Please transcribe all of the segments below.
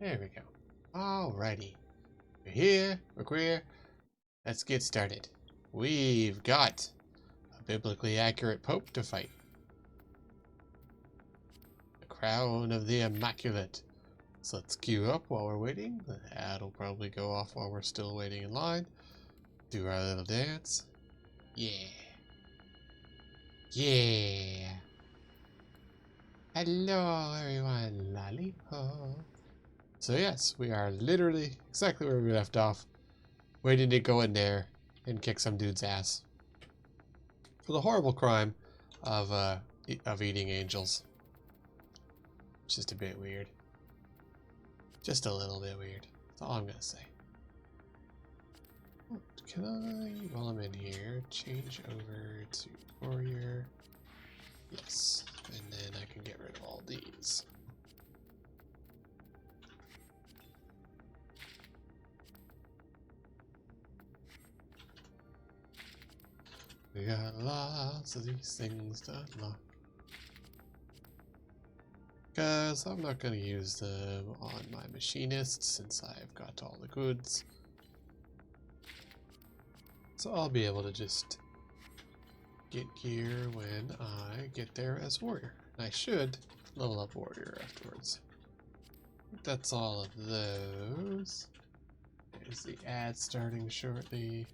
There we go. Alrighty. We're here. We're queer. Let's get started. We've got a biblically accurate pope to fight. The crown of the Immaculate. So let's queue up while we're waiting. The ad will probably go off while we're still waiting in line. Do our little dance. Yeah. Yeah. Hello everyone. Lollipop. So yes, we are literally exactly where we left off. Waiting to go in there and kick some dude's ass. For the horrible crime of eating angels. Just a bit weird. Just a little bit weird. That's all I'm gonna say. Can I, while I'm in here, change over to warrior? Yes. And then I can get rid of all these. We got lots of these things to unlock. Because I'm not going to use them on my machinist since I've got all the goods. So I'll be able to just get gear when I get there as warrior. And I should level up warrior afterwards. That's all of those. There's the ad starting shortly.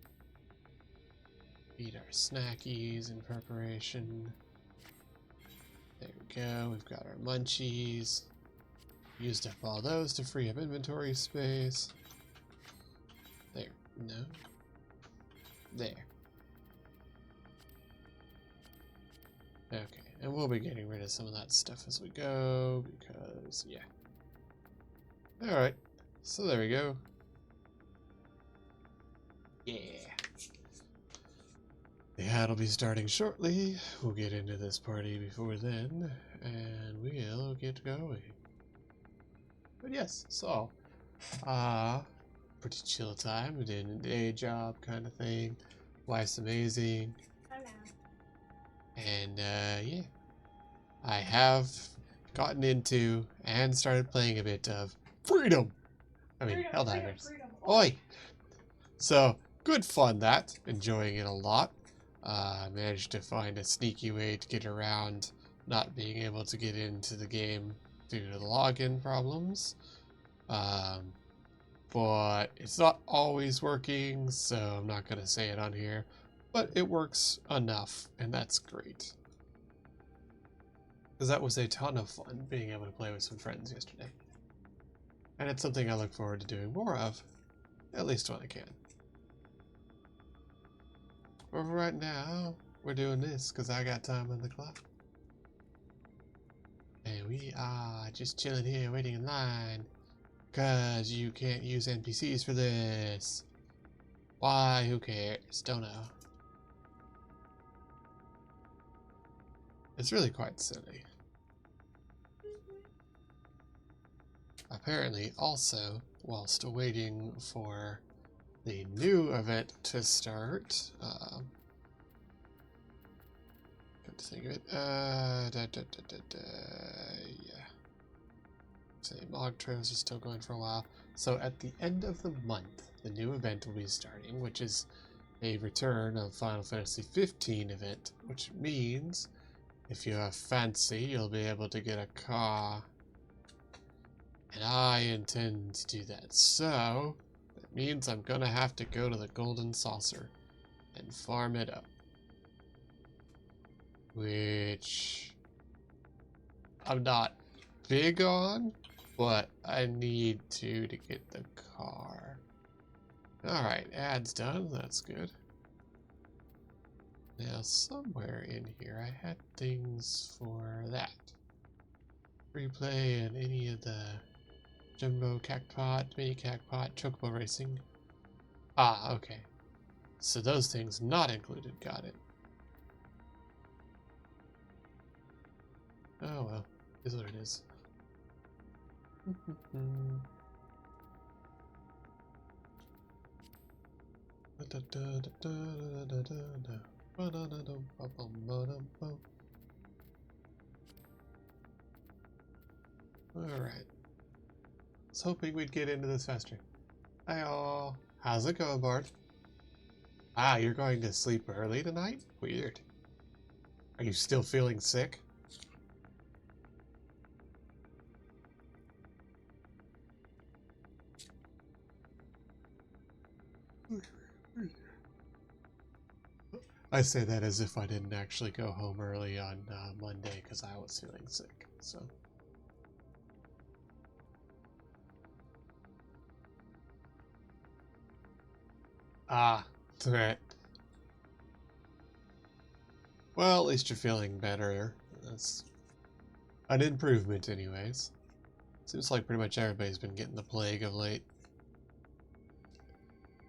Eat our snackies in preparation. There we go, we've got our munchies. Used up all those to free up inventory space. There, no. There. Okay, and we'll be getting rid of some of that stuff as we go, because, yeah. Alright, so there we go. Yeah. The ad will be starting shortly. We'll get into this party before then, and we'll get going. But yes, so, pretty chill time. We did a day job kind of thing. Wife's amazing. Hello. And, yeah. I have gotten into and started playing a bit of Freedom. I mean, Helldivers. Oi! So, good fun that. Enjoying it a lot. Managed to find a sneaky way to get around not being able to get into the game due to the login problems. But it's not always working, so I'm not going to say it on here. But it works enough, and that's great. Because that was a ton of fun, being able to play with some friends yesterday. And it's something I look forward to doing more of, at least when I can. But for right now, we're doing this because I got time on the clock. And we are just chilling here waiting in line. Because you can't use NPCs for this. Why? Who cares? Don't know. It's really quite silly. Apparently, also, whilst waiting for the new event to start, good to think of it, yeah. Say log trails are still going for a while. So at the end of the month, the new event will be starting, which is a return of Final Fantasy XV event, which means if you have fancy, you'll be able to get a car. And I intend to do that. So that means I'm gonna have to go to the Golden Saucer and farm it up. Which I'm not big on, but I need to get the car. Alright, ad's done. That's good. Now, somewhere in here, I had things for that. Free play and any of the Jumbo Cactpot, Mini Cactpot, Chocobo Racing. Ah, okay. So those things not included. Got it. Oh well, is what it is. Alright. was hoping we'd get into this faster. Hi-oh. How's it going, Bart? Ah, you're going to sleep early tonight? Weird. Are you still feeling sick? I say that as if I didn't actually go home early on Monday because I was feeling sick, so. Ah, threat. Well, at least you're feeling better. That's an improvement anyways. Seems like pretty much everybody's been getting the plague of late.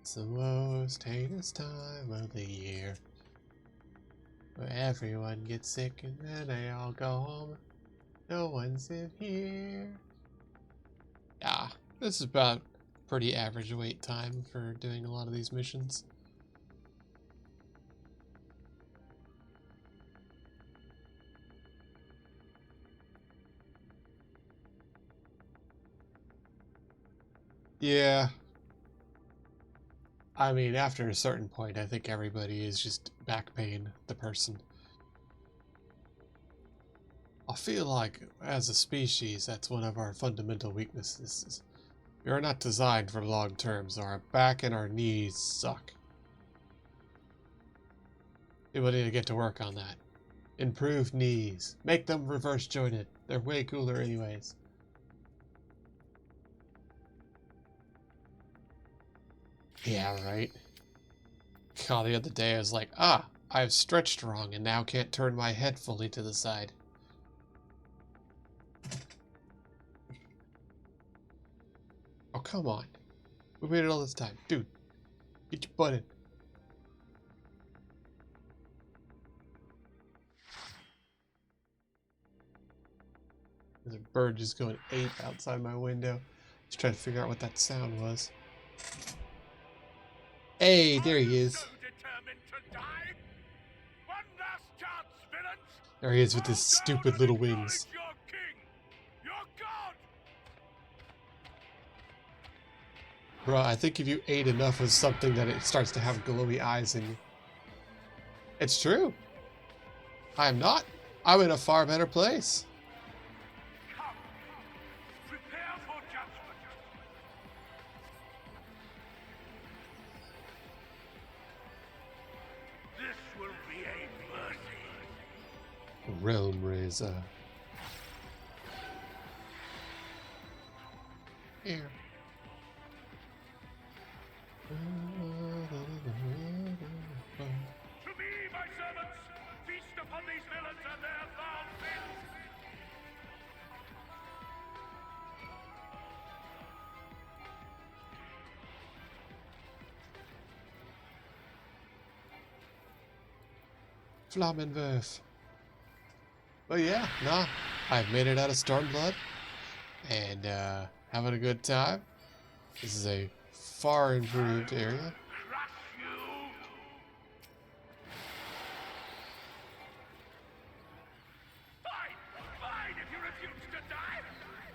It's the most heinous time of the year, where everyone gets sick and then they all go home. No one's in here. Yeah, this is about pretty average wait time for doing a lot of these missions. Yeah. I mean, after a certain point, I think everybody is just back pain the person. I feel like, as a species, that's one of our fundamental weaknesses. We are not designed for long term, so our back and our knees suck. People need to get to work on that. Improve knees. Make them reverse jointed. They're way cooler anyways. Yeah, right. God, the other day I was like, I've stretched wrong and now can't turn my head fully to the side. Oh, come on. We waited all this time. Dude, get your butt in. There's a bird just going ape outside my window. Just trying to figure out what that sound was. Hey, there he is. There he is with his stupid little wings. Bruh, I think if you ate enough of something that it starts to have glowy eyes in you. It's true. I am not. I'm in a far better place. Prepare for judgment. This will be a mercy. Realm Razor. Here. To me, my servants, feast upon these villains and their foul sins. Flammenwerf. But yeah, nah. I've made it out of Stormblood. And having a good time. This is a far improved area.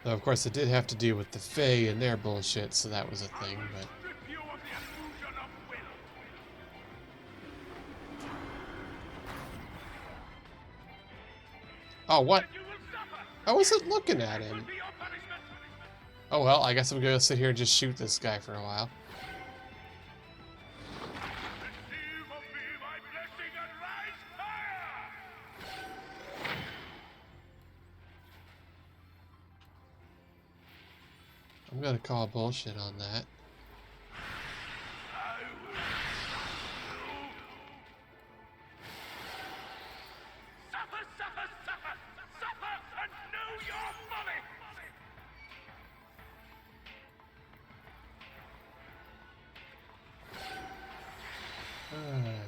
Though of course, it did have to deal with the Fae and their bullshit, so that was a thing, but... Oh, what? I wasn't looking at him. Oh well, I guess I'm gonna sit here and just shoot this guy for a while. I'm gonna call bullshit on that.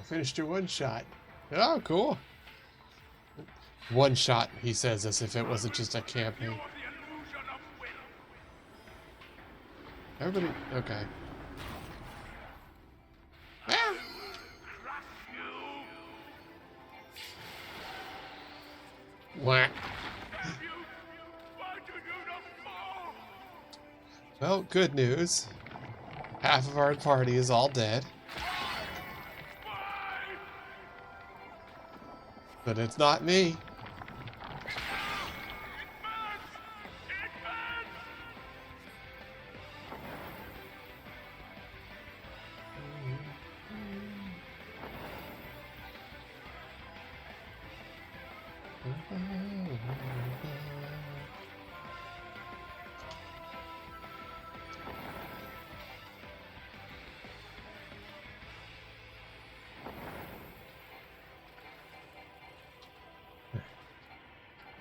Finished your one shot. Oh, cool. One shot, he says, as if it wasn't just a campaign. Everybody, okay. Ah! Whack. Well, good news. Half of our party is all dead. But it's not me.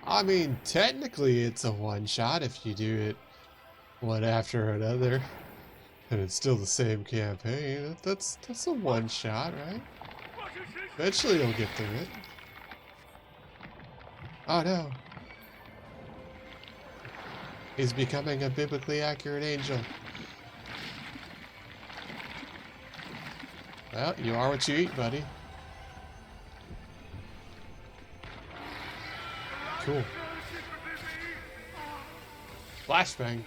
I mean, technically it's a one-shot if you do it one after another. And it's still the same campaign. That's a one-shot, right? Eventually you'll get through it. Oh no. He's becoming a biblically accurate angel. Well, you are what you eat, buddy. Cool. Flashbang.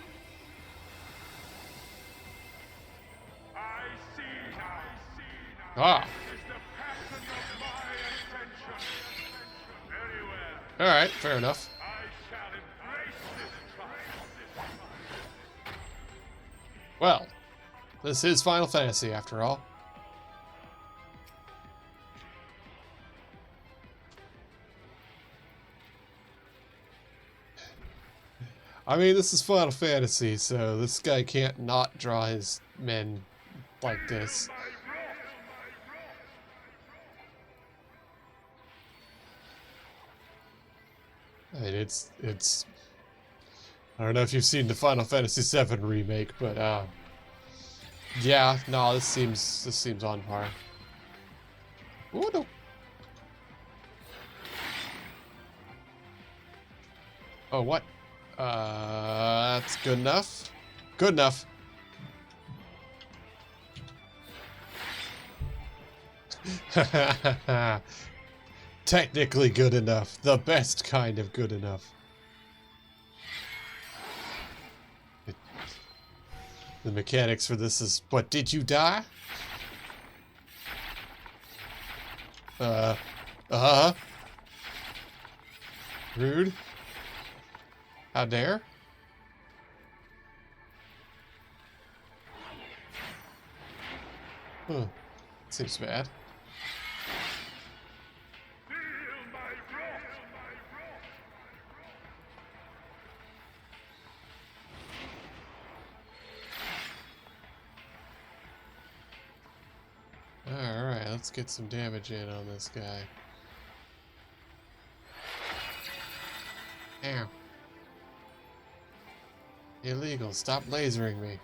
Ah. Alright, fair enough. Well, this is Final Fantasy after all. I mean, this is Final Fantasy, so this guy can't not draw his men like this. I mean, it's I don't know if you've seen the Final Fantasy VII remake, but yeah, no, this seems on par. Oh no. Oh, what? That's good enough. Good enough. Technically good enough. The best kind of good enough. The mechanics for this is, what, did you die? Rude. How dare? Huh. Seems bad. Alright, let's get some damage in on this guy. Ow. Illegal, stop lasering me.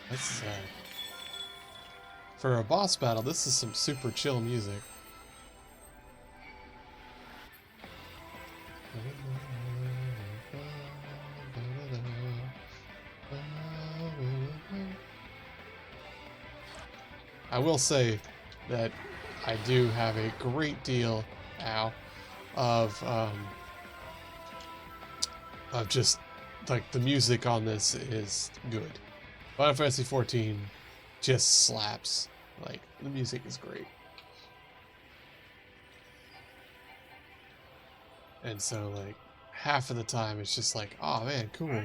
This is for a boss battle, this is some super chill music. I will say that I do have a great deal, of just, like, the music on this is good. Final Fantasy XIV just slaps. Like, the music is great. And so, like, half of the time it's just like, oh man, cool.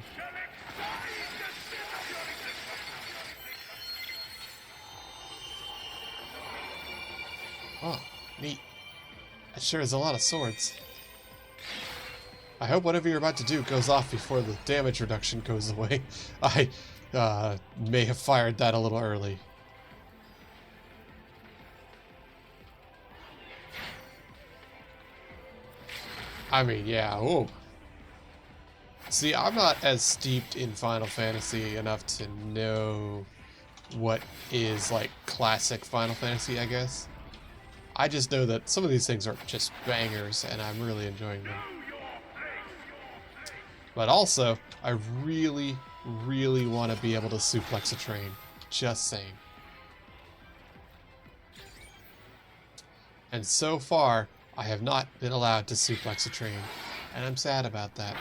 Oh, neat. That sure is a lot of swords. I hope whatever you're about to do goes off before the damage reduction goes away. I may have fired that a little early. I mean, yeah, ooh. See, I'm not as steeped in Final Fantasy enough to know what is, like, classic Final Fantasy, I guess. I just know that some of these things are just bangers, and I'm really enjoying them. But also, I really, really want to be able to suplex a train. Just saying. And so far, I have not been allowed to suplex a train. And I'm sad about that.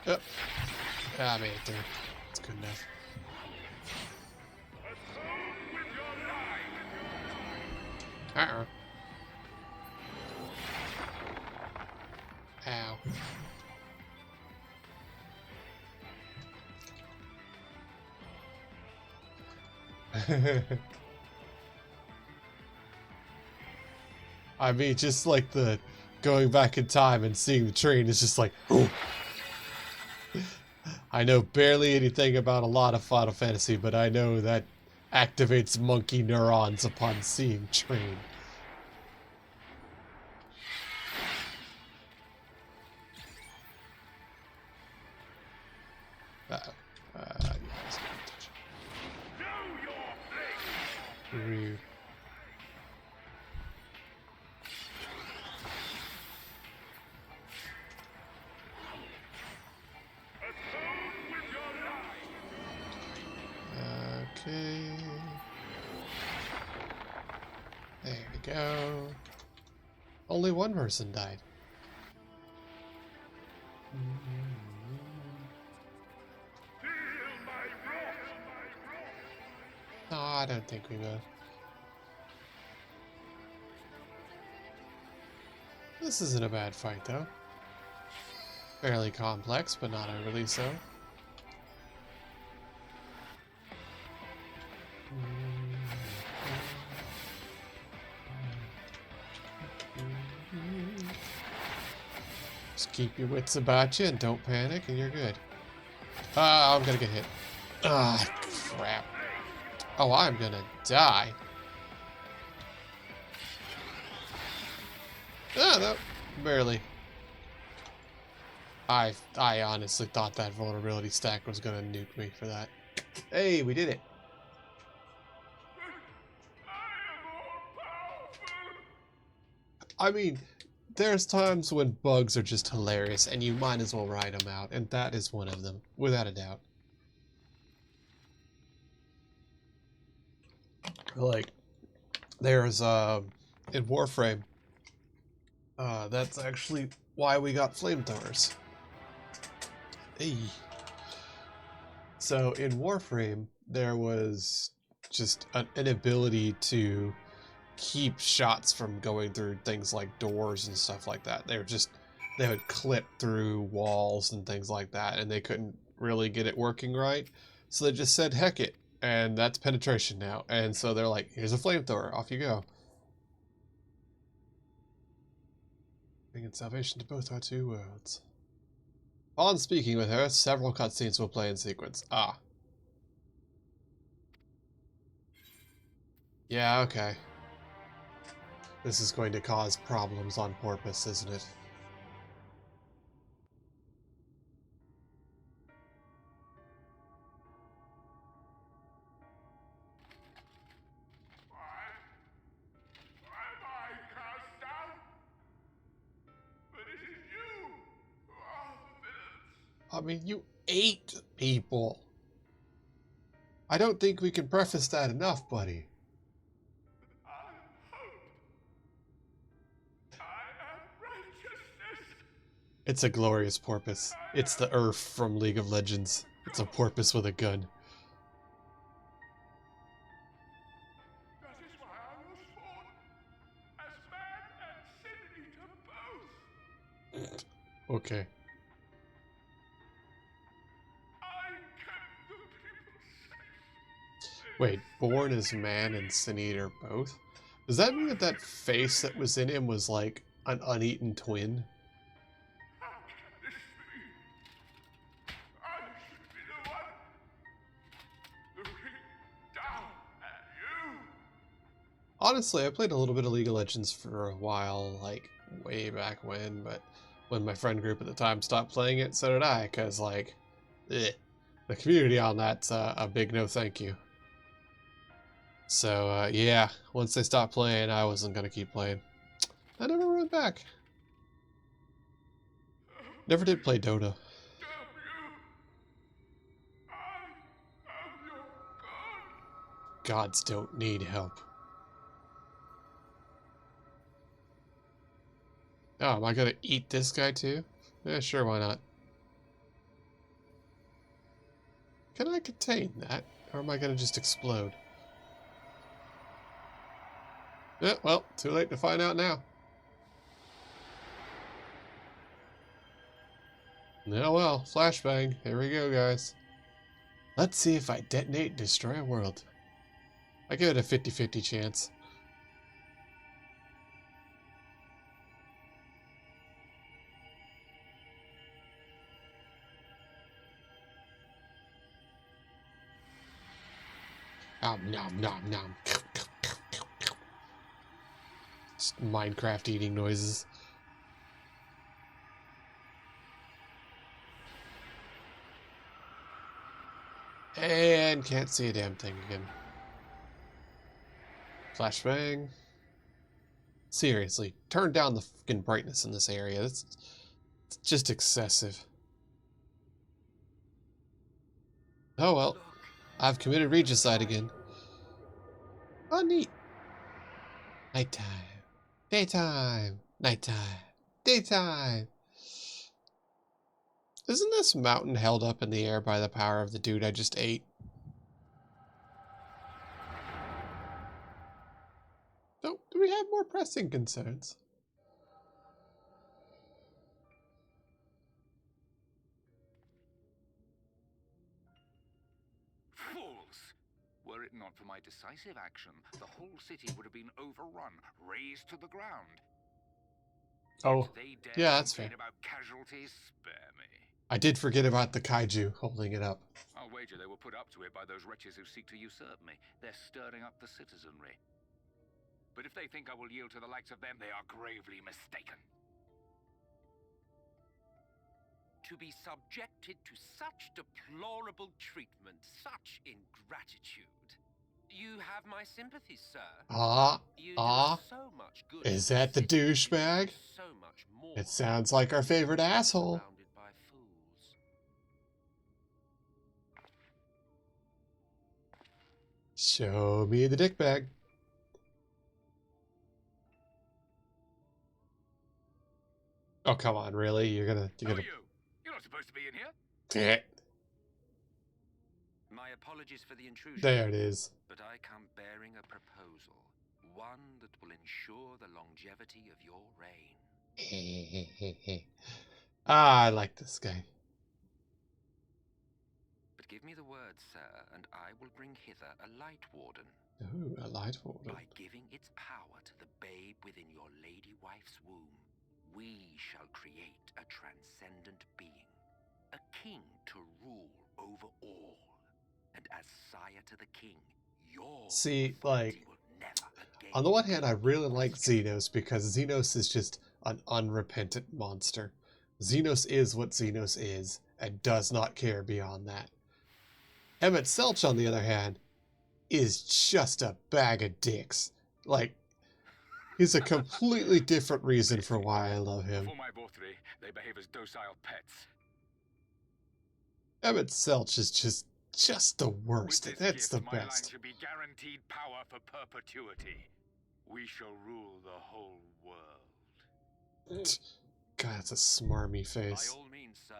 Yep. I made it through. It's good enough. Uh-oh. Ow. I mean, just like the going back in time and seeing the train is just like, ooh. I know barely anything about a lot of Final Fantasy, but I know that activates monkey neurons upon seeing train. Rude. Okay. There we go. Only one person died. No, I don't think we will. This isn't a bad fight, though. Fairly complex, but not overly so. Just keep your wits about you and don't panic and you're good. I'm gonna get hit. Ah, crap. Oh, I'm gonna die. Ah, no, barely. I honestly thought that vulnerability stack was gonna nuke me for that. Hey, we did it. I mean, there's times when bugs are just hilarious and you might as well ride them out, and that is one of them, without a doubt. Like, there's, in Warframe, that's actually why we got flamethrowers. Hey. So, in Warframe, there was just an inability to keep shots from going through things like doors and stuff like that. They would clip through walls and things like that, and they couldn't really get it working right. So they just said, heck it, and that's penetration now. And so they're like, here's a flamethrower, off you go. Bringing salvation to both our two worlds. On speaking with her, several cutscenes will play in sequence. Ah. Yeah, okay. This is going to cause problems on purpose, isn't it? I mean, you ate people. I don't think we can preface that enough, buddy. It's a glorious porpoise. It's the Earth from League of Legends. It's a porpoise with a gun. That is why I was born, as man and sin eater both. Okay. I kept the people safe. Wait, born as man and sin eater both? Does that mean that that face that was in him was like an uneaten twin? How can this be? I should be the one looking down at you. Honestly, I played a little bit of League of Legends for a while, like way back when, but when my friend group at the time stopped playing it, so did I, because like, the community on that's a big no thank you. So yeah, once they stopped playing, I wasn't gonna keep playing. I never went back. Never did play Dota. Damn you! I am your god! Gods don't need help. Oh, am I gonna eat this guy too? Yeah, sure, why not? Can I contain that? Or am I gonna just explode? Yeah, well, too late to find out now. Oh well, flashbang. Here we go, guys. Let's see if I detonate and destroy a world. I give it a 50-50 chance. Nom nom nom. Just Minecraft eating noises. And can't see a damn thing again. Flashbang. Seriously, turn down the fucking brightness in this area. It's just excessive. Oh well, I've committed regicide again. Oh, neat. Nighttime. Daytime. Nighttime. Daytime. Isn't this mountain held up in the air by the power of the dude I just ate? No, do we have more pressing concerns? Fools! Were it not for my decisive action, the whole city would have been overrun, razed to the ground. Oh, They dare yeah, that's fair. complain about casualties? Spare me. I did forget about the kaiju holding it up. I'll wager they were put up to it by those wretches who seek to usurp me. They're stirring up the citizenry. But if they think I will yield to the likes of them, they are gravely mistaken. To be subjected to such deplorable treatment, such ingratitude. You have my sympathies, sir. You do so much good. Is that the douchebag? So much more. It sounds like our favorite asshole. Surrounded by fools. Show me the dick bag. Oh, come on, really? You're gonna... Who are you? You're not supposed to be in here. Yeah, My apologies for the intrusion. there it is. But I come bearing a proposal. One that will ensure the longevity of your reign. I like this guy. But give me the word, sir, and I will bring hither a light warden. Ooh, a light warden. By giving its power to the babe within your lady wife's womb, we shall create a transcendent being, a king to rule over all. And as sire to the king, your See, authority like, will never again on the one hand, I be really like questioned. Xenos because Xenos is just an unrepentant monster. Xenos is what Xenos is and does not care beyond that. Emet Selch, on the other hand, is just a bag of dicks. Like, he's a completely different reason for why I love him. For my Vothri, they behave as docile pets. Emet Selch is just the worst. With this That's gift, the my line best. should be guaranteed power for perpetuity. We shall rule the whole world. God, that's a smarmy By face. all means, sir.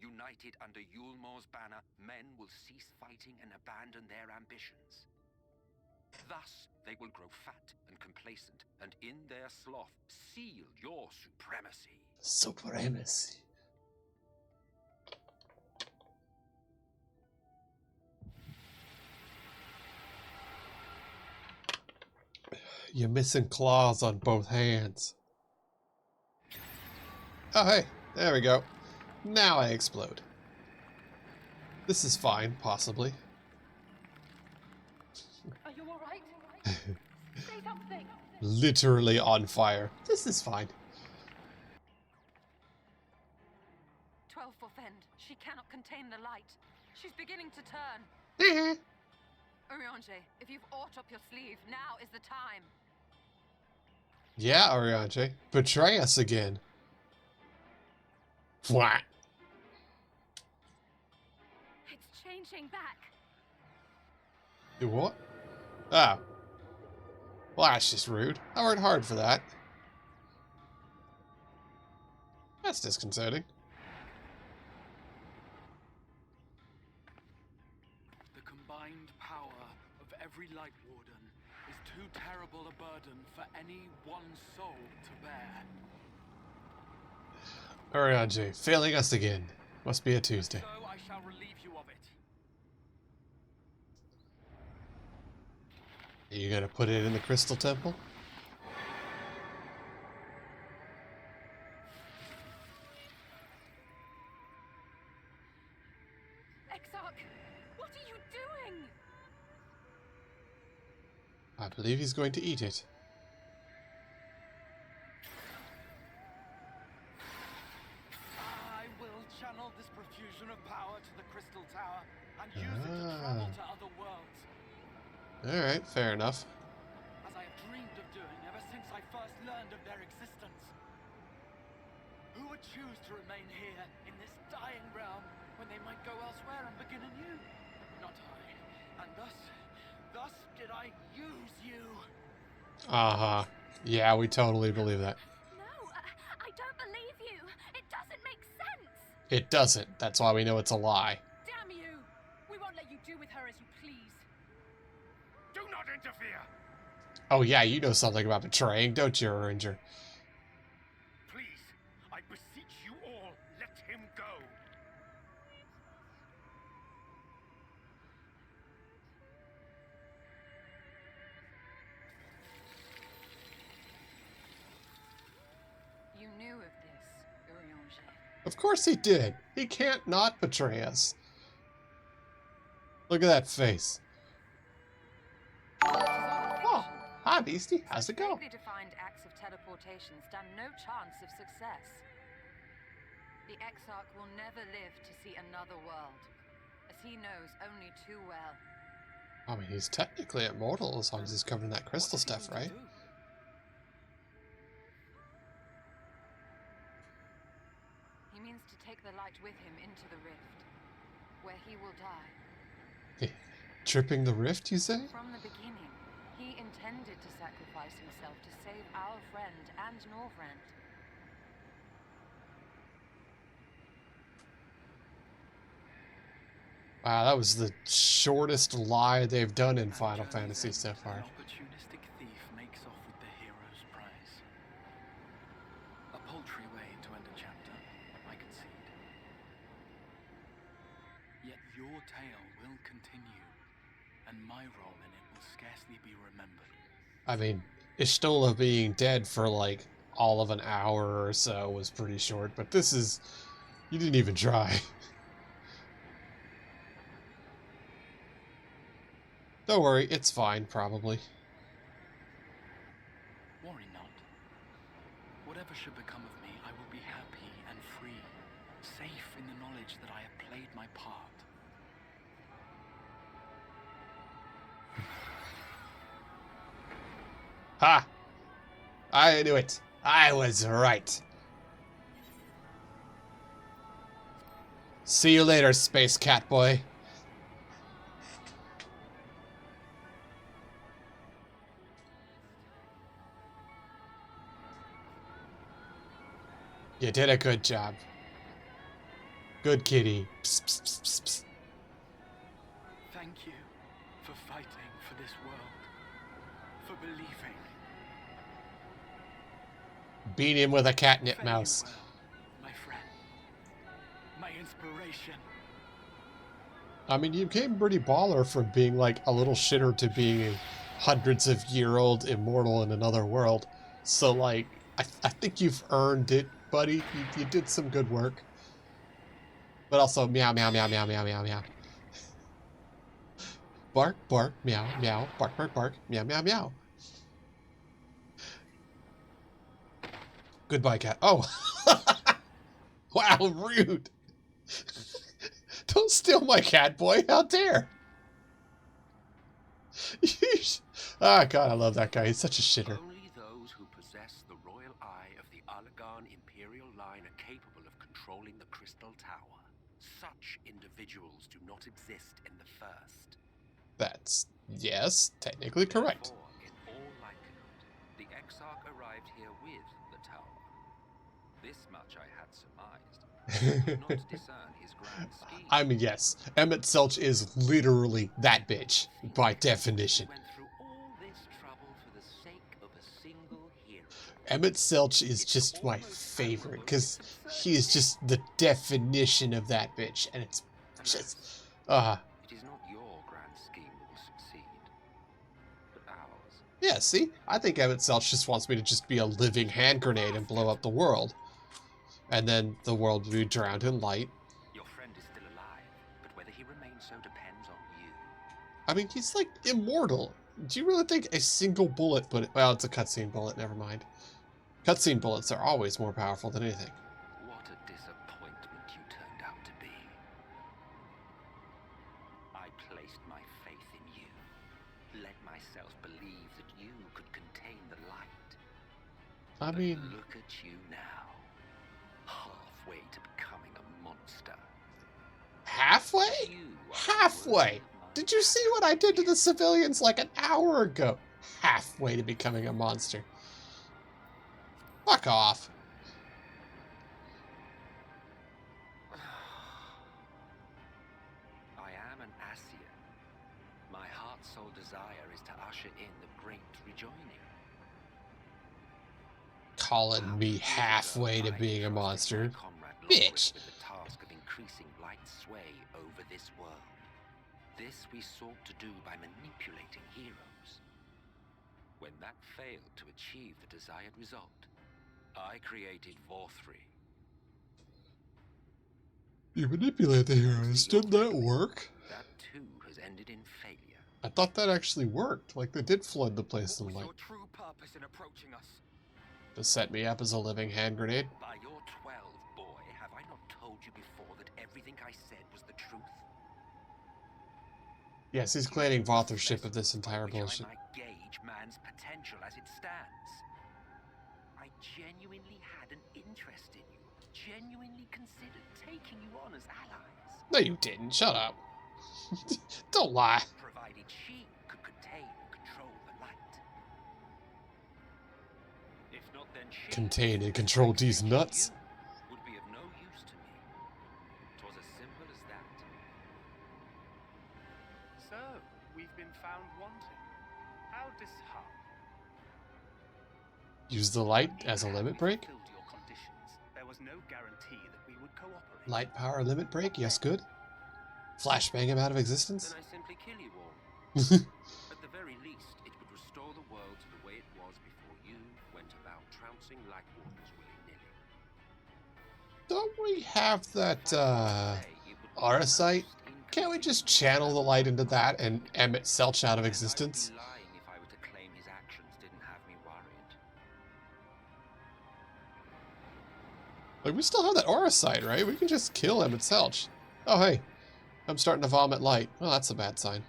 United under Yulmor's banner, men will cease fighting and abandon their ambitions. Thus, they will grow fat and complacent, and in their sloth, seal your supremacy. Supremacy. You're missing claws on both hands. Oh, hey, there we go. Now I explode. This is fine, possibly. Are you alright? Say something! Literally on fire. This is fine. 12 for Fend. She cannot contain the light. She's beginning to turn. Oriange, if you've aught up your sleeve, now is the time. Yeah, Oriange. Betray us again. What? It's changing back. Do what? Oh. Well, that's just rude. I worked hard for that. That's disconcerting. The combined power of every Light Warden is too terrible a burden for any one soul to bear. Ariane, failing us again. Must be a Tuesday. So I shall relieve you of it. You gonna put it in the Crystal Temple? Exarch, what are you doing? I believe he's going to eat it. I will channel this profusion of power to the Crystal Tower and use it to travel to other worlds, Alright, fair enough. as I have dreamed of doing ever since I first learned of their existence. Who would choose to remain here in this dying realm when they might go elsewhere and begin anew? Not I. And thus did I use you. Uh-huh. Yeah, we totally believe that. No, I don't believe you. It doesn't make sense. It doesn't. That's why we know it's a lie. Damn you! We won't let you do with her as you please. Do not interfere! Oh yeah, you know something about betraying, don't you, Ranger? Please, I beseech you all, let him go! You knew of this, Urianger. Of course he did. He can't not betray us. Look at that face. Oh, hi Beastie. How's it go? Vaguely defined acts of teleportation stand no chance of success. The Exarch will never live to see another world, as he knows only too well. I mean, he's technically immortal as long as he's covered in that crystal stuff, right? He means to take the light with him into the rift, where he will die. Tripping the rift, you say? From the beginning, he intended to sacrifice himself to save our friend and Northrend. Wow, that was the shortest lie they've done in Final Fantasy so far. An opportunistic thief makes off with the hero's prize. A paltry way to end a chapter, I concede. Yet your tale will continue, and my role in it will scarcely be remembered. I mean, Ishtola being dead for like all of an hour or so was pretty short, but this is... You didn't even try. Don't worry, it's fine, probably. Worry not. Whatever should become of me, I will be happy and free, safe in the knowledge that I have played my part. Ha! I knew it. I was right. See you later, Space Catboy. You did a good job. Good kitty. Psst, psst, psst, psst, psst. Thank you for fighting for this world, for believing. Beat him with a catnip Fare mouse. you well, my friend. My inspiration. I mean, you came pretty baller from being like a little shitter to being a hundreds of year old immortal in another world. So like, I think you've earned it, buddy. You did some good work. But also, meow, meow, meow, meow, meow, meow, meow. Bark, bark, meow, meow, bark, bark, bark, meow, meow, meow. Goodbye, cat. Oh! Wow, rude! Don't steal my cat, boy. How dare! Ah, God, I love that guy. He's such a shitter. Only those who possess the royal eye of the Allagan Imperial line are capable of controlling the Crystal Tower. Such individuals do not exist in the First. That's, yes, technically correct. Therefore, in all likelihood, the Exarch arrived here with the tower. This much I had surmised. I could not discern his grand scheme. I mean, yes, Emet Selch is literally that bitch, by definition. He went through all this trouble for the sake of a single hero. Emet Selch is just my favorite, because he is just the definition of that bitch, and it's just, It is not your grand scheme that will succeed, but ours. yeah, see? I think Emet Selch just wants me to just be a living hand grenade and blow up the world. And then the world will be drowned in light. Your friend is still alive, but whether he remains so depends on you. I mean, he's like immortal. Do you really think a single bullet, well, it's a cutscene bullet, never mind. Cutscene bullets are always more powerful than anything. What a disappointment you turned out to be. I placed my faith in you. Let myself believe that you could contain the light. I But mean, look at you now. Halfway to becoming a monster. halfway? You are Halfway! worth Did you see what I did to the civilians like an hour ago? Halfway to becoming a monster. Fuck off. I am an Asian. My heart's sole desire is to usher in the great rejoining. Calling me halfway to being a monster. Bitch. With the task of increasing light's sway over this world. This we sought to do by manipulating heroes. When that failed to achieve the desired result, I created Vorthri. You manipulate the heroes. Didn't that work? That too has ended in failure. I thought that actually worked. Like, they did flood the place in What was light. your true purpose in approaching us? To set me up as a living hand grenade. By your 12, boy, have I not told you before that everything I said was the truth? Yes, he's claiming authorship of this entire By which bullshit. I might gauge man's potential as it stands. I genuinely had an interest in you. Genuinely considered taking you on as allies. No, you didn't. Shut up. Don't lie. Provided she could contain and control the light. If not, then she... Contain and control these nuts. ...would be of no use to me. 'Twas as simple as that. So, we've been found wanting. How disheartening. Use the light as a limit break. Fulfilled your conditions. There was no guarantee that we would cooperate. Light power limit break. Yes, good. Flashbang him out of existence. Then I simply kill you all. At the very least, it would restore the world to the way it was before you went about trouncing light waters willy-nilly. Don't we have that, aura sight? Can't we just channel the light into that and Emet Selch out of existence? I would be lying if I were to claim his actions didn't have me worried. Like, we still have that aura sight, right? We can just kill Emet Selch. Oh, hey. I'm starting to vomit light. Well, that's a bad sign.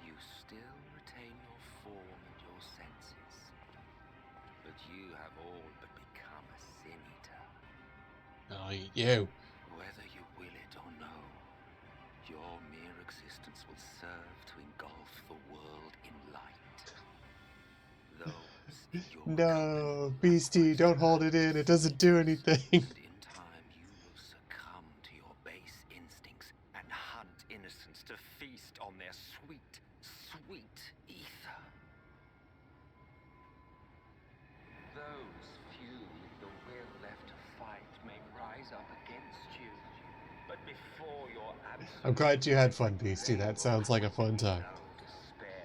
You still retain your form and your senses. But you have all but become a sin-eater. I'll eat you. Whether you will it or no, your mere existence will serve to engulf the world in light. Those in your No, Beastie, don't hold it in. It doesn't do anything. And in time you will succumb to your base instincts and hunt innocents to feast on their sweet, sweet ether. Those few with the will left to fight may rise up against you, but before your absolute I'm glad you had fun, Beastie. That sounds like a fun time. no despair.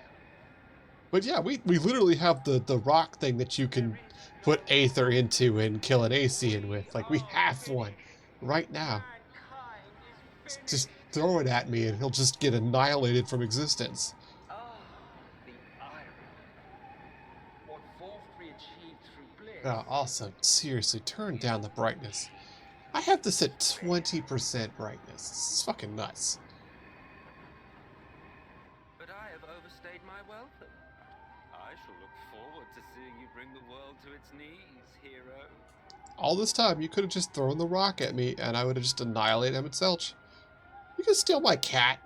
But yeah, we literally have the rock thing that you can put Aether into and kill an Aesean with. Like, we have one right now. Just throw it at me and he'll just get annihilated from existence. Ah, the irony. What Vorthri achieved through bliss. Oh, awesome. Seriously, turn down the brightness. I have this at 20% brightness. This is fucking nuts. But I have overstayed my welcome. I shall look forward to seeing you bring the world to its knees hero. All this time, you could have just thrown the rock at me, and I would have just annihilated Emmett Selch. You can steal my cat.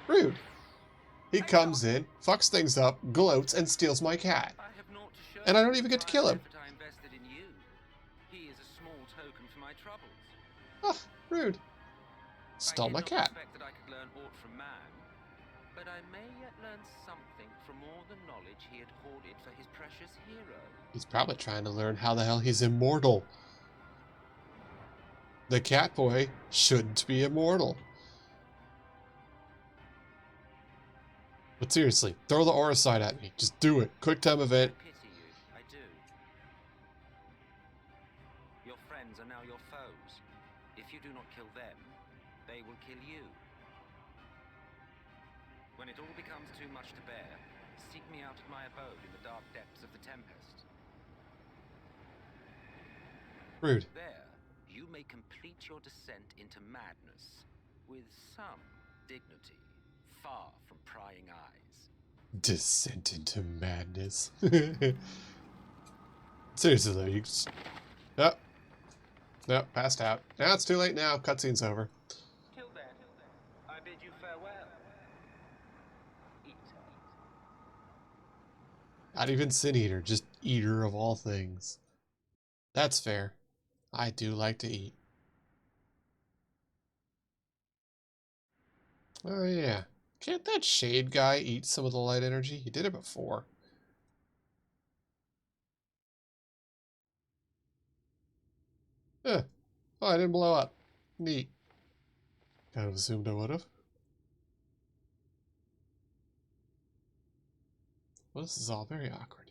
Rude. He comes in, fucks things up, gloats, and steals my cat. I have naught to show And I don't even get to kill him. effort I invested in you. He is a small token for my troubles. Ah, rude. Stole my cat. I did not expect that I could learn aught from man, but I may yet learn something from all the knowledge he had hoarded for his precious hero. He's probably trying to learn how the hell he's immortal. The catboy shouldn't be immortal. But seriously, throw the aura side at me. Just do it. Quick time event. I pity you, I do. Your friends are now your foes. If you do not kill them, they will kill you. When it all becomes too much to bear, seek me out at my abode in the dark depths of the Tempest. Rude. There, you may complete your descent into madness with some dignity, far from prying eyes. Descent into madness. Seriously though, you just... Oh. Nope, passed out. Now it's too late now. Cutscene's over. Till then, I bid you farewell. Eat. Not even Sin Eater, just Eater of all things. That's fair. I do like to eat. Oh yeah. Can't that shade guy eat some of the light energy? He did it before. Oh, I didn't blow up. Neat. Kind of assumed I would have. Well, this is all very awkward.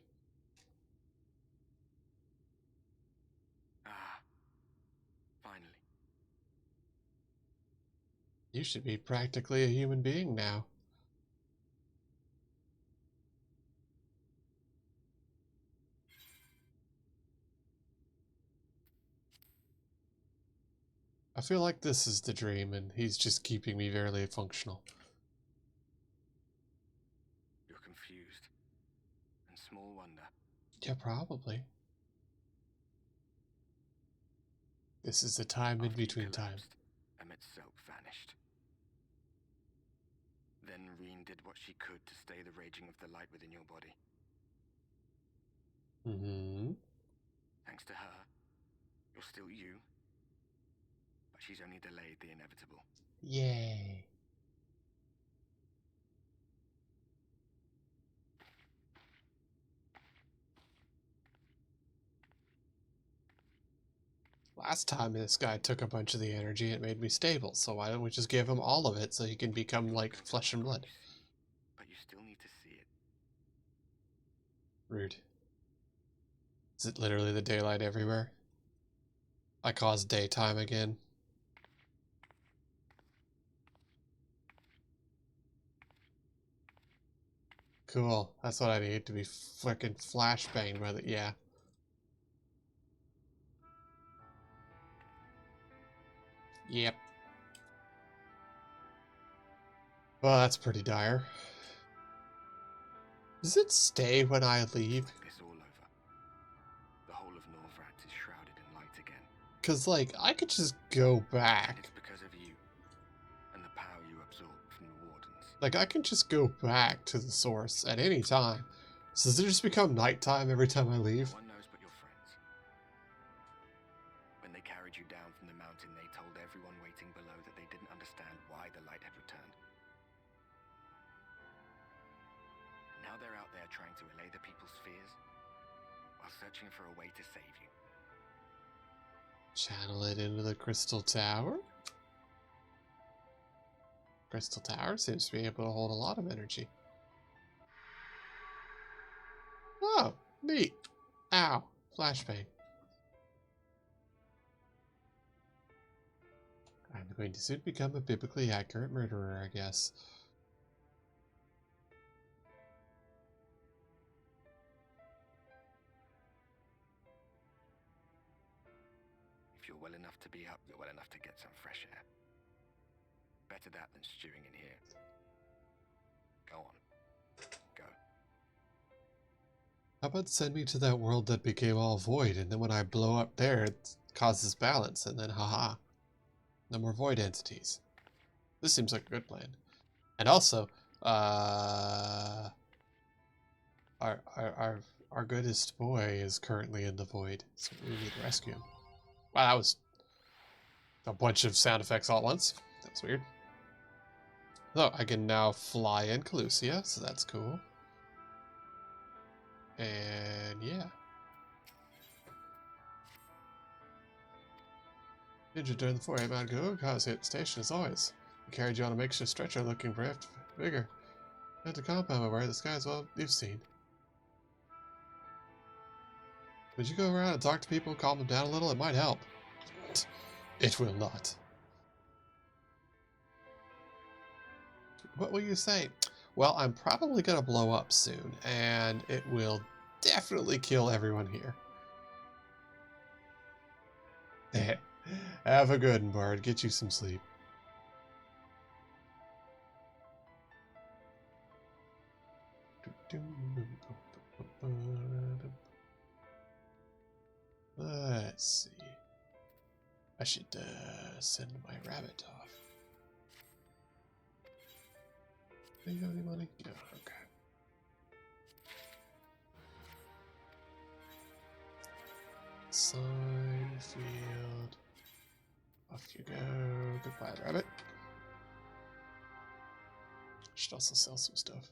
Ah, finally. You should be practically a human being now. I feel like this is the dream, and he's just keeping me very functional. You're confused. And small wonder. Yeah, probably. This is the time in between time. Emet's self vanished. Then Reen did what she could to stay the raging of the light within your body. Mm-hmm. Thanks to her, you're still you. But she's only delayed the inevitable. Yay. Last time this guy took a bunch of the energy, it made me stable, so why don't we just give him all of it so he can become like flesh and blood? But you still need to see it. Rude. Is it literally the daylight everywhere? I caused daytime again. Cool. That's what I need to be frickin' flashbanged by the... Yeah. Yep. Well, that's pretty dire. Does it stay when I leave? It's all over. The whole of Norvrat is shrouded in light again. Because, like, I could just go And back. it's because of you. And the power you absorbed from the Wardens. Like, I can just go back to the source at any time. So does it just become nighttime every time I leave? No one knows but your friends. When they carried you down from the mountain, they told everyone waiting below that they didn't understand why the light had returned. Now they're out there trying to allay the people's fears, while searching for a way to save you. Channel it into the Crystal Tower. Crystal Tower seems to be able to hold a lot of energy. Oh, neat. Ow. Flashbang. I'm going to soon become a biblically accurate murderer, I guess. If you're well enough to be up, you're well enough to get some fresh air. Better that than stewing in here. Go on. Go. How about send me to that world that became all void, and then when I blow up there, it causes balance, and then haha, no more void entities. This seems like a good plan. And also, our goodest boy is currently in the void, so we need to rescue him. Wow, that was a bunch of sound effects all at once. That's weird. So I can now fly in Calusia, so that's cool. And yeah. Injured during the 4 AM out go cause hit station as always. We carried you on a makeshift stretcher looking for bigger. At the compound where the skies, well, you've seen. Would you go around and talk to people, calm them down a little? It might help. It will not. What will you say? Well, I'm probably going to blow up soon, and it will definitely kill everyone here. Have a good one, Bard. Get you some sleep. Let's see. I should send my rabbit off. Do you have any money? No, okay. Sign field. Off you go. Goodbye, rabbit. Should also sell some stuff.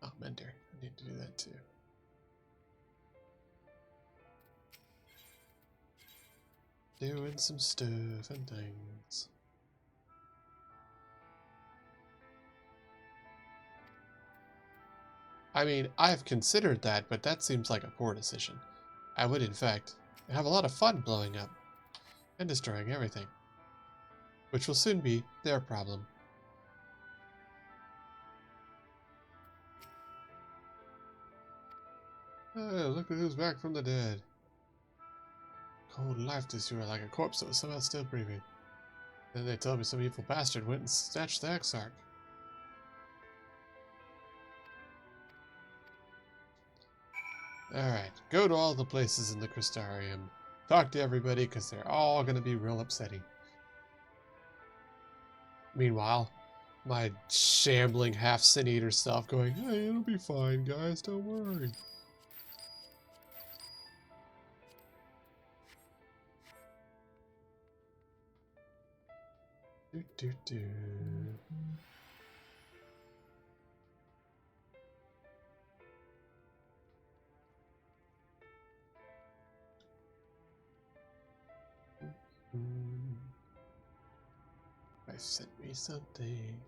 Oh, Mender. I need to do that too. Doing some stuff and things. I mean, I've considered that, but that seems like a poor decision. I would, in fact, have a lot of fun blowing up and destroying everything, which will soon be their problem. Oh, look at who's back from the dead. Cold life this year like a corpse that was somehow still breathing. Then they told me some evil bastard went and snatched the Exarch. Alright, go to all the places in the Crystarium. Talk to everybody, because they're all going to be real upsetting. Meanwhile, my shambling half-sin-eater self going, hey, it'll be fine, guys, don't worry. Do. I sent me something.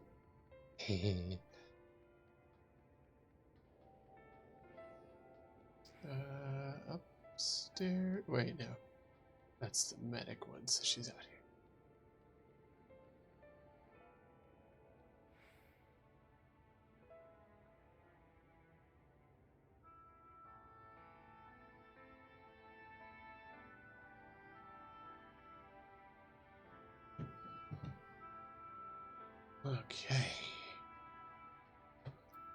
Upstairs. Wait, no. That's the medic one, so she's out here. Okay.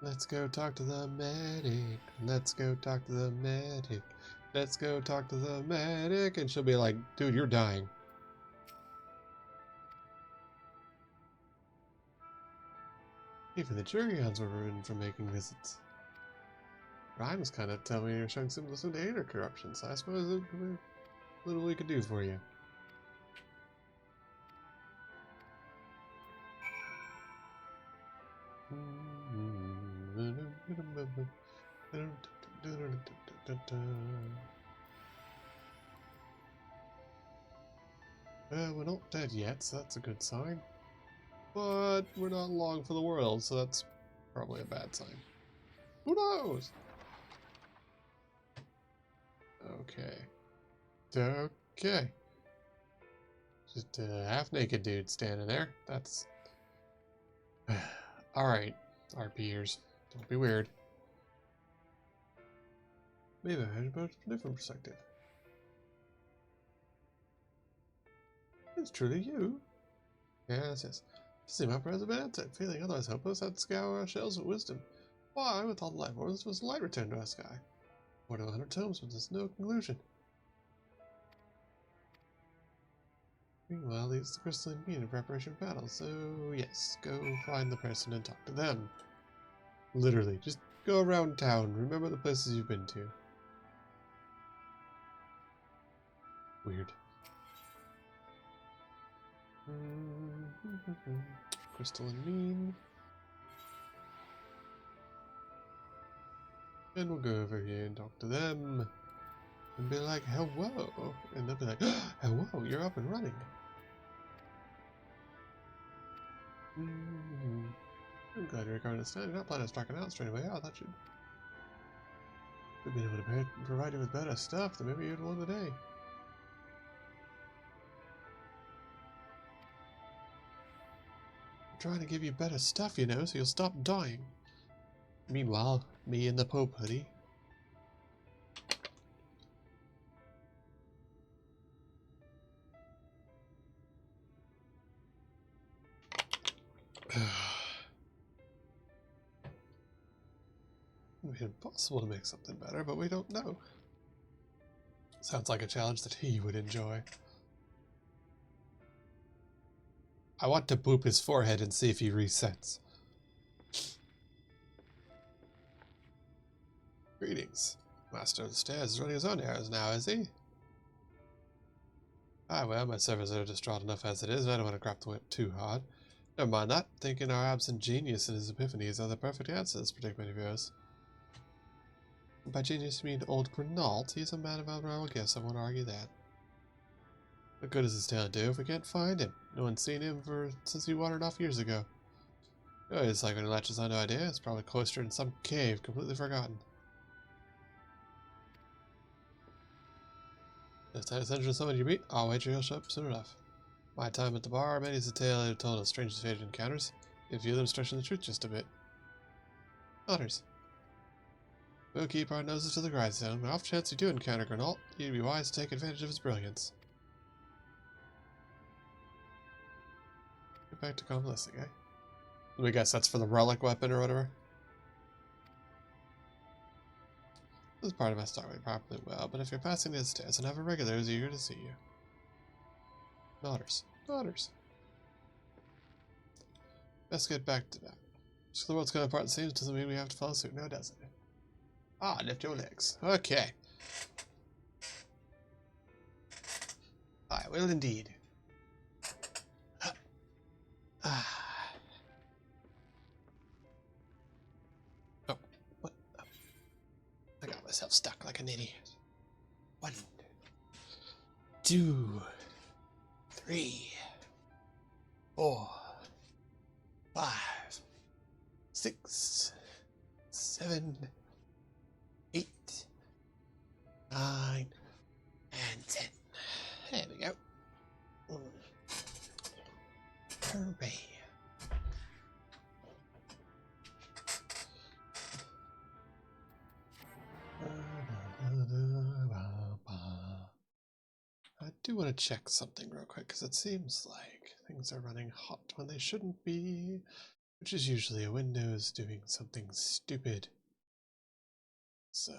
Let's go talk to the medic. Let's go talk to the medic. Let's go talk to the medic. And she'll be like, dude, you're dying. Even the Jurions were ruined from making visits. Ryan was kind of telling me you're showing some data corruption, so I suppose there's little we could do for you. We're not dead yet, so that's a good sign. But we're not long for the world, so that's probably a bad sign. Who knows? Okay. Okay. Just a half-naked dude standing there. That's... Alright, RPers. Don't be weird. Maybe I heard about it from a different perspective. It's truly you. Yes, yes. See, my prayers have been answered. Feeling otherwise hopeless, had to scour our shells with wisdom. Why, with all the light forms, was light returned to our sky? More than 100 tomes, but there's no conclusion. Meanwhile, leaves the crystalline being in preparation for battle, so yes, go find the person and talk to them. Literally, just go around town, remember the places you've been to. Weird. Crystalline mean. And we'll go over here and talk to them. And be like, hello. And they'll be like, hello, you're up and running. I'm glad you're going to stand. You're not planning on striking out straight away. I thought you'd been able to provide you with better stuff than maybe you'd won the day. I'm trying to give you better stuff, you know, so you'll stop dying. Meanwhile, me in the Pope hoodie. It would be impossible to make something better, but we don't know. Sounds like a challenge that he would enjoy. I want to boop his forehead and see if he resets. Greetings. Master of the Stairs is running his own errands now, is he? Ah, well, my servers are distraught enough as it is. I don't want to crap the whip too hard. Never mind that. Thinking our absent genius and his epiphanies are the perfect answer to this predicament of yours. By genius you mean old Grenalt. He's a man of admirable gifts, I won't argue that. What good does his tale do if we can't find him? No one's seen him since he wandered off years ago. Oh, it's like when he latches onto an idea, it's probably cloistered in some cave, completely forgotten. If time to send you someone you meet, I'll wager he'll show up soon enough. My time at the bar, many's the tale I've told of strange fated encounters. A few of them stretching the truth just a bit. Others. We'll keep our noses to the grindstone, but off chance you do encounter Grenalt, you'd be wise to take advantage of his brilliance. Get back to convalescing, eh? I guess that's for the relic weapon or whatever. This is part of my story properly well, but if you're passing these stairs and have a regular who's eager to see you. Daughters. Daughters. Best get back to that. Just the world's going apart, it seems, doesn't mean we have to follow suit now, does it? Ah, lift your legs. Okay. I will indeed. Ah. Oh, what? Oh. I got myself stuck like an idiot. 1, 2, 3, 4, 5, 6, 7, 8, 9, and 10. There we go. Hooray. I do want to check something real quick, because it seems like things are running hot when they shouldn't be, which is usually a Windows doing something stupid. So,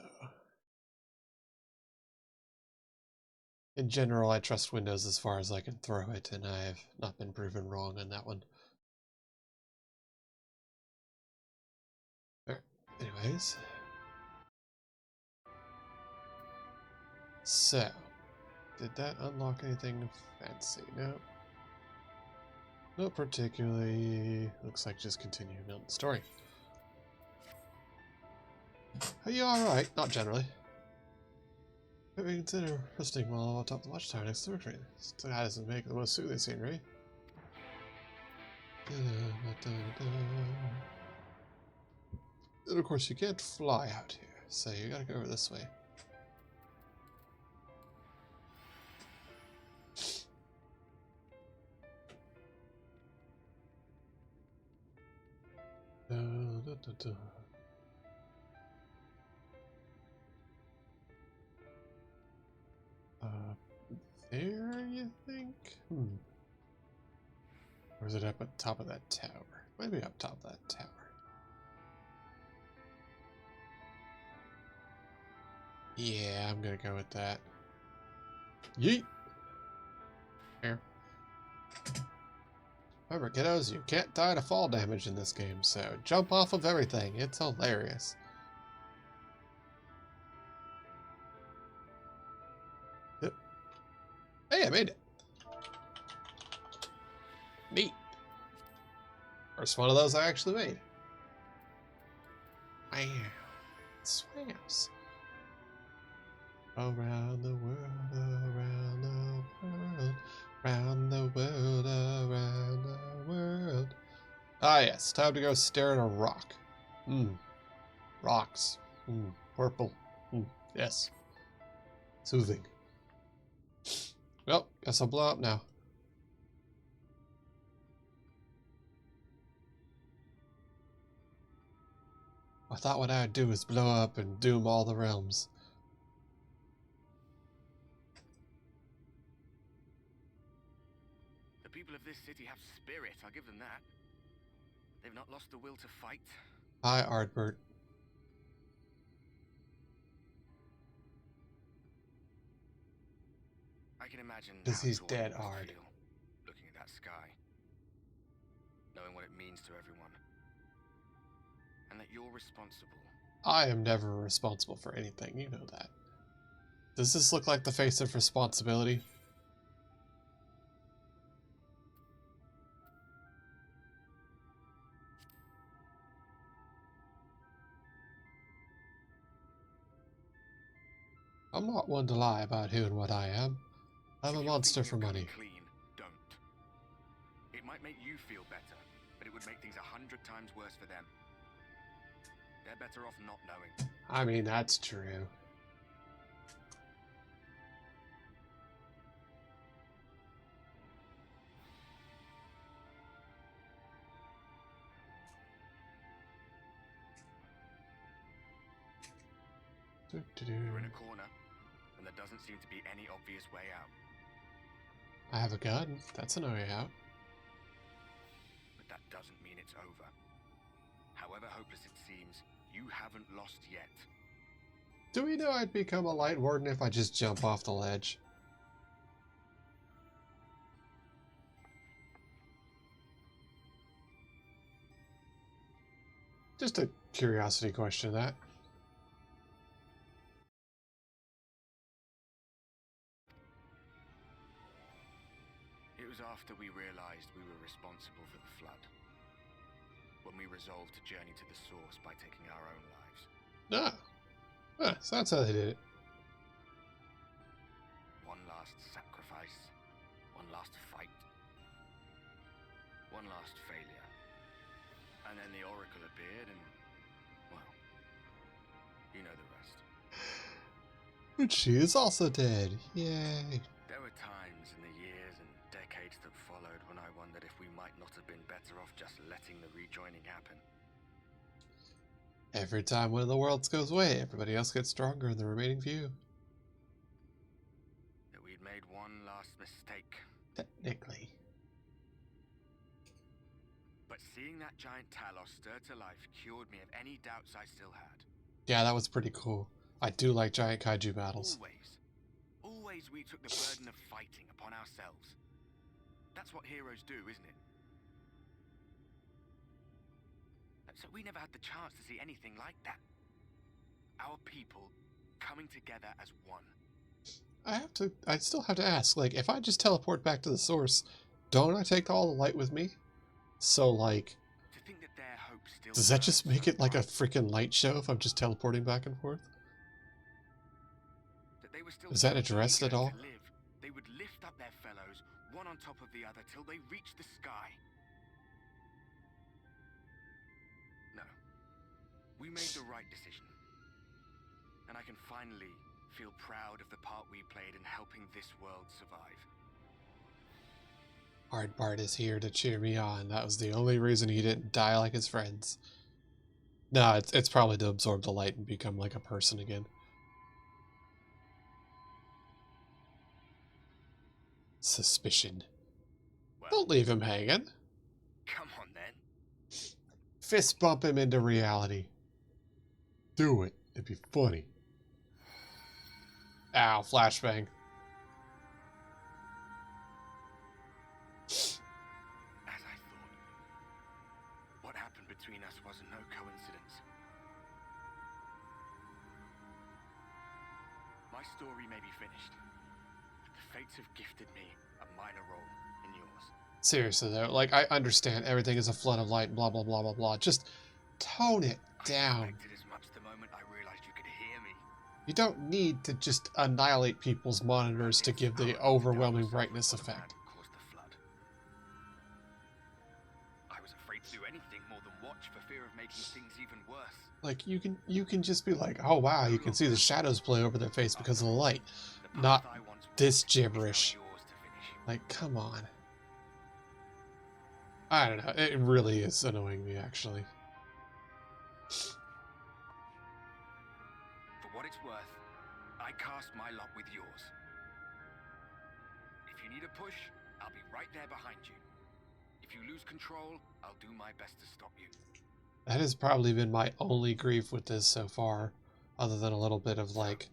in general, I trust Windows as far as I can throw it, and I've not been proven wrong on that one. Alright, anyways. So, did that unlock anything fancy? No. Not particularly. Looks like just continuing on the story. Are you alright? Not generally. Maybe consider resting while atop the watchtower next to the train. That doesn't make the most soothing scenery. And of course you can't fly out here, so you gotta go over this way. There, you think? Or is it up at the top of that tower? Maybe up top of that tower. Yeah, I'm gonna go with that. Yeet! Here. Remember, kiddos, you can't die to fall damage in this game, so jump off of everything. It's hilarious. Yep. Hey, I made it. Neat. First one of those I actually made. Wow. Swams. Around the world, around the world, around the world, around the world. Ah yes, time to go stare at a rock. Rocks. Purple. Yes. Soothing. Well, guess I'll blow up now. I thought what I'd do is blow up and doom all the realms. The people of this city have spirit, I'll give them that. They've not lost the will to fight. Hi, Ardbert. I can imagine Because how he's torn dead you must hard. feel, looking at that sky, knowing what it means to everyone, and that you're responsible. I am never responsible for anything, you know that. Does this look like the face of responsibility? I'm not one to lie about who and what I am. I'm If a you monster think for you're money. coming clean, don't. It might make you feel better, but it would make things 100 times worse for them. They're better off not knowing. I mean, that's true. You're in a corner, and there doesn't seem to be any obvious way out. I have a gun. That's an way out. But that doesn't mean it's over. However hopeless it seems, you haven't lost yet. Do we know I'd become a light warden if I just jump off the ledge? Just a curiosity question, that. It was after we realized we were responsible for the flood, when we resolved to journey to the source by taking our own lives. So that's how they did it. One last sacrifice, one last fight, one last failure. And then the Oracle appeared and, well, you know the rest. But she is also dead. Yay. There were times in the years and decades that followed when I wondered if we might not have been better off just letting the rejoining happen. Every time one of the worlds goes away, everybody else gets stronger in the remaining few. That we'd made one last mistake. Technically. But seeing that giant Talos stir to life cured me of any doubts I still had. Yeah, that was pretty cool. I do like giant kaiju battles. Always we took the burden of fighting upon ourselves. That's what heroes do, isn't it? So we never had the chance to see anything like that. Our people coming together as one. I still have to ask, like, if I just teleport back to the source, don't I take all the light with me? So, like, To think that their hope still does that burns just make so it like a bright, freaking light show if I'm just teleporting back and forth? that they were still Is that so addressed eager at all? to live, they would lift up their fellows, one on top of the other, till they reached the sky. No. We made the right decision. And I can finally feel proud of the part we played in helping this world survive. Hardbart is here to cheer me on. That was the only reason he didn't die like his friends. No, it's probably to absorb the light and become like a person again. Suspicion. Well, Don't leave him hanging. Fist bump him into reality. Do it. It'd be funny. Ow, flashbang. As I thought. What happened between us was no coincidence. My story may be finished, but the fates have gifted me a minor role in yours. Seriously though, like, I understand everything is a flood of light, blah blah blah blah blah. Just tone it down. I suspected as much the moment I realized you could hear me. You don't need to just annihilate people's monitors to give the overwhelming brightness effect. Caused the flood. I was afraid to do anything more than watch for fear of making things even worse. Like, you can just be like, oh wow, you can see the shadows play over their face because of the light. Not this gibberish. Like, come on. I don't know, it really is annoying me, actually. For what it's worth, I cast my lot with yours. If you need a push, I'll be right there behind you. If you lose control, I'll do my best to stop you. That has probably been my only grief with this so far, other than a little bit of, like,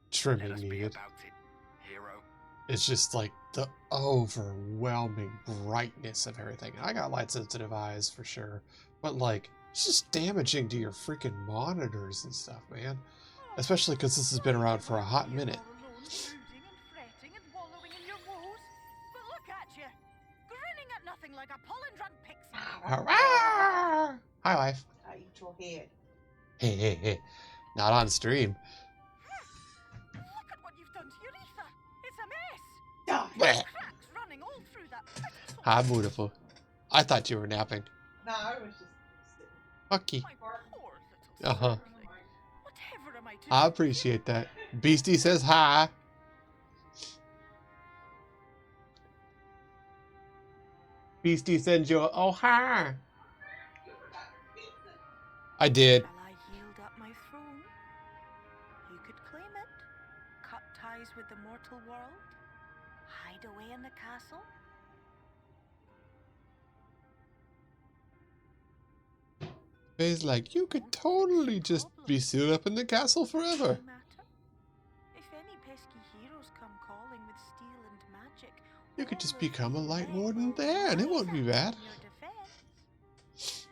trimming Let us be needed. about it, hero. It's just, like, the overwhelming brightness of everything. I got light-sensitive eyes, for sure, but, like, it's just damaging to your freaking monitors and stuff, man. Especially because this has been around for a hot minute. Hi, wife. I eat your head. Hey, hey, hey. Not on stream. Look at what you've done to your ether. It's a mess. Die. Blech. Cracks running all through that. Hi, beautiful. I thought you were napping. No, I was just sitting. Okay. My poor little Uh-huh. thing. Whatever am I doing? I appreciate that. Beastie says hi. Beastie sends you a, oh, hi. I did. Shall I yield up my throne? You could claim it, cut ties with the mortal world, hide away in the castle. Faye's like, you could totally just be sealed up in the castle forever. No matter. If any pesky heroes come calling with steel and magic, You could just all the become a free light men warden will there, and it rise won't be up bad. in your defense.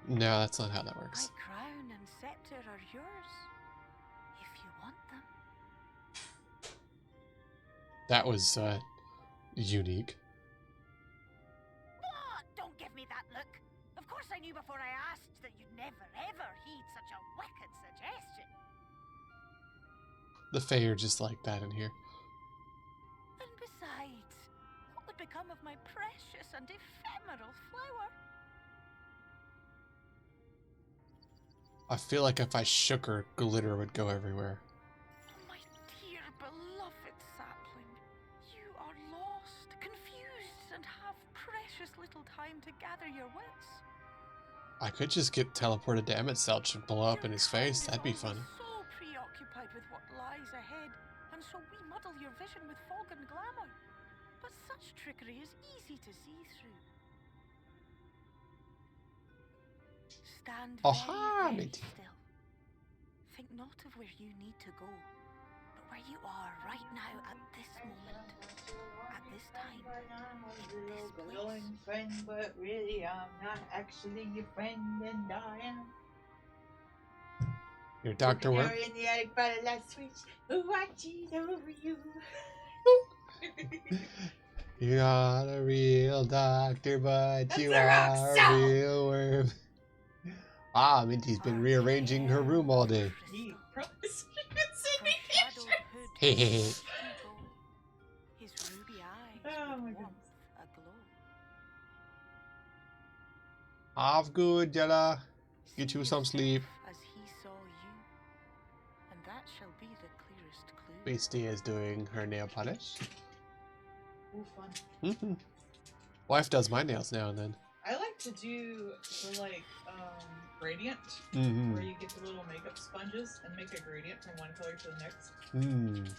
No, that's not how that My works. crown and scepter are yours, if you want them. That was, unique. What? Don't give me that look. Of course I knew before I asked that you'd never ever heed such a wicked suggestion. The Fae are just like that in here. And besides, what would become of my precious and ephemeral flower? I feel like if I shook her, glitter would go everywhere. My dear beloved sapling, you are lost, confused, and have precious little time to gather your wits. I could just get teleported to Emet's Selch and blow up in his face. That'd be fun. So preoccupied with what lies ahead, and so we muddle your vision with fog and glamour. But such trickery is easy to see through. Stand Oh, very, hi, very matey. still. Think not of where you need to go, but where you are right now at this moment, at this time, in this place. Glowing friend, but really I'm not actually your friend, and I am. Your Dr. Worm? In the attic by the last switch, watching over you. You're not a real doctor, but That's you a rock are a song. real worm. Ah, Minty's been rearranging her room all day. You promise you can send me From shadowed hood Hey, hey, to hey. steeple, his ruby eyes Oh my with goodness. warmth aglow. Have good, Jella. Get See you some sleep. yourself as he saw you, and that shall be the clearest clue. Beastie is doing her nail polish. Ooh, fun. Wife does my nails now and then. I like to do the gradient, Mm-hmm. where you get the little makeup sponges and make a gradient from one color to the next.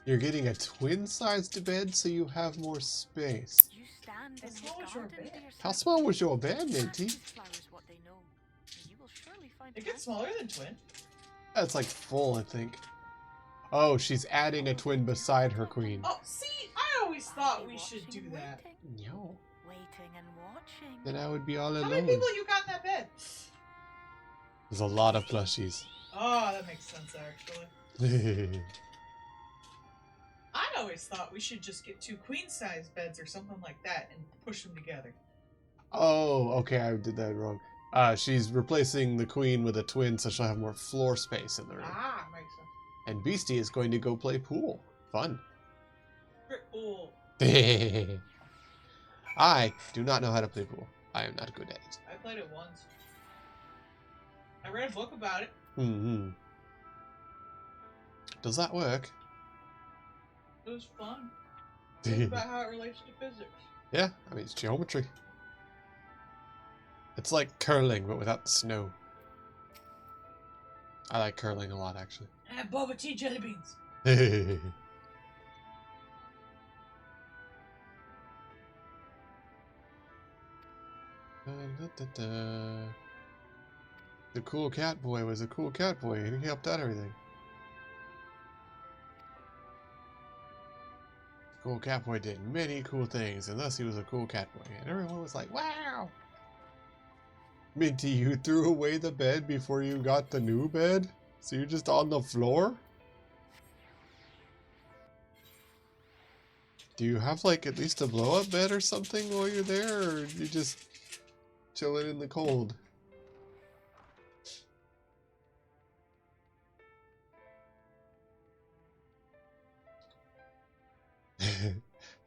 You're getting a twin-sized bed so you have more space. You stand And How in small his was your garden, bed? dear How sir. small was your bed, matey? Ask these flowers what they know, and you will surely find It the gets answer. smaller than twin. That's like full, I think. Oh, she's adding a twin beside her queen. Oh, see, I always thought we should do that. No. Waiting and watching. Then I would be all How alone. many people you got in that bed? There's a lot of plushies. Oh, that makes sense, actually. I always thought we should just get 2 queen-size beds or something like that and push them together. Oh, okay, I did that wrong. She's replacing the queen with a twin, so she'll have more floor space in the room. Ah, makes sense. And Beastie is going to go play pool. Fun. Brick pool. I do not know how to play pool. I am not good at it. I played it once. I read a book about it. Mm-hmm. Does that work? It was fun. It's about how it relates to physics. Yeah, I mean, it's geometry. It's like curling, but without the snow. I like curling a lot, actually. And boba tea jelly beans. The cool cat boy was a cool cat boy, and he helped out everything. The cool cat boy did many cool things, and thus he was a cool cat boy. And everyone was like, wow! Minty, you threw away the bed before you got the new bed? So you're just on the floor? Do you have, like, at least a blow-up bed or something while you're there, or you just chilling in the cold?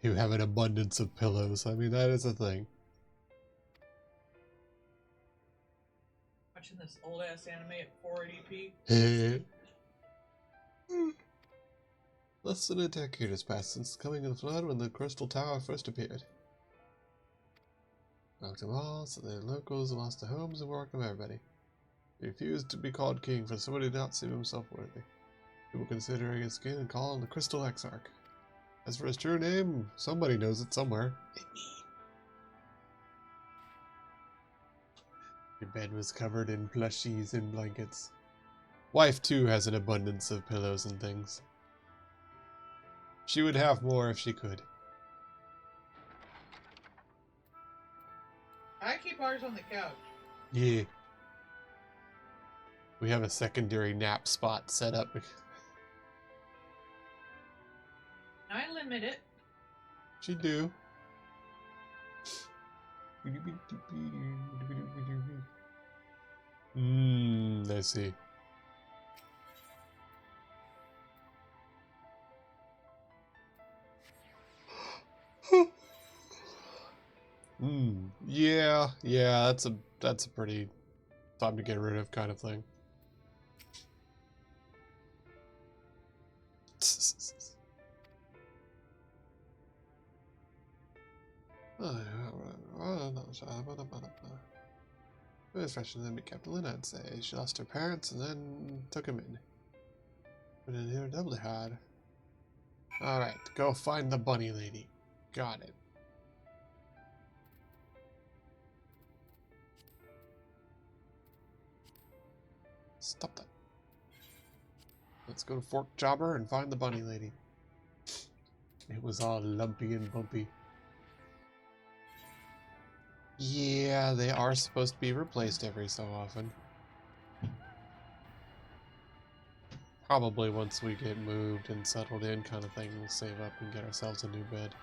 You have an abundance of pillows. I mean, that is a thing. Watching this old ass anime at 480p. Less than a decade has passed since the coming of the flood when the Crystal Tower first appeared. Knocked them all, so the locals lost their homes and work of everybody. He refused to be called king for somebody did not seem himself worthy. People considering his skin and call him the Crystal Exarch. As for his true name, somebody knows it somewhere. Your bed was covered in plushies and blankets. Wife, too, has an abundance of pillows and things. She would have more if she could. I keep ours on the couch. Yeah. We have a secondary nap spot set up. I limit it. She do. I see. Yeah, that's a pretty time to get rid of kind of thing. First fashion then became Lynn, I'd say. She lost her parents and then took him in. But in here doubly hard. Alright, go find the bunny lady. Got it. Stop that. Let's go to Fort Jobber and find the bunny lady. It was all lumpy and bumpy. Yeah, they are supposed to be replaced every so often. Probably once we get moved and settled in kind of thing, we'll save up and get ourselves a new bed.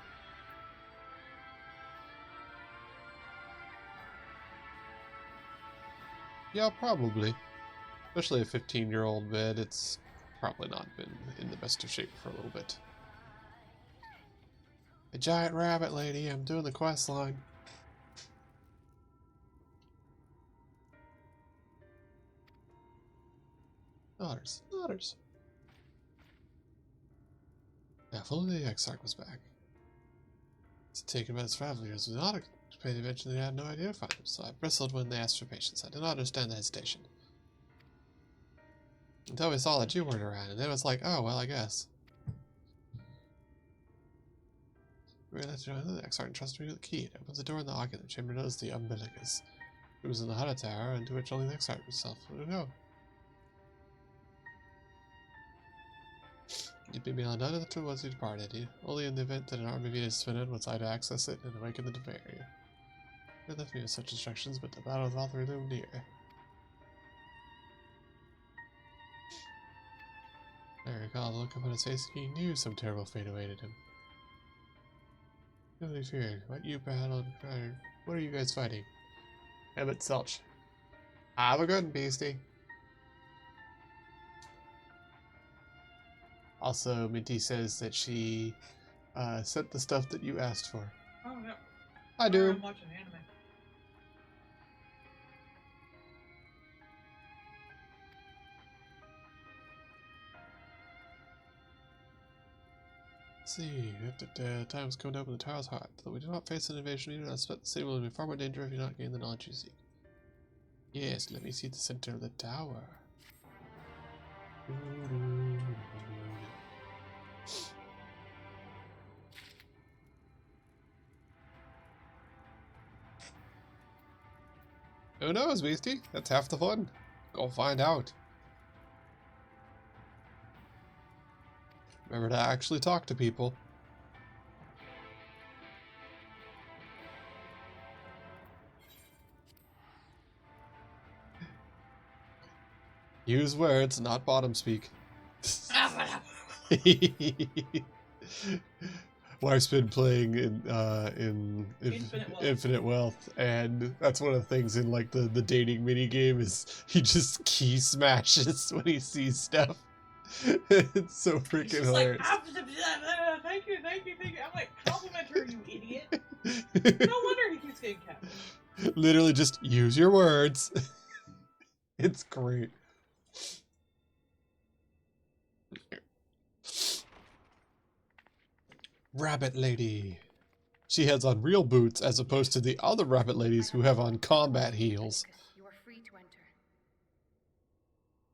Yeah, probably. Especially a 15-year-old bed, it's probably not been in the best of shape for a little bit. A giant rabbit lady, I'm doing the quest line. Otters. Yeah, fully the Exarch was back. It's taken by his travelers. The otter paid eventually had no idea to find him, so I bristled when they asked for patience. I did not understand the hesitation. Until we saw that you weren't around, and then it was like, oh, well, I guess. Realize the XIV trusted me with the key. It opens the door in the ocular chamber, knows the umbilicus. It was in the Hana Tower, into which only the XIV himself would know. You'd be beyond none of the two once you departed. Only in the event that an army of units defended was I to access it and awaken the area. You left me with such instructions, but the battle of Valkyrie loomed near. I recall the look upon his face. He knew some terrible fate awaited him. Nobody feared. What you battled? What are you guys fighting? Emet Selch. Have a good one, beastie. Also, Minty says that she sent the stuff that you asked for. Oh, yeah. I do. I'm watching anime. Let's see, the time's coming to open the tower's heart. Though we do not face an invasion, we do not expect the city will be far more dangerous if you do not gain the knowledge you seek. Yes, let me see the center of the tower. Who knows, Beastie? That's half the fun. Go find out. Remember to actually talk to people. Use words, not bottom speak. Wife's been playing in Infinite Wealth, and that's one of the things in like the dating mini game is he just key smashes when he sees stuff. It's so freaking hilarious. Like, thank you. I'm like, compliment her, you idiot. No wonder he keeps getting catfished. Literally just use your words. It's great. Rabbit Lady. She has on real boots as opposed to the other rabbit ladies who have on combat heels. You are free to enter.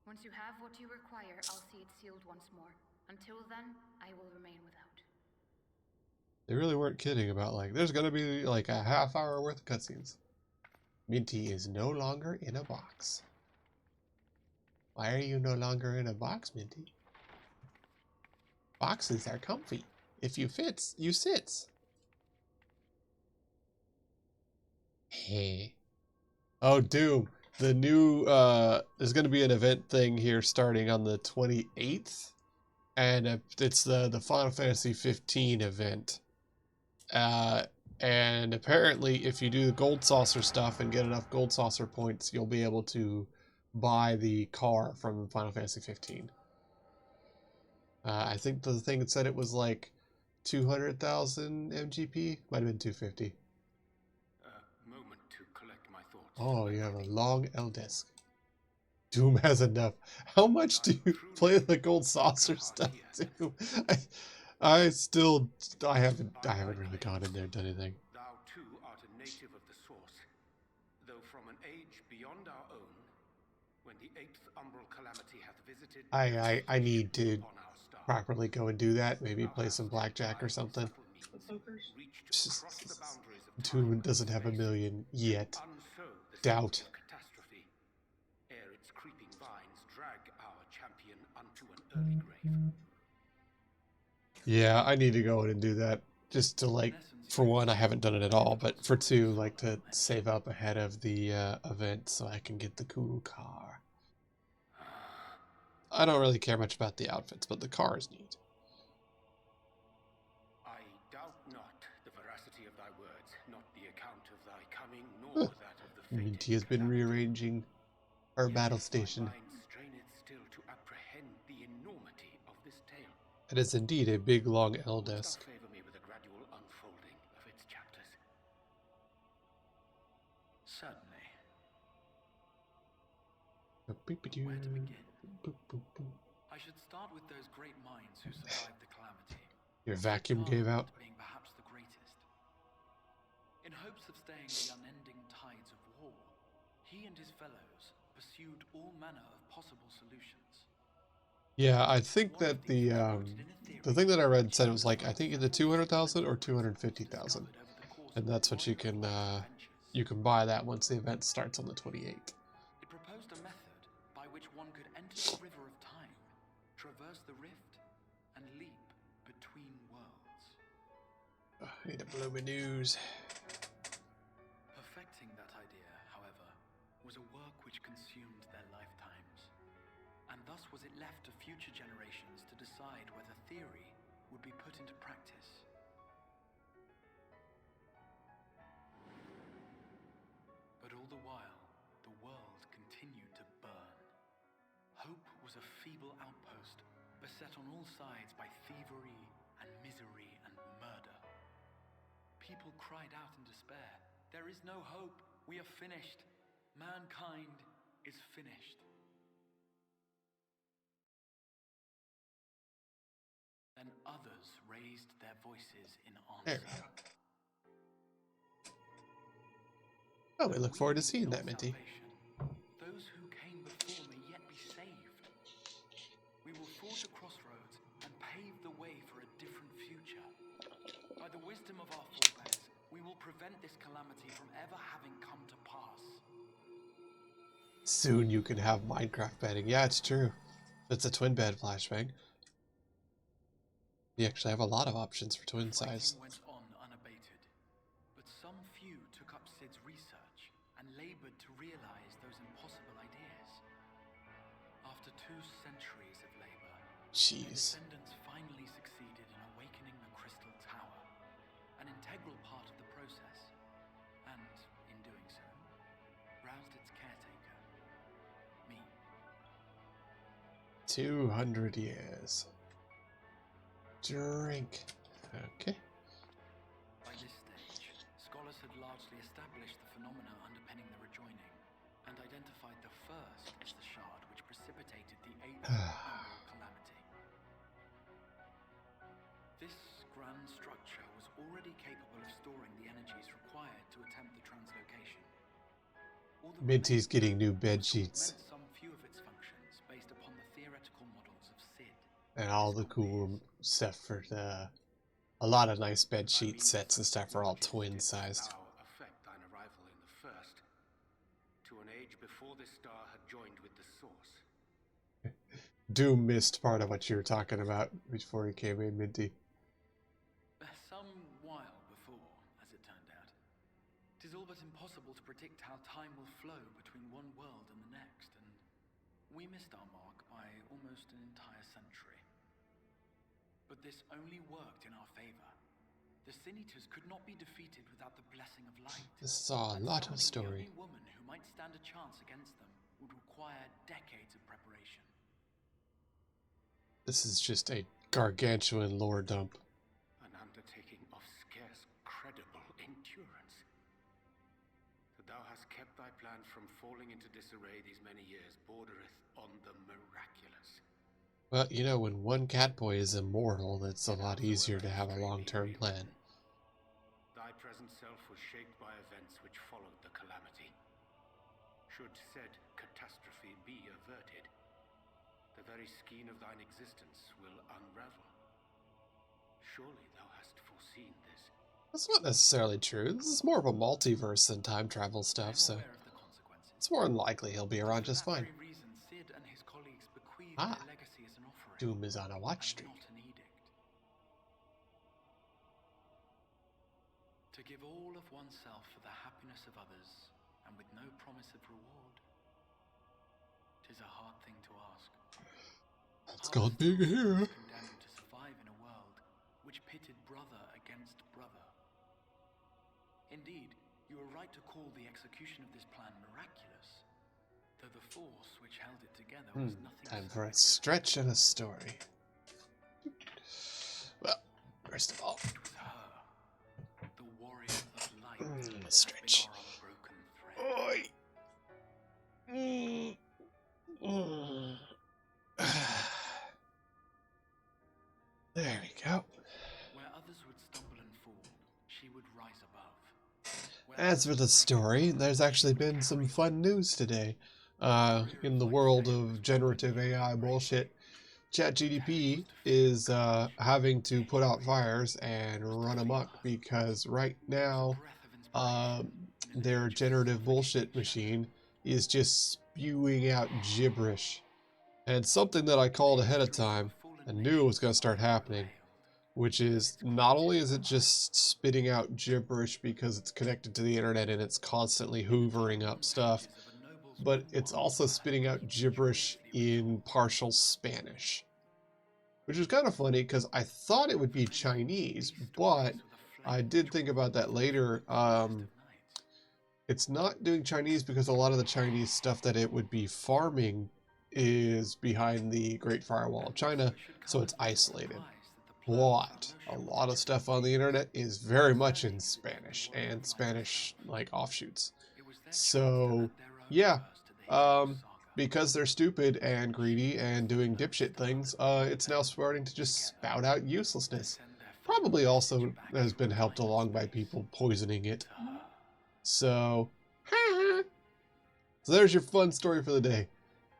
Once you have what you require, I'll see it sealed once more. Until then, I will remain without. They really weren't kidding about like there's gonna be like a half hour worth of cutscenes. Minty is no longer in a box. Why are you no longer in a box, Minty? Boxes are comfy. If you fits, you sits. Hey. Oh, Doom. The new, there's going to be an event thing here starting on the 28th. And it's the Final Fantasy 15 event. And apparently, if you do the Gold Saucer stuff and get enough Gold Saucer points, you'll be able to buy the car from Final Fantasy 15. I think the thing that said it was like 200,000 MGP. Might have been 250. Moment to collect my thoughts. Oh, you have a long L disc. Doom has enough. How much do you play the Gold Saucer stuff too? I haven't really gone in there and done anything. Thou too art a native of the source, though from an age beyond our own, when the 8th umbral calamity hath visited. I need to properly go and do that. Maybe play some blackjack or something. Doom doesn't have 1 million yet. Doubt. Ere its creeping vines drag our champion unto an early grave. Yeah, I need to go in and do that. Just to like, for one, I haven't done it at all, but for two, like to save up ahead of the event so I can get the cool car. I don't really care much about the outfits, but the car is neat. I doubt not the veracity of thy words, not the account of thy coming, nor that of the fate. Minty has been rearranging our battle station. Still to apprehend the enormity of this tale. It is indeed a big, long L disc. Favor me with a gradual unfolding of its chapters. Certainly. Where to begin? I should start with those great minds who survived the calamity. Your vacuum gave out. Being perhaps the greatest. In hopes of staying the unending tides of war, he and his fellows pursued all manner of possible solutions. Yeah, I think that the thing that I read said it was like, I think either 200,000 or 250,000, and that's what you can buy that once the event starts on the 28th. It proposed a method by which one could enter the river of time, traverse the rift, and leap between worlds. I need to blow my news. Perfecting that idea, however, was a work which consumed their lifetimes, and thus was it left to future generations to decide whether theory would be put into practice. But all the while, the world continued to burn. Hope was a feeble outpost, beset on all sides by thievery and misery and murder. People cried out in despair, "There is no hope, we are finished. Mankind is finished." Then others raised their voices in There answer. we go. Oh, we look forward to seeing that, Minty. Those who came before may yet be saved. We will forge a crossroads and pave the way for a different future. By the wisdom of our forebears, we will prevent this calamity from ever having come to pass. Soon you can have Minecraft bedding. Yeah, it's true. It's a twin bed flashbang. You actually have a lot of options for twin size. Fighting went on unabated, but some few took up Sid's research and labored to realize those impossible ideas. After 2 centuries of labor, their Jeez. descendants finally succeeded in awakening the Crystal Tower, an integral part of the process, and, in doing so, roused its caretaker, me. 200 years. Drink. Okay. By this stage, scholars had largely established the phenomena underpinning the rejoining, and identified the first as the shard which precipitated the 8th Emerald calamity. This grand structure was already capable of storing the energies required to attempt the translocation. All that Minty's getting new bed was to sheets augment some few of its functions based upon the theoretical models of Sid. and all the cool stuff for a lot of nice bed sheet sets and stuff are all twin sized. Thou affect thine arrival in the first, to an age before this star had joined with the source. Doom missed part of what you were talking about before he came in, Minty. Some while before, as it turned out. 'Tis all but impossible to predict how time will flow between one world and the next, and we missed our mark by almost an entire century. But this only worked in our favor. The Sin Eaters could not be defeated without the blessing of light. This is all a lot of The story. only woman who might stand a chance against them would require decades of preparation. This is just a gargantuan lore dump. An undertaking of scarce credible endurance. That thou hast kept thy plan from falling into disarray these many years bordereth on the miraculous. Well, you know, when one catboy is immortal, it's a lot easier to have a long-term plan. Thy present self was shaped by events which followed the calamity. Should said catastrophe be averted, the very skein of thine existence will unravel. Surely thou hast foreseen this. That's not necessarily true. This is more of a multiverse than time travel stuff, so Aware of the consequences. it's more than likely he'll be around just For that fine. very reason, Sid and his colleagues bequeathed Ah. their legacy as an offering. Doom is on a watch and streak. not an edict. To give all of oneself for the happiness of others, and with no promise of reward. 'Tis a hard thing to ask. It's called being a hero. Condemned to survive in a world which pitted brother against brother. Indeed, you are right to call the execution of this plan miraculous, though the force which held it together was nothing. Time for a stretch and a story. Well, first of all, It was her, the warrior of light, that had been stretch. our unbroken thread. Oi. There we go. Where others would stumble and fall, she would rise above. Where As for the story, there's actually been some fun news today. In the world of generative AI bullshit, ChatGDP is having to put out fires and run amok because right now their generative bullshit machine is just spewing out gibberish. And something that I called ahead of time and knew it was going to start happening, which is not only is it just spitting out gibberish because it's connected to the internet and it's constantly hoovering up stuff, but it's also spitting out gibberish in partial Spanish. Which is kind of funny because I thought it would be Chinese, but I did think about that later. It's not doing Chinese because a lot of the Chinese stuff that it would be farming is behind the Great Firewall of China, so it's isolated. But a lot of stuff on the internet is very much in Spanish and Spanish like offshoots. So yeah, because they're stupid and greedy and doing dipshit things, it's now starting to just spout out uselessness. Probably also has been helped along by people poisoning it. So there's your fun story for the day.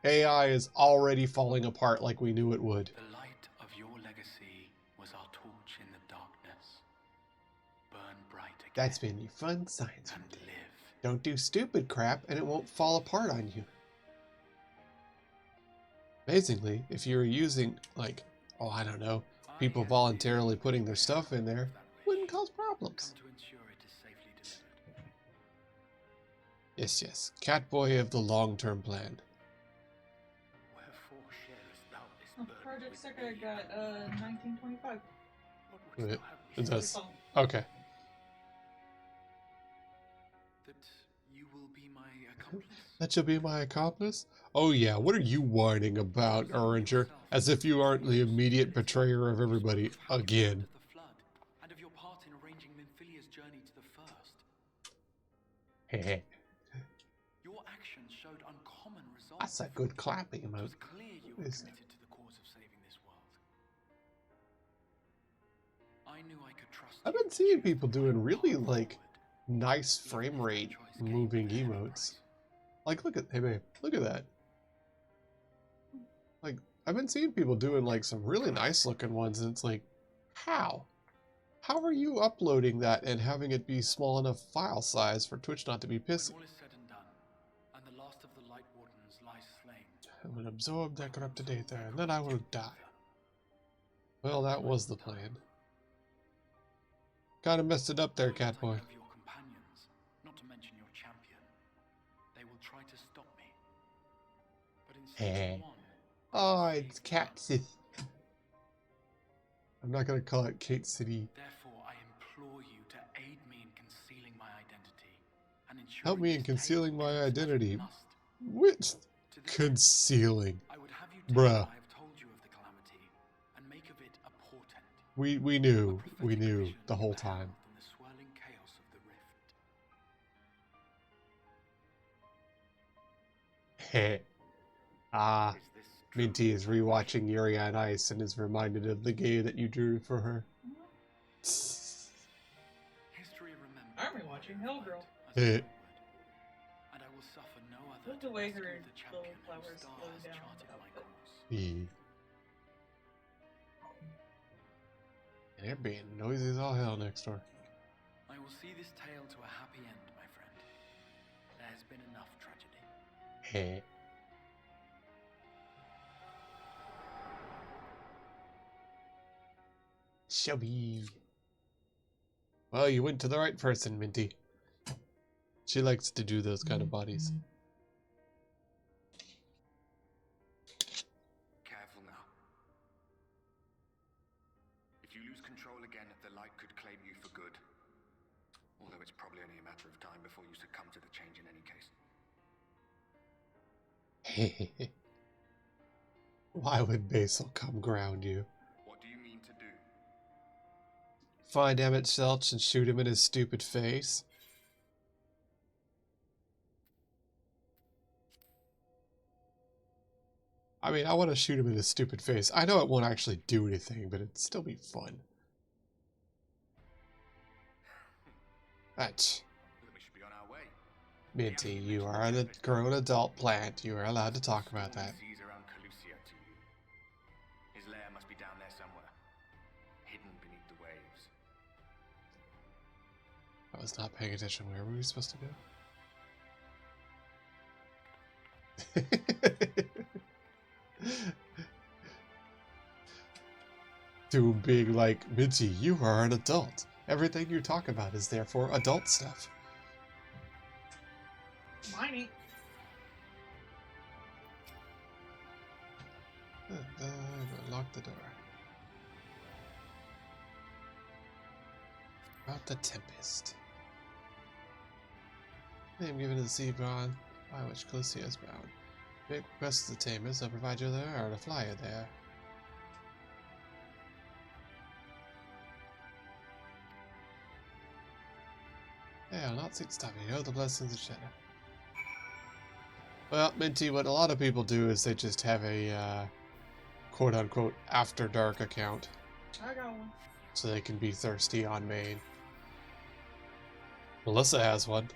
AI is already falling apart like we knew it would. The light of your legacy was our torch in the darkness. Burn bright again. That's been your fun science for and the day. live. Don't do stupid crap and it won't fall apart on you. Amazingly, if you were using, like, oh, I don't know, people voluntarily putting their stuff in there, wouldn't cause problems. Come to ensure it is safely delivered. Yes, yes, catboy of the long-term plan. Wherefore sharest thou this Oh, burden Project with Second me? got 1925. What wouldst Wait, thou have is me that- say? Okay. That you will be my accomplice? That you'll be my accomplice? Oh yeah, what are you whining about, Oranger? As if you aren't the immediate betrayer of everybody again. Of the flood, and of your part in arranging Minfilia's journey to the first. Hehe. Your actions showed uncommon results. That's a good clapping It emote. was clear you were What is that? committed to the cause of saving this world. I knew I could trust I've you been to seeing choose people the doing right really, path like, forward, nice even frame if that rate choice came moving with a heavy emotes. price. Like, look at, hey babe, look at that. Like, I've been seeing people doing, like, some really nice looking ones, and it's like, how? How are you uploading that and having it be small enough file size for Twitch not to be pissy? When all is said and done, and the last of the Light Wardens lies slain, I will absorb that corrupted ether, and then I will die. Well, that was the plan. Kinda messed it up there, what I catboy. know of your companions, not to mention your champion, they will try to stop me. But in Hey. season 1, Oh, it's Cat City. I'm not gonna call it Kate City. therefore I implore you to aid me in concealing my identity and ensuring Help me in this tale concealing my ends as it identity. must. Which To this concealing? I would have you take Bruh. what I have told you of the calamity and make of it a portent. We a knew prophetic vision the whole of time. hell in the swirling chaos of the rift. Heh. Ah, Is this true? Minty is rewatching Yuri on Ice and is reminded of the gay that you drew for her. History remembers I'm rewatching Hellgirl. as Eh. I would, and I will suffer no other Look to the way rescue her the little champion whose flowers star slow has down charted the my outfit. course. Yeah. They're being noisy as all hell next door. I will see this tale to a happy end, my friend. There has been enough tragedy. Heh. Shabby. Well, you went to the right person, Minty. She likes to do those kind of bodies. Careful now. If you lose control again, the light could claim you for good. Although it's probably only a matter of time before you succumb to the change in any case. Why would Basil come ground you? What do you mean to do? Find Emmett Selch and shoot him in his stupid face? I mean, I want to shoot him in his stupid face. I know it won't actually do anything, but it'd still be fun. That's... Then we should be on our way. Minty, you are a grown adult plant. You are allowed to talk about that. Seas around Calusia to you. I was not paying attention. Where were we supposed to go? Too big like, Minty, you are an adult. Everything you talk about is therefore adult stuff. Mine ain't. Lock the door. About the Tempest. Name given to the sea bond by which Calicia is bound. Make requests to the Tamers, I'll provide you the air to fly you there. Hey, I'll not seek to stop you. Know the blessings of Shadow. Well, Minty, what a lot of people do is they just have a quote-unquote after dark account. I got one. So they can be thirsty on main. Melissa has one.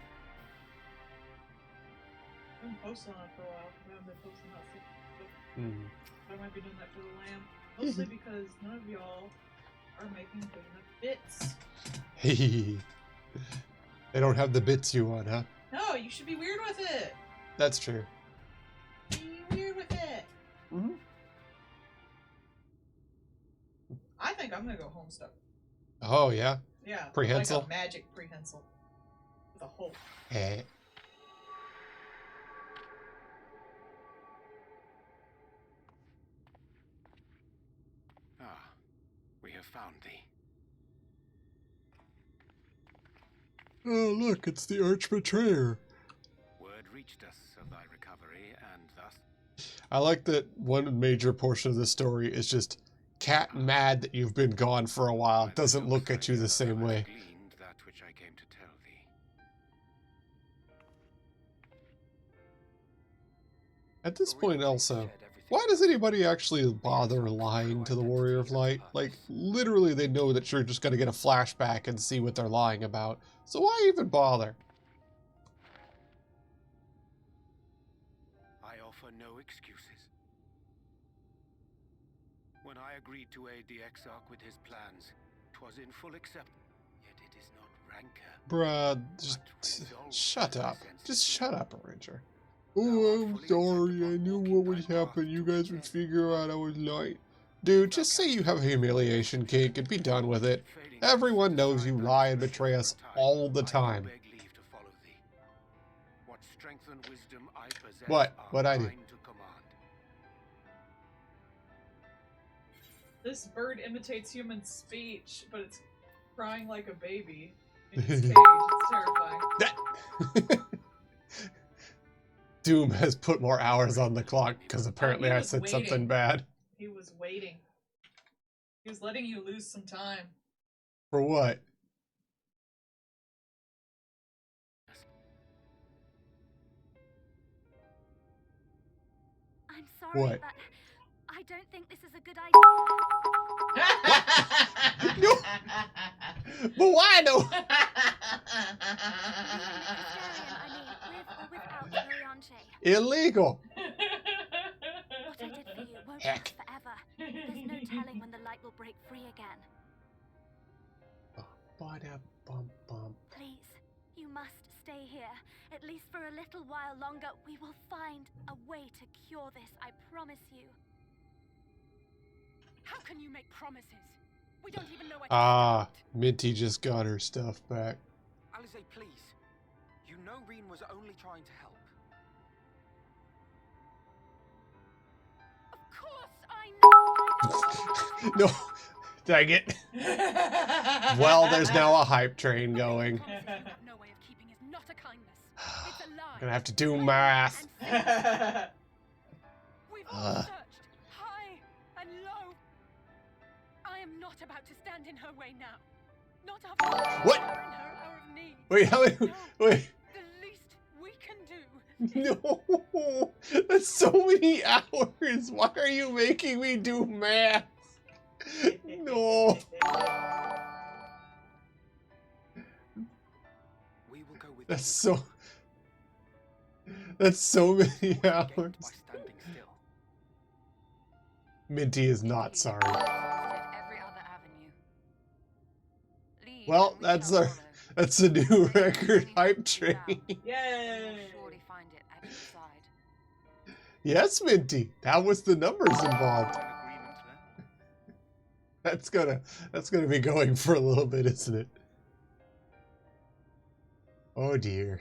I've been posting on it for a while. I haven't been posting that but I might be doing that for the lamb. Mostly because none of y'all are making good enough bits. Hey. They don't have the bits you want, huh? No, you should be weird with it. That's true. Be weird with it. Mm-hmm. I think I'm gonna go homestuck. Oh, yeah? Yeah. Prehensile? Like a magic prehensile. With a hole. Hey. Ah, we have found thee. Oh, look, it's the Arch Betrayer. Word reached us of thy recovery, and thus... I like that one major portion of the story is just Cat mad that you've been gone for a while. Doesn't look at you the same way. Gleaned that which I came to tell thee. At this point also, why does anybody actually bother lying to the Warrior of Light? Like, literally they know that you're just gonna get a flashback and see what they're lying about. So why even bother? I offer no excuses. When I agreed to aid the Exarch with his plans, 'twas in full acceptance. Yet it is not rancor. Bruh, just shut up. Just shut up, Ranger. Oh, I'm sorry. I knew what would happen. You guys would figure out I was lying. Dude, just say you have a humiliation kink and be done with it. Everyone knows you lie and betray us all the time. What? What'd I do? This bird imitates human speech, but it's crying like a baby in its cage. It's terrifying. Doom has put more hours on the clock because apparently I said something bad. He was waiting. He was letting you lose some time. For what? I'm sorry, What? but I don't think this is a good idea. No! But why no? With or without Orianche. Illegal! What I did for you won't Heck. last forever. There's no telling when the light will break free again. Ba-da-bum-bum. Please, you must stay here. At least for a little while longer. We will find a way to cure this, I promise you. How can you make promises? We don't even know what Ah, Minty just got her stuff back. Alize, please. You know Reen was only trying to help. Of course I know. No, dang it. Well, there's now a hype train going. Promising you have no way of keeping is not a kindness. It's a lie. I'm gonna have to do math. We've all searched high and low. I am not about to stand in her way now. Not after What? in her hour of need. Wait, how many? No, Wait. the least we can do. No, that's so many hours. Why are you making me do math? No. We will go with That's you. so. That's so many Gained hours. by standing still. Minty is not sorry. Exhausted every other avenue. Leave Well, and we that's shall our. follow. That's a new record hype train. Yay! Surely find it at your side. Yes, Minty. That was the numbers involved. An agreement then? That's gonna be going for a little bit, isn't it? Oh dear.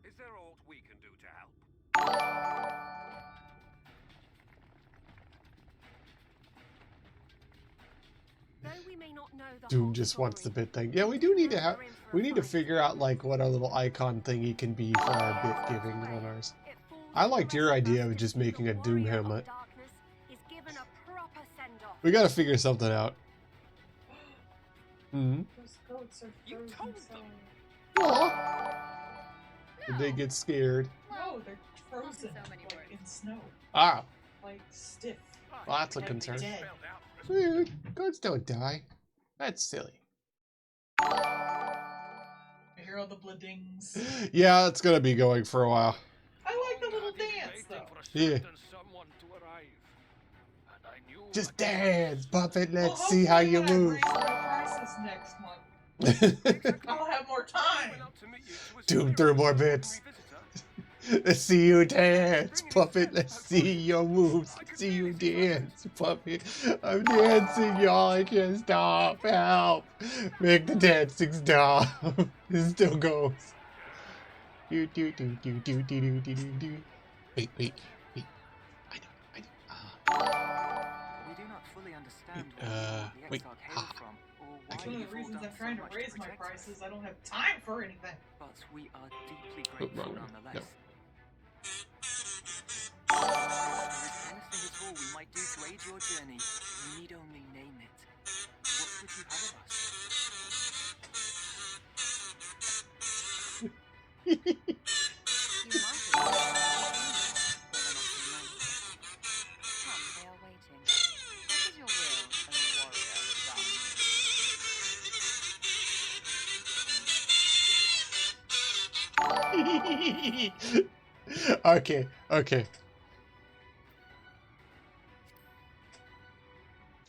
Is there aught we can do to help? Though we may not know the Doom whole just wants the story, bit thing. Yeah, we do need to have. we're in for a We need to fight. figure out like what our little icon thingy can be for our bit giving on ours. It falls I to the liked your rest of idea us of to just see the making a Doom warrior of helmet. darkness is given a proper send-off. We gotta figure something out. Hmm. Those goats are You frozen told solid. Aw. Did they get scared? No, they're frozen so many like words. in snow, Ah, like stiff. well, that's a Like concern. dead. Goats don't die. That's silly. I hear all the bloodings. Yeah, it's gonna be going for a while. I like the little dance though. Yeah. Just dance, Puppet. Let's Well, see how you hopefully when move. I raise my prices next month, I'll have more time. Doom through more bits. Let's see you dance, Puppet. Let's see your moves. Let's see you dance, Puppet. I'm dancing, y'all. I can't stop. Help. Make the dancing stop. It still goes. Do, do, do, do, do, do, do, do, do, do. Wait. I know. We do not fully understand wait. where the exile came from, or why One of you've the all reasons done I'm trying so to much raise my protect us. prices, I don't have time for anything. But we are deeply Oh, grateful wrong one. nonetheless. No. If there is anything at all we might do to aid your journey, you need only name it. What would you have of us? You might as well. Well, then I can know. Come, they are waiting. What is your will, O warrior of darkness? Okay.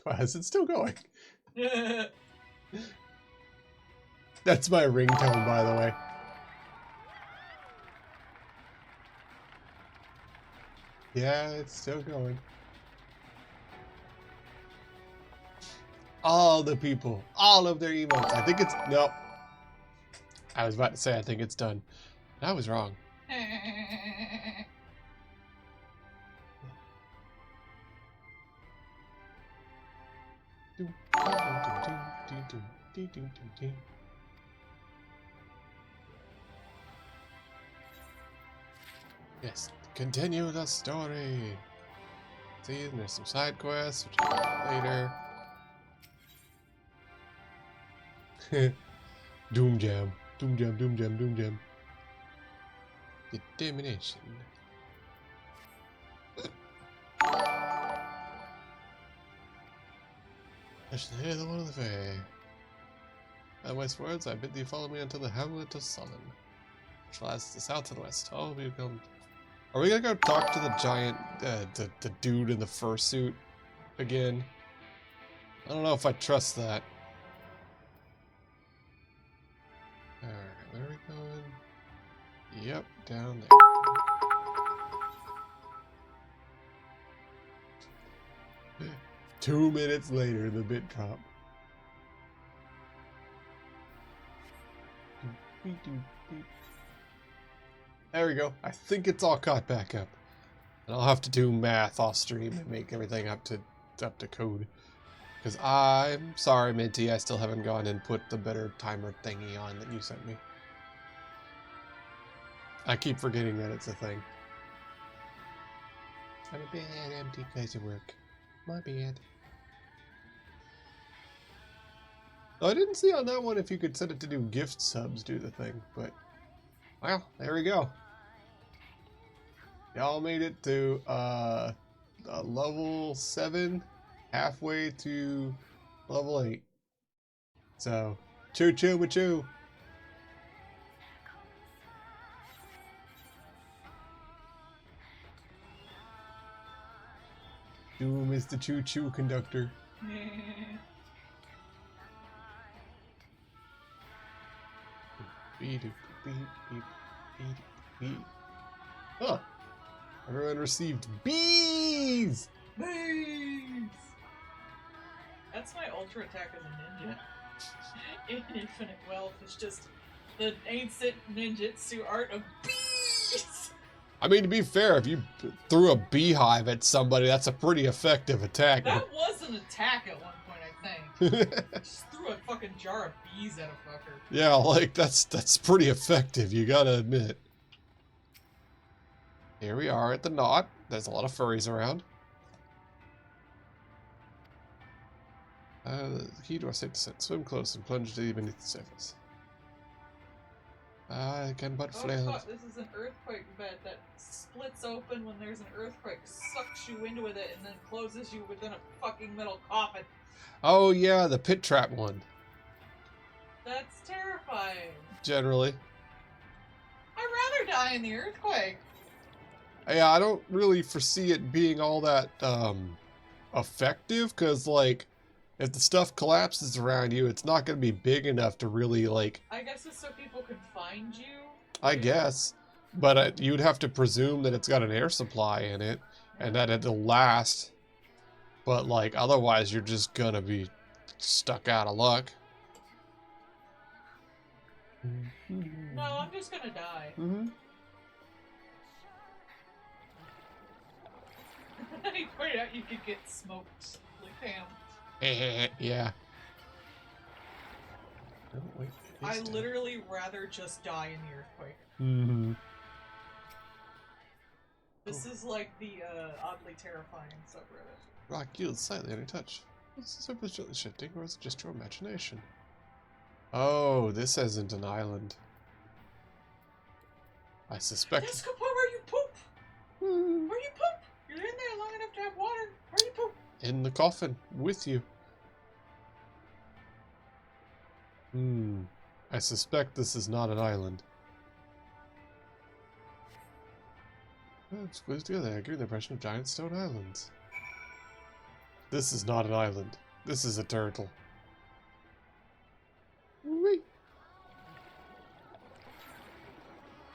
Why is it still going? That's my ringtone, by the way. Yeah, it's still going. All the people, all of their emotes. I think it's, nope. I was about to say I think it's done. I was wrong. Yes, continue the story. See, there's some side quests, which I'll do later. Doom Jam. Determination. I should hear the one of the Fae. By westwards, I bid thee follow me until the hamlet of Sullen, which lies to the south and west. All will become. Are we gonna go talk to the giant, the dude in the fursuit again? I don't know if I trust that. Alright, where are we going? Yep, down there. 2 minutes later, the bit drop. There we go. I think it's all caught back up. And I'll have to do math off stream and make everything up to code. Because I'm sorry, Minty, I still haven't gone and put the better timer thingy on that you sent me. I keep forgetting that it's a thing. I'm a bit empty place of work. My bad. Oh, I didn't see on that one if you could set it to do gift subs do the thing, but well, there we go. Y'all made it to level 7, halfway to level 8. So, choo choo machoo. Doom is the choo choo conductor. Huh. Everyone received bees! Bees! That's my ultra attack as a ninja. In Infinite Wealth, it's just the ancient ninjutsu art of bees! I mean, to be fair, if you threw a beehive at somebody, that's a pretty effective attack. That was an attack at one point, I think. Just threw a fucking jar of bees at a fucker. Yeah, like, that's pretty effective, you gotta admit. Here we are at the knot. There's a lot of furries around. The key to our safe descent. Swim close and plunge deep beneath the surface. I can but flail. Oh fuck, this is an earthquake bed that splits open when there's an earthquake, sucks you into it, and then closes you within a fucking metal coffin. Oh yeah, the pit trap one. That's terrifying. Generally. I'd rather die in the earthquake. Yeah, I don't really foresee it being all that effective, because like, if the stuff collapses around you, it's not going to be big enough to really like... I guess it's so people can find you. I guess. But you'd have to presume that it's got an air supply in it, and that it'll last. But like, otherwise you're just going to be stuck out of luck. No, I'm just going to die. Mm-hmm. You pointed out you could get smoked like ham. Yeah. Oh, wait, I literally rather just die in the earthquake. Mm-hmm. This is like the oddly terrifying subreddit. Rock yields slightly on your touch. Is the surface gently shifting, or is it just your imagination? Oh, this isn't an island. I suspect... That's the point where you poop! Where you poop! You're in there long enough to have water. Where you poop? In the coffin, with you. I suspect this is not an island. Oh, it's squeezed together. I give the impression of giant stone islands. This is not an island. This is a turtle. Whee!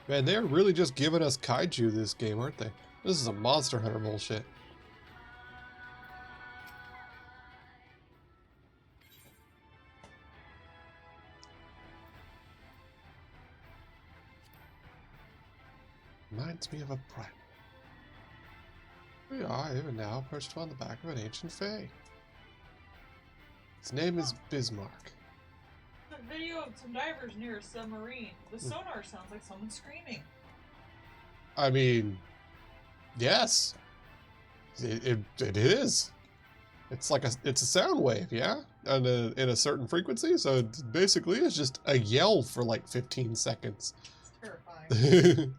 Man, they're really just giving us kaiju this game, aren't they? This is a Monster Hunter bullshit. Reminds me of a primal. We are even now perched on the back of an ancient fae. Its name is Bismarck. A video of some divers near a submarine. The sonar sounds like someone screaming. I mean, yes, it is. It's like it's a sound wave, yeah, and in a certain frequency. So it basically it's just a yell for like 15 seconds. It's terrifying.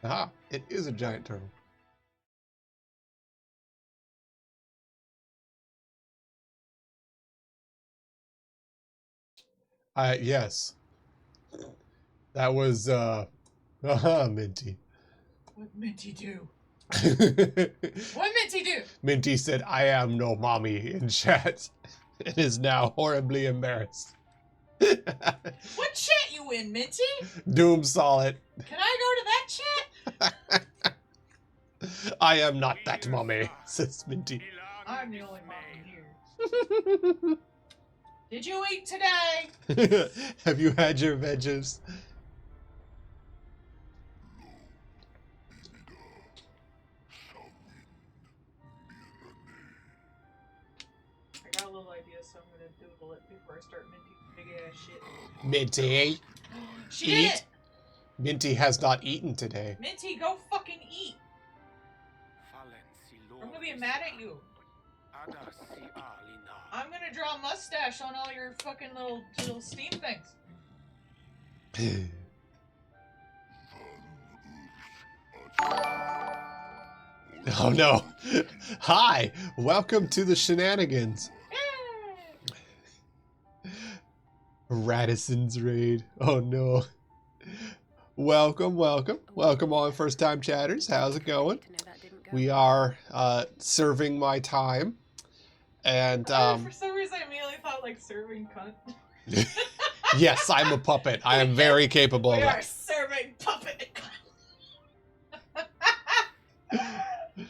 Aha! It is a giant turtle. Yes. That was, Minty. What Minty do? What Minty do? Minty said, "I am no mommy" in chat, and is now horribly embarrassed. What chat you in, Minty? Doom saw it. Can I go to that chat? I am not that mommy, says Minty. I'm the only mom here. Did you eat today? Have you had your veggies? I got a little idea, so I'm gonna doodle it before I start Minty big ass shit. Minty, She did it! Minty has not eaten today. Minty, go fucking eat! I'm gonna be mad at you. I'm gonna draw a mustache on all your fucking little steam things. Oh no. Hi, welcome to the shenanigans. Radisson's raid. Oh no. Welcome, welcome. Welcome on First Time Chatters. How's it going? We are serving my time. And for some reason I immediately thought like serving cunt. yes, I'm a puppet. I am very capable of We are that. serving puppet cunt.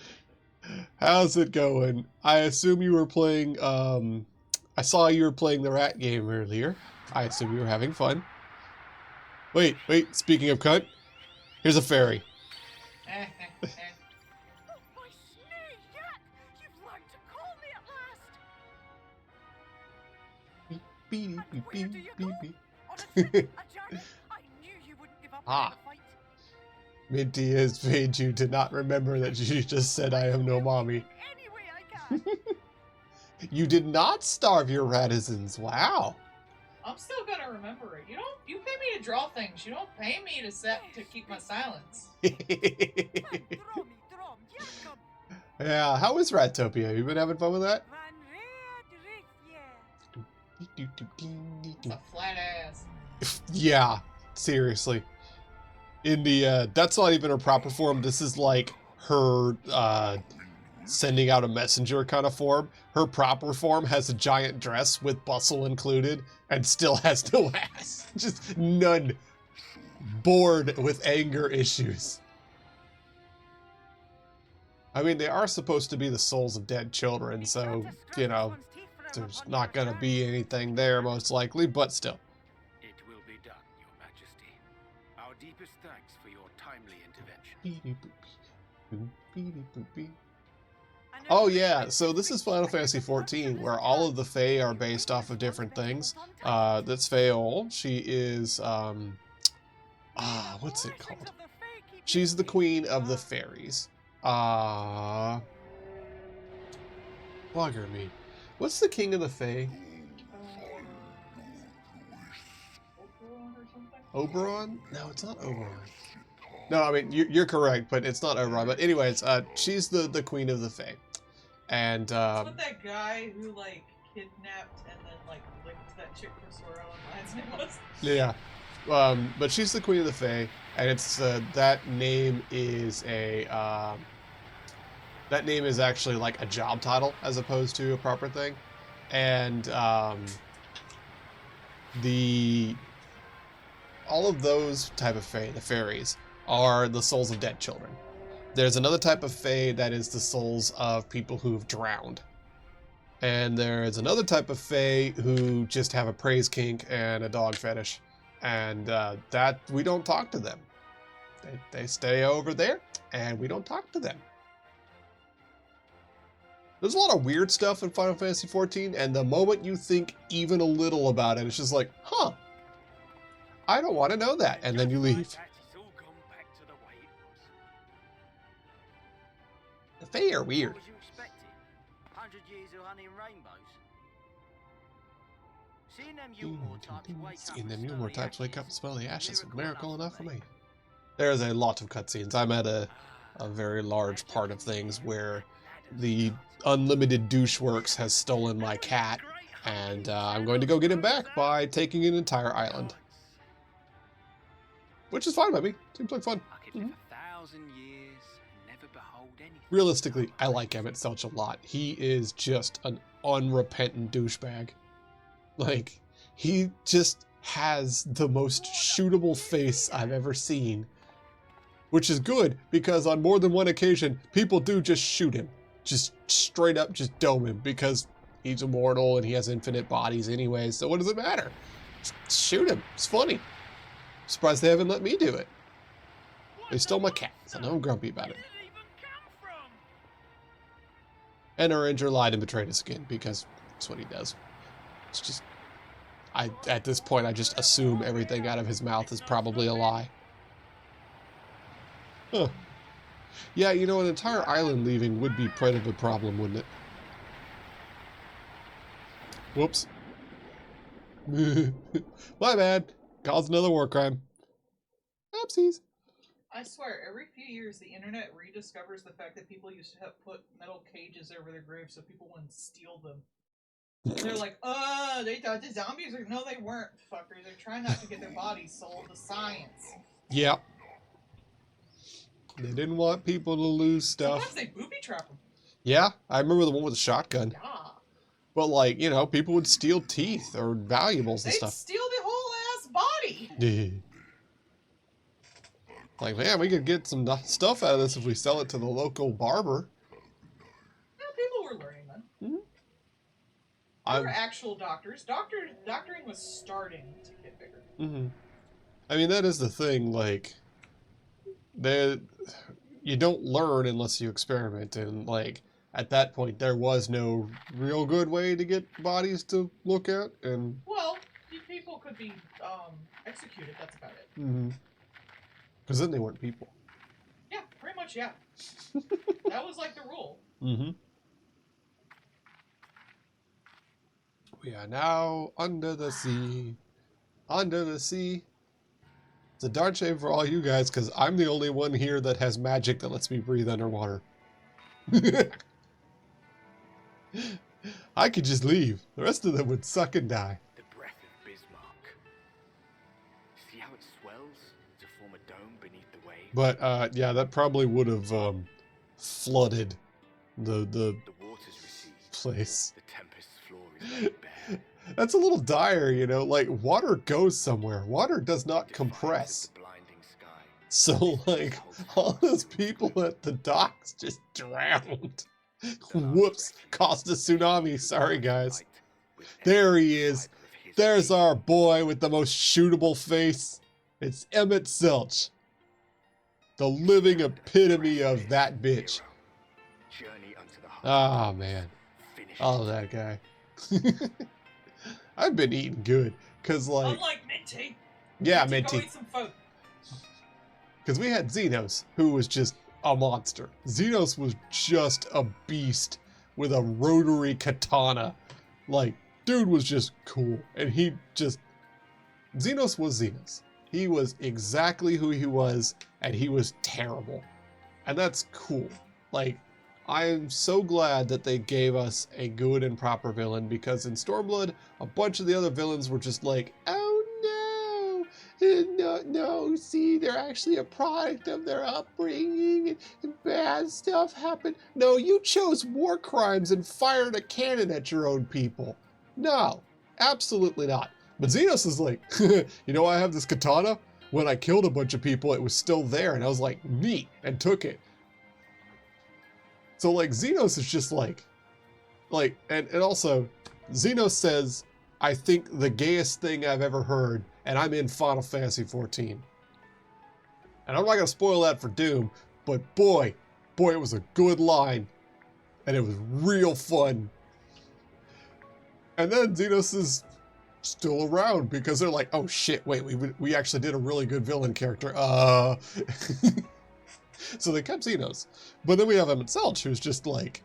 How's it going? I assume you were playing, I saw you were playing the rat game earlier. I assume you were having fun. Wait, speaking of cunt, here's a fairy. Oh, my snee, Yak! You've learned to call me at last! Beep, beep, And where do beep, you beep, go? beep. On a trip? A journey? I knew you wouldn't give up Ah. on the fight. Minty has made you to not remember that you just said I am no mommy. In any way I can. You did not starve your radisons. Wow. I'm still gonna remember it. You pay me to draw things. You don't pay me to keep my silence. Yeah, how is Ratopia? You been having fun with that? It's a flat ass. Yeah, seriously. In the that's not even her proper form. This is like her sending out a messenger kind of form. Her proper form has a giant dress with bustle included and still has no ass. Just none. Bored with anger issues. I mean, they are supposed to be the souls of dead children, so, you know, there's not going to be anything there most likely, but still. It will be done, Your Majesty. Our deepest thanks for your timely intervention. Oh yeah, so this is Final Fantasy XIV, where all of the Fae are based off of different things. That's Faeol. She is, what's it called? She's the queen of the fairies. Bugger me. What's the king of the Fae? Oberon? No, it's not Oberon. No, I mean, you're correct, but it's not Oberon. But anyways, she's the queen of the Fae. And, That's what that guy who, like, kidnapped and then, like, licked that chick for Sora Online's name was. Yeah. But she's the queen of the Fae, and it's, that name is that name is actually like a job title as opposed to a proper thing. And, all of those type of Fae, the fairies, are the souls of dead children. There's another type of Fae that is the souls of people who've drowned. And there's another type of Fae who just have a praise kink and a dog fetish. And that, we don't talk to them. They stay over there, and we don't talk to them. There's a lot of weird stuff in Final Fantasy XIV, and the moment you think even a little about it, it's just like, huh, I don't want to know that, and then you leave. The Fae are weird. What was you expecting? 100 years of honey and rainbows? Seeing them Yulmore types wake up Seeing them and smell Yulmore the types wake up and ashes smell the ashes is miracle miracle enough for me. me. There's a lot of cutscenes. I'm at a very large part of things where the unlimited doucheworks has stolen my cat, and I'm going to go get him back by taking an entire island. Which is fine by me. Seems like fun. I could live 1,000 years and never behold anything. Realistically, I like Emet such a lot. He is just an unrepentant douchebag. Like, he just has the most shootable face I've ever seen. Which is good, because on more than one occasion, people do just shoot him. Just straight up just dome him, because he's immortal and he has infinite bodies anyway, so what does it matter? Just shoot him. It's funny. Surprised they haven't let me do it. They stole my cat, so now I'm grumpy about it. And Aranger lied and betrayed us again, because that's what he does. It's just... at this point, I just assume everything out of his mouth is probably a lie. Huh. Yeah, you know, an entire island leaving would be quite of a problem, wouldn't it? Whoops. My bad. Caused another war crime. Oopsies. I swear, every few years the internet rediscovers the fact that people used to have put metal cages over their graves so people wouldn't steal them. They're like, they thought the zombies are... No, they weren't, fuckers. They're trying not to get their bodies sold to science. Yeah. They didn't want people to lose stuff. Sometimes they booby trap them. Yeah, I remember the one with the shotgun. Yeah. But like, you know, people would steal teeth or valuables and They'd stuff. steal the whole ass body. Like, man, we could get some stuff out of this if we sell it to the local barber. Yeah, people were learning then. Mm-hmm. There were actual doctors. Doctoring was starting to get bigger. Mm-hmm. I mean, that is the thing. Like, you don't learn unless you experiment, and like at that point, there was no real good way to get bodies to look at, and well, people could be executed. That's about it. Mm-hmm. Because then they weren't people. Yeah, pretty much. Yeah, that was like the rule. Mm-hmm. We are now under the sea. Under the sea. It's a darn shame for all you guys, because I'm the only one here that has magic that lets me breathe underwater. I could just leave. The rest of them would suck and die. The breath of Bismarck. See how it swells to form a dome beneath the waves? But, yeah, that probably would have flooded the waters recede. place. The tempest's floor is laid bare. That's a little dire, you know? Like, water goes somewhere. Water does not compress. So, like, all those people at the docks just drowned. Whoops. Caused a tsunami. Sorry, guys. There he is. There's our boy with the most shootable face. It's Emet Selch. The living epitome of that bitch. Ah, man. I love that guy. I've been eating good. Because, like... Unlike Minty. Yeah, Minty. Minty. Go eat some food. Because we had Xenos, who was just a monster. Xenos was just a beast with a rotary katana. Like, dude was just cool. And he just... Xenos was Xenos. He was exactly who he was, and he was terrible. And that's cool. Like, I'm so glad that they gave us a good and proper villain, because in Stormblood, a bunch of the other villains were just like, oh no, see, they're actually a product of their upbringing, and bad stuff happened. No, you chose war crimes and fired a cannon at your own people. No, absolutely not. But Xenos is like, you know, I have this katana. When I killed a bunch of people, it was still there, and I was like, neat, and took it. So, like, Xenos is just like, and also, Xenos says, I think the gayest thing I've ever heard, and I'm in Final Fantasy XIV. And I'm not going to spoil that for Doom, but boy, it was a good line, and it was real fun. And then Xenos is still around, because they're like, oh shit, wait, we actually did a really good villain character. So they kept Xenos. But then we have Emet Selch, who's just like...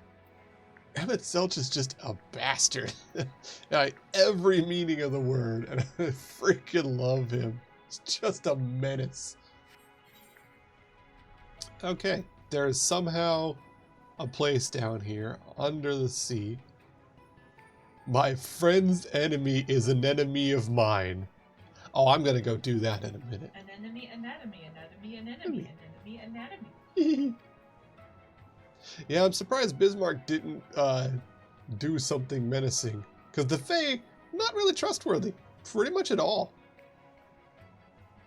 Emet Selch is just a bastard. Every meaning of the word. And I freaking love him. He's just a menace. Okay. There's somehow a place down here, under the sea. My friend's enemy is an enemy of mine. Oh, I'm gonna go do that in a minute. An enemy, anatomy, anatomy. Yeah, I'm surprised Bismarck didn't do something menacing. Because the Fae, not really trustworthy. Pretty much at all.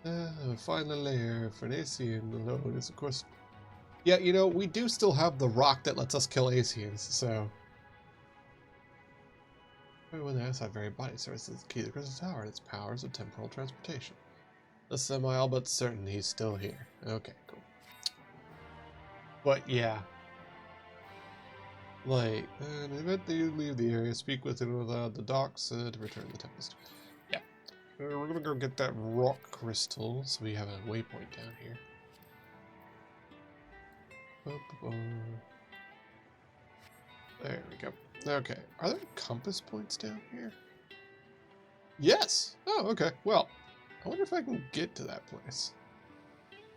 Find the lair for an Asian alone is, of course... Yeah, you know, we do still have the rock that lets us kill Asians, so... When the outside varied body services is the key to the Crystal Tower and its powers of temporal transportation. Thus am I all but certain he's still here. Okay, cool. But yeah. Like, in the event that you leave the area, speak with him without the docks to return the Tempest. Yeah. We're gonna go get that rock crystal, so we have a waypoint down here. There we go. Okay, are there compass points down here? Yes! Oh, okay. Well, I wonder if I can get to that place.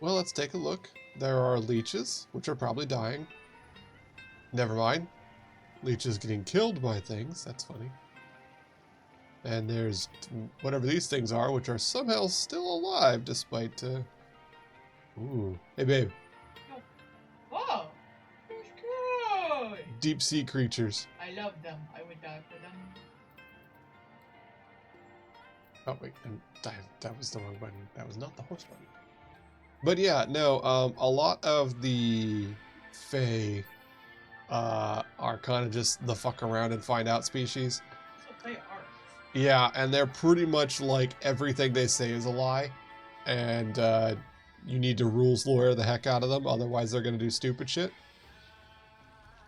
Well, let's take a look. There are leeches, which are probably dying. Never mind. Leeches getting killed by things. That's funny. And there's whatever these things are, which are somehow still alive despite Ooh. Hey, babe. Oh, that's good. Deep sea creatures. I love them. I would die for them. Oh, wait. That was the wrong button. That was not the horse button. But yeah, no, a lot of the Fae are kind of just the fuck around and find out species. That's what they are. Yeah, and they're pretty much like everything they say is a lie. And you need to rules lawyer the heck out of them, otherwise they're going to do stupid shit.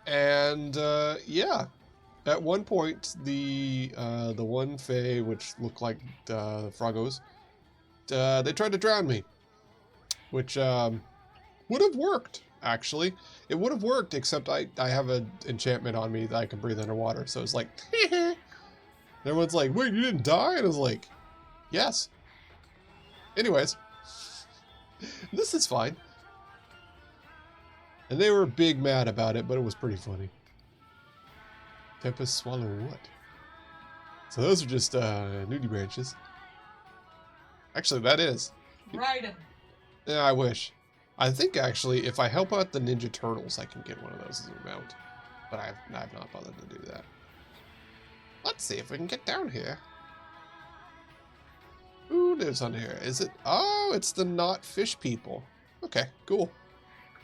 And yeah, at one point, the one Fae, which looked like Froggos, they tried to drown me. Which would have worked, actually. It would have worked, except I have an enchantment on me that I can breathe underwater. So it's like, everyone's like, wait, you didn't die? And I was like, yes. Anyways, this is fine. And they were big mad about it, but it was pretty funny. Tempest swallow what? So those are just nudie branches. Actually, that is. Ride them. Yeah, I wish. I think actually, if I help out the Ninja Turtles, I can get one of those as a mount. But I've not bothered to do that. Let's see if we can get down here. Who lives on here? Is it? Oh, it's the not fish people. Okay, cool.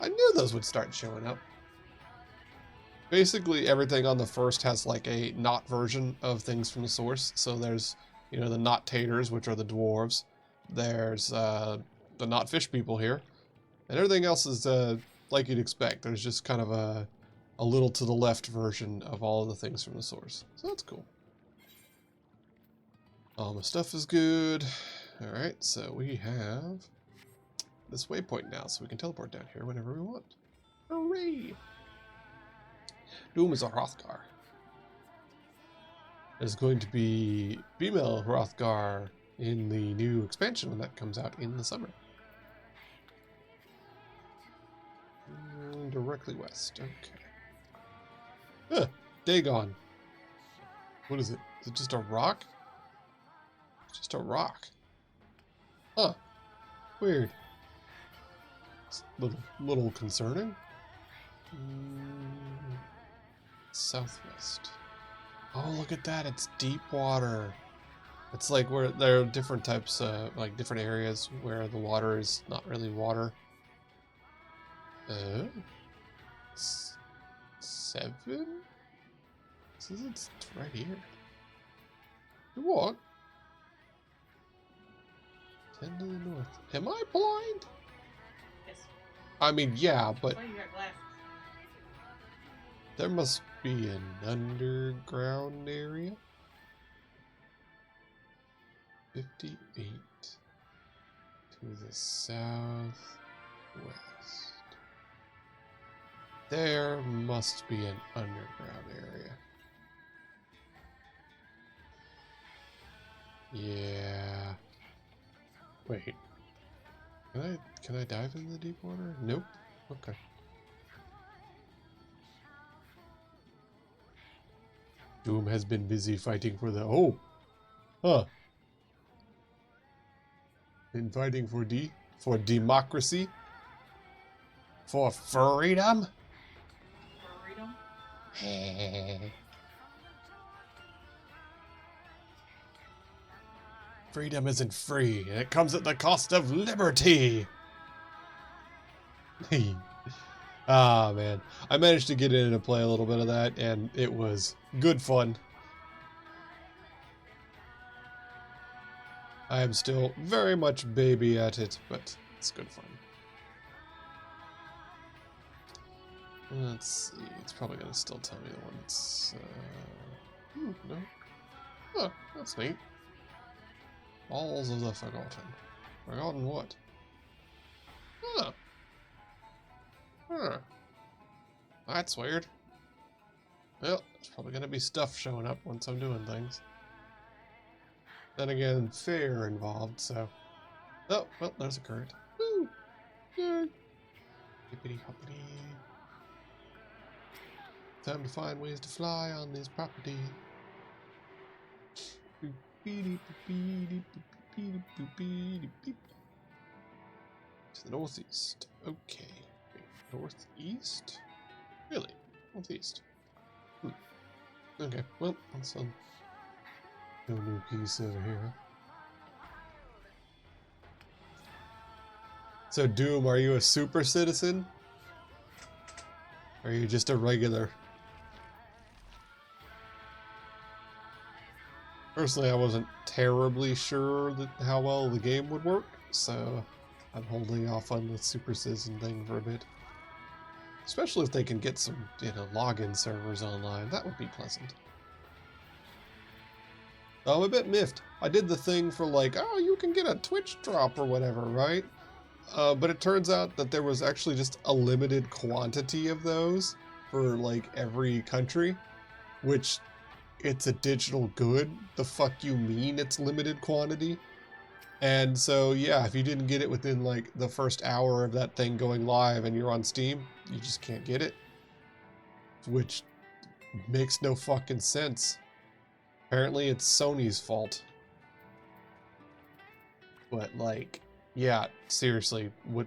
I knew those would start showing up. Basically, everything on the first has like a not version of things from the source. So there's, you know, the not taters, which are the dwarves. There's the not fish people here. And everything else is like you'd expect. There's just kind of a little to the left version of all of the things from the source. So that's cool. All my stuff is good. Alright, so we have this waypoint now, so we can teleport down here whenever we want. Hooray! Doom is a Hrothgar. There's going to be female Hrothgar in the new expansion when that comes out in the summer. Directly west, okay. Huh, Dagon. What is it? Is it just a rock? It's just a rock. Huh. Weird. It's a little concerning. Southwest. Oh, look at that. It's deep water. It's like where there are different types, like different areas where the water is not really water. 7? This isn't right here. What? 10 to the north. Am I blind? Yes. I mean, yeah, but That's why you got glasses. there must be an underground area. 58 to the southwest. There must be an underground area. Yeah. Wait. Can I dive in the deep water? Nope. Okay. Doom has been busy fighting for the Huh. Been fighting for democracy? For freedom? Freedom? Freedom isn't free, and it comes at the cost of liberty. Ah, man. I managed to get in and play a little bit of that, and it was good fun. I am still very much baby at it, but it's good fun. Let's see. It's probably going to still tell me the one that's... no. Oh, that's neat. Balls of the Forgotten. Forgotten what? Huh. Huh. That's weird. Well, there's probably going to be stuff showing up once I'm doing things. Then again, fair involved, so... Oh, well, there's a current. Woo! Yay! Hippity hoppity. Time to find ways to fly on this property. Just To the northeast. Okay. Northeast? Really? Northeast. Okay, well, that's no new piece over here. So, Doom, are you a super citizen? Or are you just a regular? Personally, I wasn't terribly sure that how well the game would work, so I'm holding off on the super citizen thing for a bit. Especially if they can get some, login servers online. That would be pleasant. I'm a bit miffed. I did the thing for like, oh, you can get a Twitch drop or whatever, right? But it turns out that there was actually just a limited quantity of those for like every country, which it's a digital good. The fuck you mean it's limited quantity? And so, yeah, if you didn't get it within like the first hour of that thing going live and you're on Steam, you just can't get it. Which makes no fucking sense. Apparently it's Sony's fault. But like, yeah, seriously, what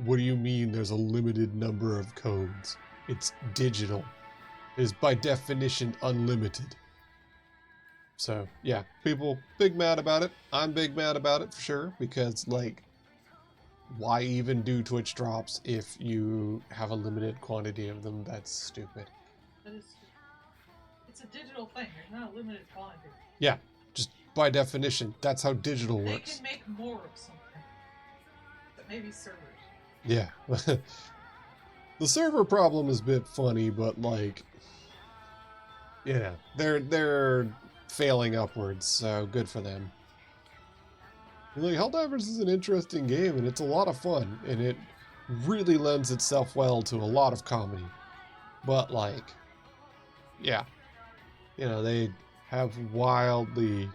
do you mean there's a limited number of codes? It's digital. It is by definition unlimited. So, yeah, people big mad about it. I'm big mad about it for sure, because, like, why even do Twitch drops if you have a limited quantity of them? That's stupid. That is stupid. It's a digital thing. There's not a limited quantity. Yeah, just by definition, that's how digital They works. can make more of something. But maybe servers. Yeah. The server problem is a bit funny, but, like, yeah, they're failing upwards, so good for them. Like, Helldivers is an interesting game, and it's a lot of fun, and it really lends itself well to a lot of comedy. But, like, yeah, they have wildly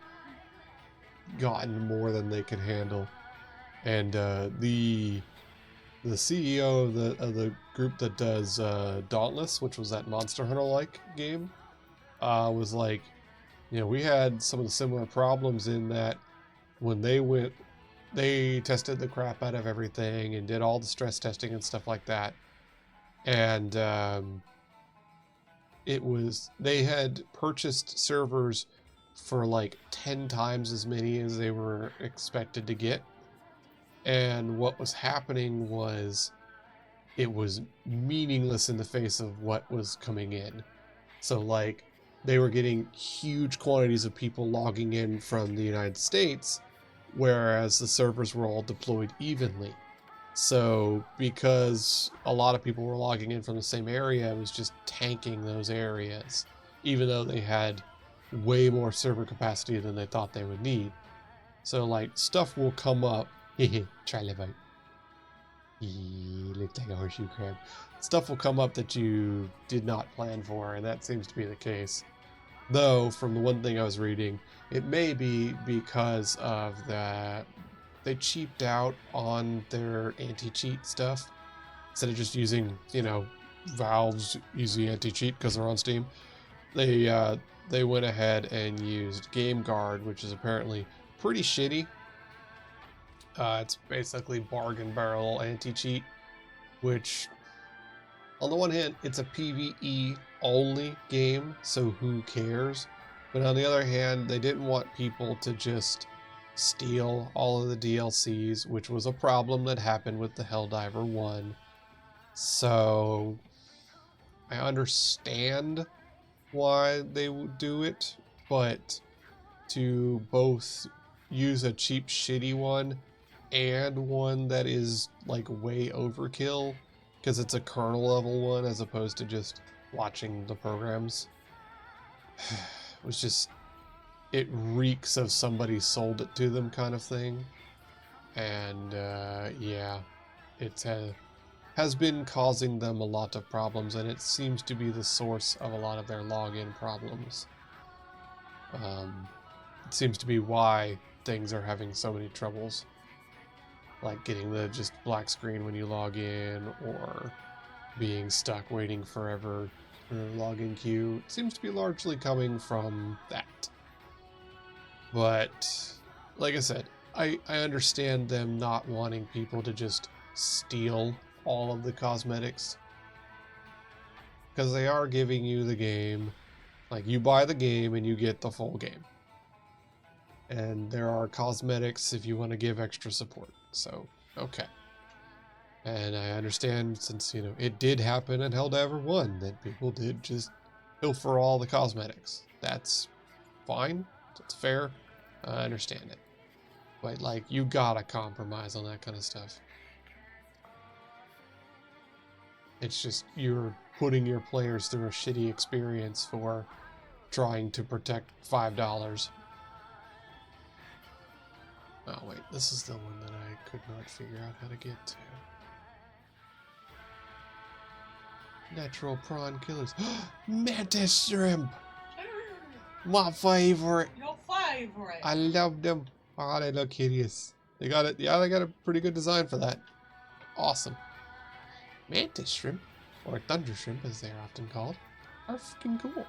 gotten more than they can handle. And the CEO of the group that does Dauntless, which was that Monster Hunter-like game, was like, we had some of the similar problems in that when they tested the crap out of everything and did all the stress testing and stuff like that. And they had purchased servers for like 10 times as many as they were expected to get. And what was happening was it was meaningless in the face of what was coming in. So like, they were getting huge quantities of people logging in from the United States, whereas the servers were all deployed evenly. So because a lot of people were logging in from the same area, it was just tanking those areas, even though they had way more server capacity than they thought they would need. So like, stuff will come up. Trilobite. Looked like a horseshoe crab. Stuff will come up that you did not plan for, and that seems to be the case. Though, from the one thing I was reading, it may be because of that they cheaped out on their anti-cheat stuff. Instead of just using, Valve's easy anti-cheat because they're on Steam, they went ahead and used GameGuard, which is apparently pretty shitty. It's basically bargain barrel anti-cheat, which, on the one hand, it's a PvE only game, so who cares? But on the other hand, they didn't want people to just steal all of the DLCs, which was a problem that happened with the Helldiver 1. So I understand why they would do it, but to both use a cheap, shitty one and one that is like way overkill, because it's a kernel level one as opposed to just watching the programs, it was just, it reeks of somebody sold it to them kind of thing. And yeah, it has been causing them a lot of problems, and it seems to be the source of a lot of their login problems. It seems to be why things are having so many troubles, like getting the just black screen when you log in, or being stuck waiting forever for a login queue. It seems to be largely coming from that. But like I said, I understand them not wanting people to just steal all of the cosmetics. Because they are giving you the game. Like, you buy the game and you get the full game. And there are cosmetics if you want to give extra support. So, okay. And I understand, since, you know, it did happen in Helldiver 1 that people did just pilfer all the cosmetics. That's fine. That's fair. I understand it. But, like, you gotta compromise on that kind of stuff. It's just, you're putting your players through a shitty experience for trying to protect $5. Oh wait, this is the one that I could not figure out how to get to. Natural prawn killers. Mantis shrimp! My favorite! Your favorite! I love them. Oh, they look hideous. They got it. Yeah, they got a pretty good design for that. Awesome. Mantis shrimp, or thunder shrimp as they're often called, are freaking cool.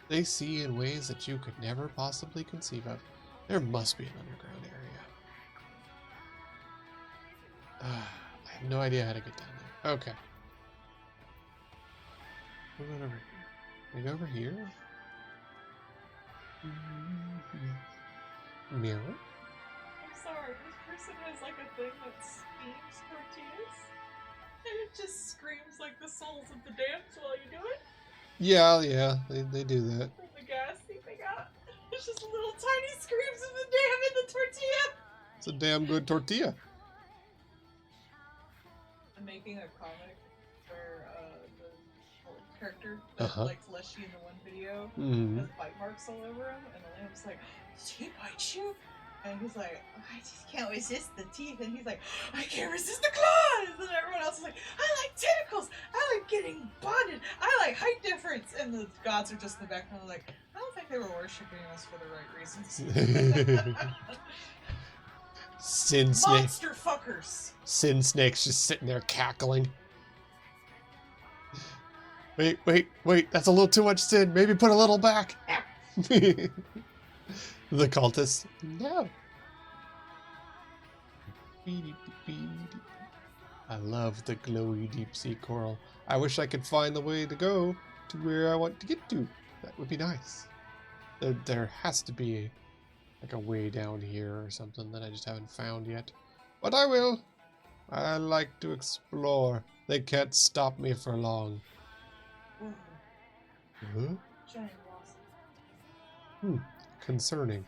They see in ways that you could never possibly conceive of. There must be an underground area. I have no idea how to get down there. Okay. What about over here? Can I go over here? Mirror? I'm sorry, this person has like a thing that steams tortillas. And it just screams like the souls of the damned while you do it. Yeah, they do that. From the gas thing they got. It's just little tiny screams of the damn in the tortilla. It's a damn good tortilla. I'm making a comic where the character that likes Leshy in the one video has bite marks all over him, and the lamb's like, "Did he bite you?" And he's like, "I just can't resist the teeth." And he's like, "I can't resist the claws." And everyone else is like, "I like tentacles. I like getting bonded. I like height difference." And the gods are just in the background like, I don't think they were worshipping us for the right reasons. Sin snake. Monster fuckers. Sin Snake's just sitting there cackling. Wait. That's a little too much sin. Maybe put a little back. The cultist. No. I love the glowy deep sea coral. I wish I could find the way to go to where I want to get to. That would be nice. There has to be like a way down here or something that I just haven't found yet. But I will. I like to explore. They can't stop me for long. Huh? Giant wasp. Concerning.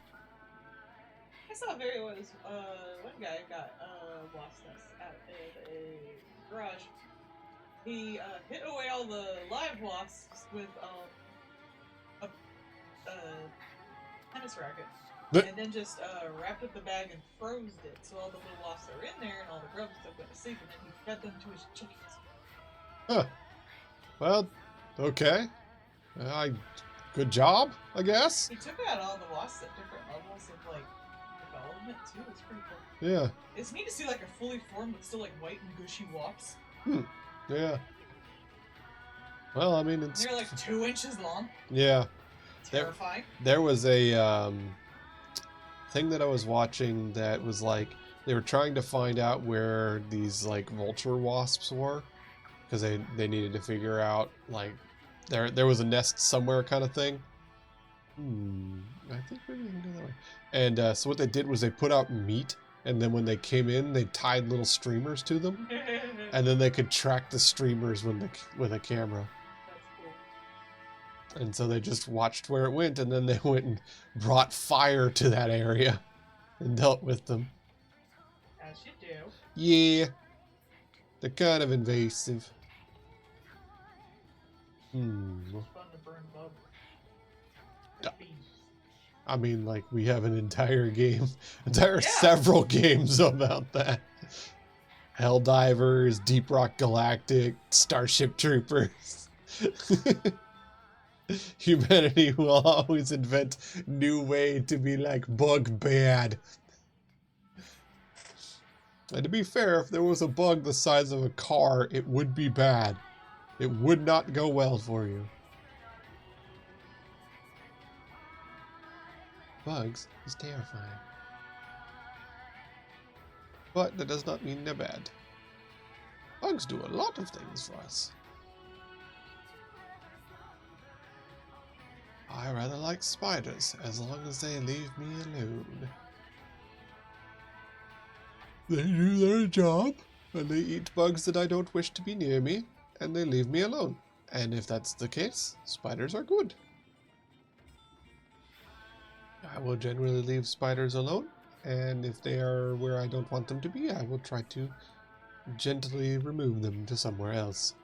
I saw a video where this one guy got wasp nest at a garage. He hid away all the live wasps with a tennis racket. And then just wrapped up the bag and froze it, so all the little wasps that were in there and all the grubs stuff went to sleep, and then he fed them to his chickens. Huh. Well, okay. Good job, I guess. He took out all the wasps at different levels of like development too. It's pretty cool. Yeah. It's neat to see like a fully formed but still like white and gushy wasps. Yeah. Well, I mean, it's... They're like 2 inches long. Yeah. Terrifying. There was a thing that I was watching that was like, they were trying to find out where these like vulture wasps were, because they needed to figure out like there was a nest somewhere kind of thing. I think maybe we can go that way. And so what they did was they put out meat, and then when they came in, they tied little streamers to them, and then they could track the streamers with a camera. And so they just watched where it went, and then they went and brought fire to that area and dealt with them. As you do. Yeah. They're kind of invasive. It's fun to burn bugs. I mean, like, we have an entire game, several games about that. Helldivers, Deep Rock Galactic, Starship Troopers. Humanity will always invent new way to be like bug bad. And to be fair, if there was a bug the size of a car, it would be bad. It would not go well for you. Bugs is terrifying. But that does not mean they're bad. Bugs do a lot of things for us. I rather like spiders, as long as they leave me alone. They do their job, and they eat bugs that I don't wish to be near me, and they leave me alone. And if that's the case, spiders are good. I will generally leave spiders alone, and if they are where I don't want them to be, I will try to gently remove them to somewhere else.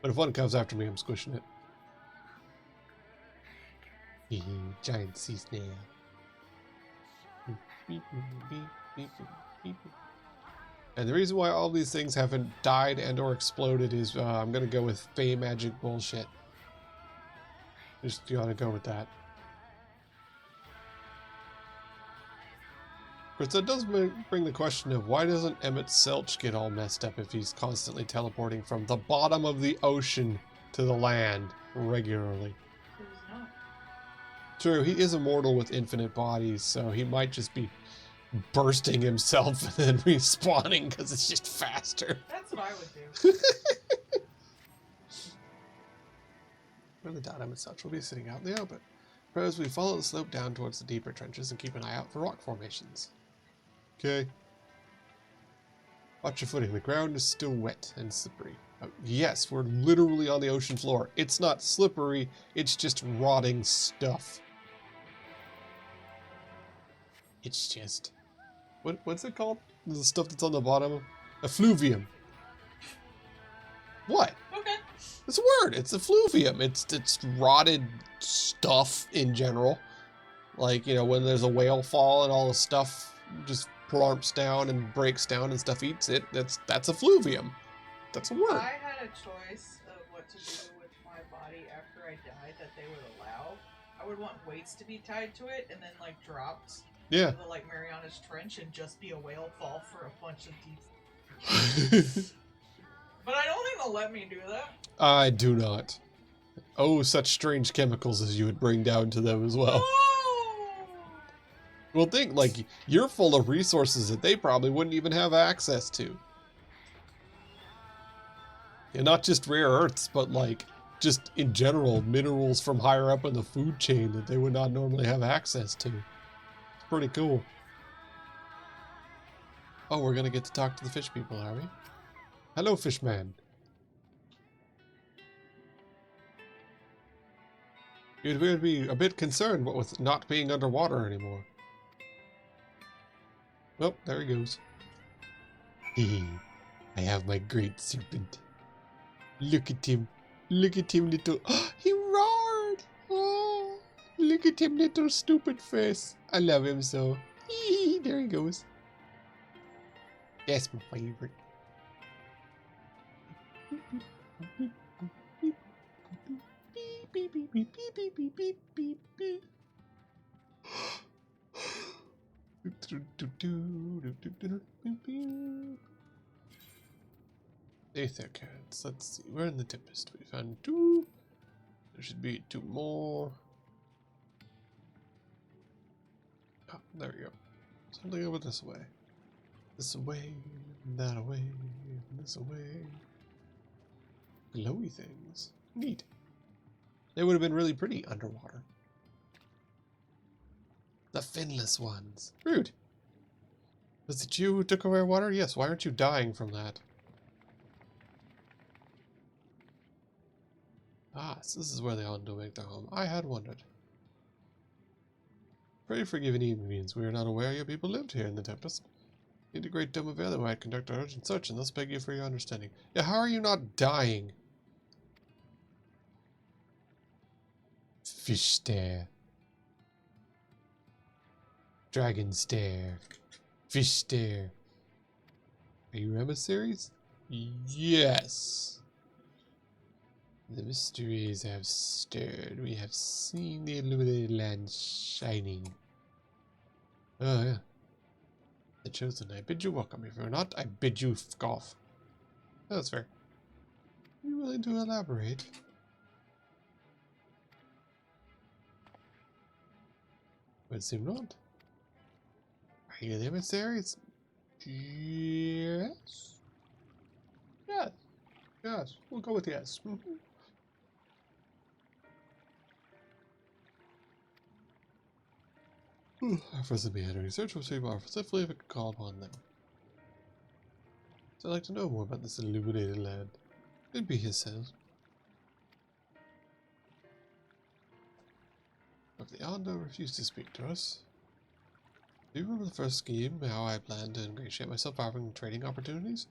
But if one comes after me, I'm squishing it. Giant sea snail. And the reason why all these things haven't died and or exploded is I'm going to go with Fey magic bullshit. Just gotta go with that. Of course, that does bring the question of why doesn't Emet Selch get all messed up if he's constantly teleporting from the bottom of the ocean to the land regularly? True, he is immortal with infinite bodies, so he might just be bursting himself and then respawning because it's just faster. That's what I would do. When the data and such will be sitting out in the open. Suppose we follow the slope down towards the deeper trenches and keep an eye out for rock formations. Okay. Watch your footing. The ground is still wet and slippery. Oh, yes, we're literally on the ocean floor. It's not slippery, it's just rotting stuff. It's just... What's it called? The stuff that's on the bottom? Effluvium. What? Okay. It's a word. It's effluvium. It's rotted stuff in general. Like, you know, when there's a whale fall and all the stuff just plumps down and breaks down and stuff eats it, that's effluvium. That's a word. I had a choice of what to do with my body after I died that they would allow. I would want weights to be tied to it and then like dropped. Yeah. The, like Mariana's Trench and just be a whale fall for a bunch of deep. But I don't think they'll let me do that. I do not. Oh, such strange chemicals as you would bring down to them as well. Oh! Well, think, like, you're full of resources that they probably wouldn't even have access to. And not just rare earths, but, like, just in general, minerals from higher up in the food chain that they would not normally have access to. It's pretty cool. Oh, we're gonna get to talk to the fish people, are we? Hello, fishman. You'd appear to be a bit concerned with not being underwater anymore. Oh, there he goes. Hehe, I have my great serpent. Look at him. Look at him, little... he roared! Oh, look at him, little stupid face. I love him so. Hehe, there he goes. That's my favorite. Beep, beep, beep, beep, beep, beep, beep, beep, beep. Aether cards. Let's see. We're in the Tempest. We found 2. There should be 2 more. Oh, there we go. Something over this way. This away, that away, this away. Glowy things. Neat. They would have been really pretty underwater. The finless ones. Rude. Was it you who took away our water? Yes, why aren't you dying from that? Ah, so this is where they all do make their home. I had wondered. Pray forgive any inconvenience. We are not aware your people lived here in the Tempest. Need a great dome of air that might conduct a urgent search, and thus beg you for your understanding. Yeah, how are you not dying? Fish stare. Dragon stare. Fish stare. Are you emissaries? Yes. The mysteries have stirred. We have seen the illuminated land shining. Oh, yeah. The chosen. I bid you welcome. If you're not, I bid you off. That's fair. Are you willing to elaborate? Would seem not. Are you the emissaries? Yes. Yes. Yes. We'll go with yes. Our friends will be entering research will save our specifically if we could call upon them. So I'd like to know more about this illuminated land. It'd be his sense. If the Ondo refused to speak to us. Do you remember the first scheme, how I planned to ingratiate myself offering trading opportunities?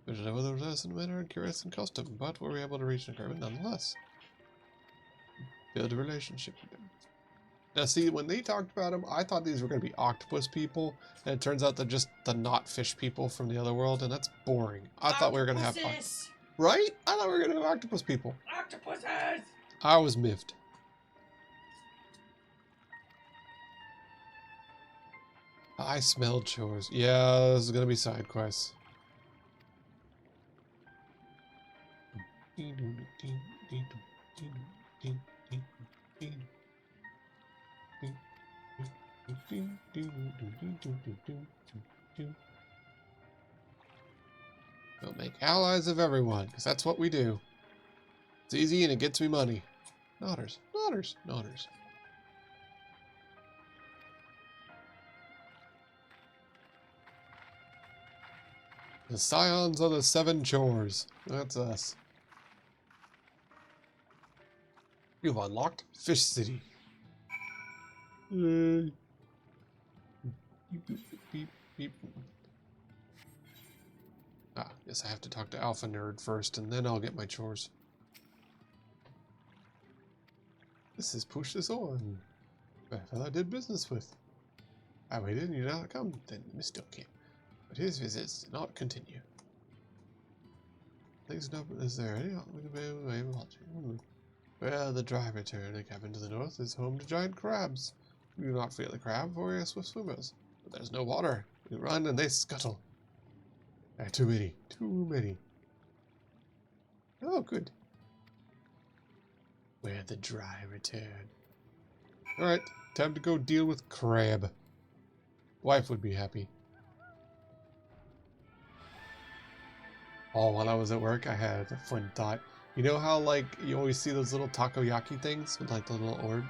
Which I was resident men are curious and custom, but were we able to reach an agreement nonetheless? Build a relationship with them. Now see, when they talked about them, I thought these were going to be octopus people, and it turns out they're just the not fish people from the other world, and that's boring. I thought we were going to have... Right? I thought we were going to have octopus people. Octopuses! I was miffed. I smelled chores. Yeah, this is going to be side quests. We'll make allies of everyone, because that's what we do. It's easy and it gets me money. Nodders, nodders, nodders. The Scions of the Seven Chores. That's us. You've unlocked Fish City. Yay. Beep, beep, beep, beep. Ah, yes, I have to talk to Alpha Nerd first, and then I'll get my chores. This is Push This On. A fellow I did business with. I waited and you did not come, then mistook him. But his visits did not continue. Please no, is there any way of watching? Well, the dry return, a cabin to the north, is home to giant crabs. We do not fear the crab, for we are swift swimmers. But there's no water. We run and they scuttle. There are too many. Too many. Oh, good. Where the dry return. Alright, time to go deal with crab. Wife would be happy. Oh, while I was at work, I had a fun thought. You know how, like, you always see those little takoyaki things with, like, the little orbs?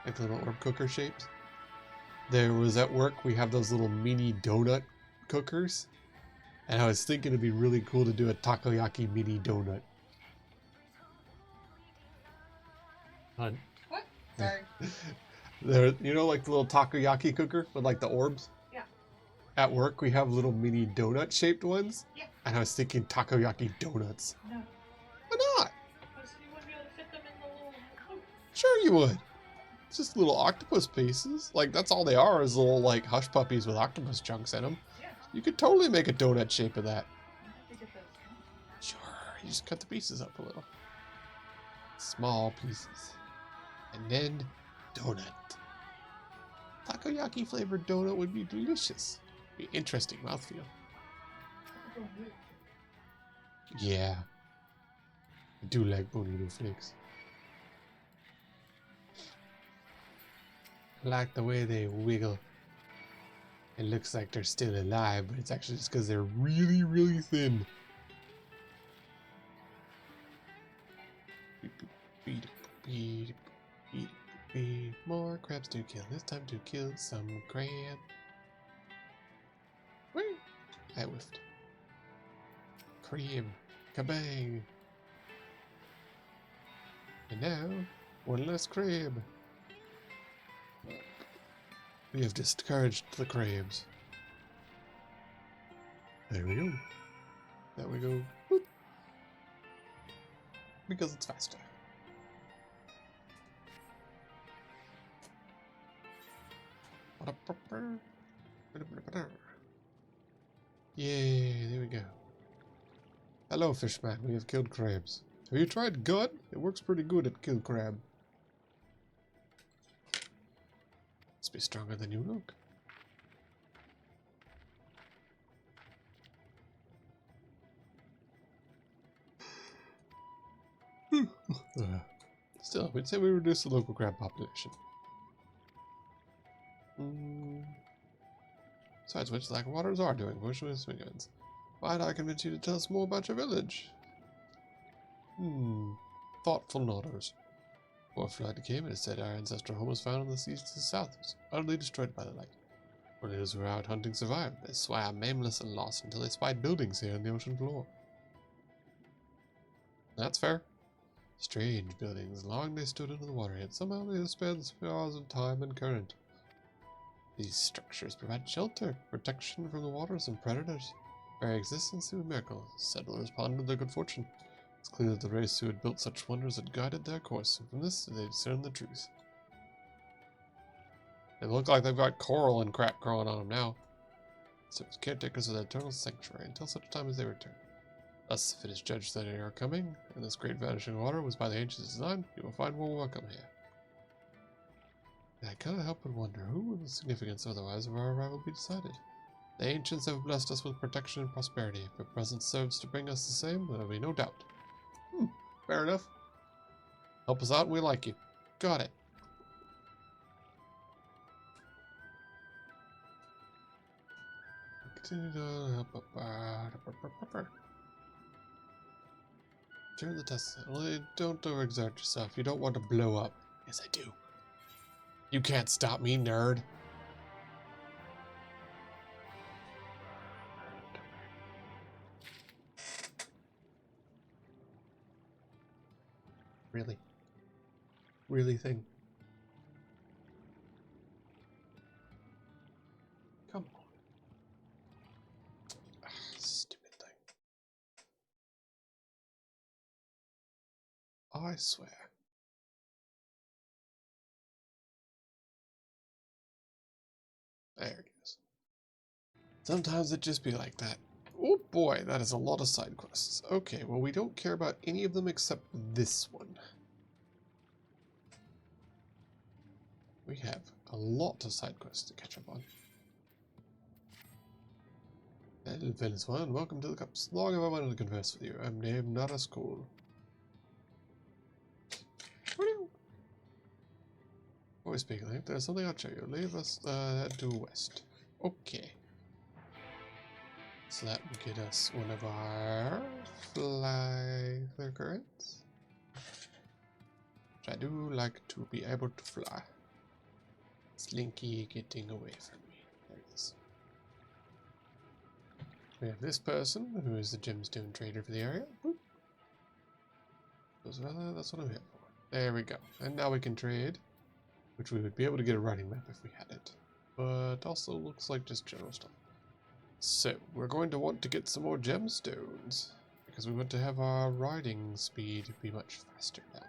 Like, the little orb cooker shapes? There was, at work, we have those little mini donut cookers. And I was thinking it'd be really cool to do a takoyaki mini donut. Hun. What? Sorry. There, you know, like the little takoyaki cooker with, like, the orbs? Yeah. At work, we have little mini donut-shaped ones. Yeah. And I was thinking takoyaki donuts. No. Why not? Because you wouldn't be able to fit them in the little loop. Sure you would. It's just little octopus pieces. Like, that's all they are, is little, like, hush puppies with octopus chunks in them. Yeah. You could totally make a donut shape of that. I have to get those. Sure, you just cut the pieces up a little. Small pieces. And then, donut. Takoyaki flavored donut would be delicious. Be interesting mouthfeel. Yeah. I do like bonito flakes. I like the way they wiggle. It looks like they're still alive, but it's actually just because they're really, really thin. More crabs to kill. It's time to kill some crab. Whee! I whiffed. Crab. Kabang! And now, one less crab. We have discouraged the crabs. There we go. There we go. Boop. Because it's faster. Yay, there we go. Hello, fishman. We have killed crabs. Have you tried gut? It works pretty good at kill crab. Must be stronger than you look. Still, we'd say we reduce the local crab population. Besides which, the lack of waters are doing worse with swing events. Might I convince you to tell us more about your village? Thoughtful nodders. Before flood came, it is said our ancestral home was found in the seas to the south, was utterly destroyed by the light. When those who were out hunting survived, they swam aimless and lost until they spied buildings here on the ocean floor. That's fair. Strange buildings, long they stood under the water, yet somehow they have spared the scars of time and current. These structures provide shelter, protection from the waters and predators. Their existence is a miracle. Settlers pondered their good fortune. It's clear that the race who had built such wonders had guided their course, and from this they discerned the truth. They look like they've got coral and crap growing on them now. So as caretakers of the eternal sanctuary until such time as they return. Thus, if it is judged that they are coming, and this great vanishing water was by the ancients designed, you will find more welcome here. And I cannot help but wonder who would the significance otherwise of our arrival be decided. The ancients have blessed us with protection and prosperity. If their presence serves to bring us the same, there will be no doubt. Fair enough. Help us out and we like you. Got it. Continue to help up. During the test, only don't overexert yourself. You don't want to blow up. Yes, I do. You can't stop me, nerd. Really? Really thing? Come on. Stupid thing. I swear. There it goes. Sometimes it just be like that. Oh boy, that is a lot of side quests. Okay, well we don't care about any of them except this one. We have a lot of side quests to catch up on. Hello Venezuela, and welcome to the Cups. Long have I wanted to converse with you. I'm named not as cool. Always speaking like there's something I'll show you. Leave us to west. Okay. So that will get us one of our fly currents. Which I do like to be able to fly. Slinky getting away from me. There it is. We have this person who is the gemstone trader for the area. Boop. That's what I'm here for. There we go. And now we can trade. Which we would be able to get a riding map if we had it. But also looks like just general stuff. So, we're going to want to get some more gemstones. Because we want to have our riding speed be much faster down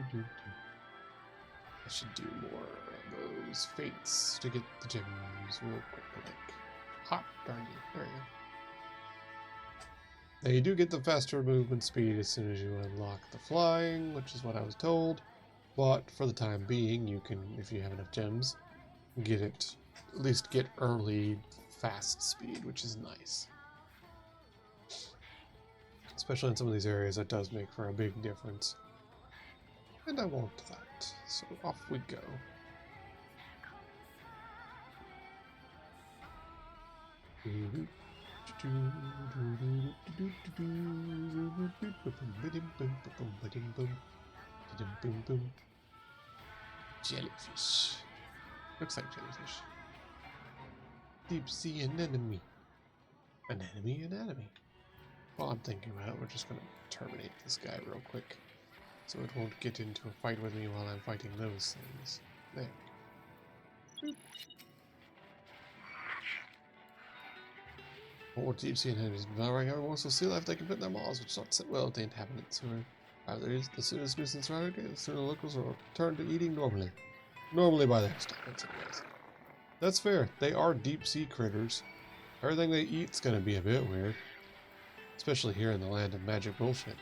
here. I should do more of those fates to get the gems real quick. Hot darn you. There you go. Now you do get the faster movement speed as soon as you unlock the flying, which is what I was told. But for the time being, you can, if you have enough gems, get it, at least get early fast speed, which is nice. Especially in some of these areas, that does make for a big difference. And I want that, so off we go. Jellyfish. Looks like jellyfish. Deep sea anemone. Anemone. While I'm thinking about it, we're just going to terminate this guy real quick. So it won't get into a fight with me while I'm fighting those things. There we go. More deep sea inhabitants devouring every morsel of sea life they can fit in their maws, which does not sit well with the inhabitants who are either the soonest nuisance around it, the sooner locals will return to eating normally. Normally by the next time, anyways. That's fair. They are deep sea critters. Everything they eat's gonna be a bit weird. Especially here in the land of magic bullshit.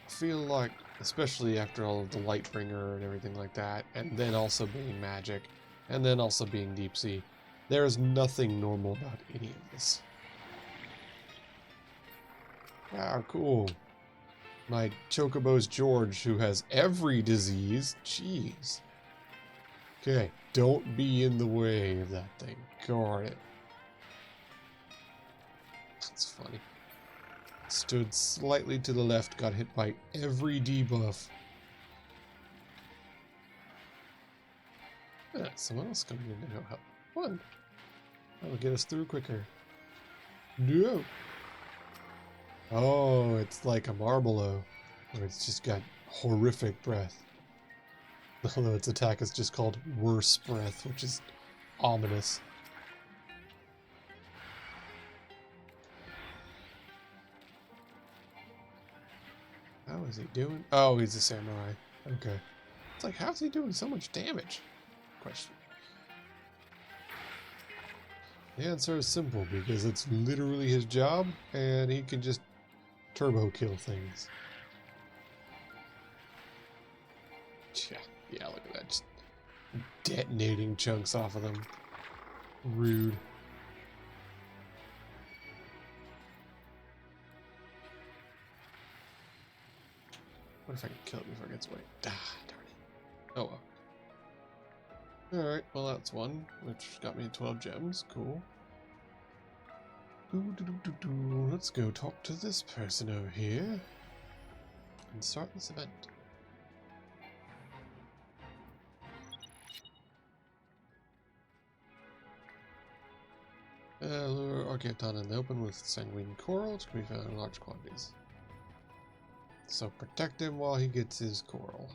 I feel like, especially after all of the Lightbringer and everything like that, and then also being magic, and then also being deep sea, there is nothing normal about any of this. Ah, cool. My Chocobo's George, who has every disease. Jeez. Okay, don't be in the way of that thing. Guard it. That's funny. Stood slightly to the left, got hit by every debuff. Yeah, someone else coming in to go help. One. That'll get us through quicker. No. Oh, it's like a Marble, where it's just got horrific breath. Although its attack is just called Worse Breath, which is ominous. How is he doing? Oh, he's a samurai. Okay. It's like, how's he doing so much damage? Question. The answer is simple, because it's literally his job, and he can just turbo kill things. Yeah, look at that. Just detonating chunks off of them. Rude. What if I can kill it before it gets away? Ah, darn it. Oh well. Alright, well that's one, which got me 12 gems. Cool. Let's go talk to this person over here and start this event. Lure Archaeopton in the open with sanguine coral, which can be found in large quantities. So protect him while he gets his coral.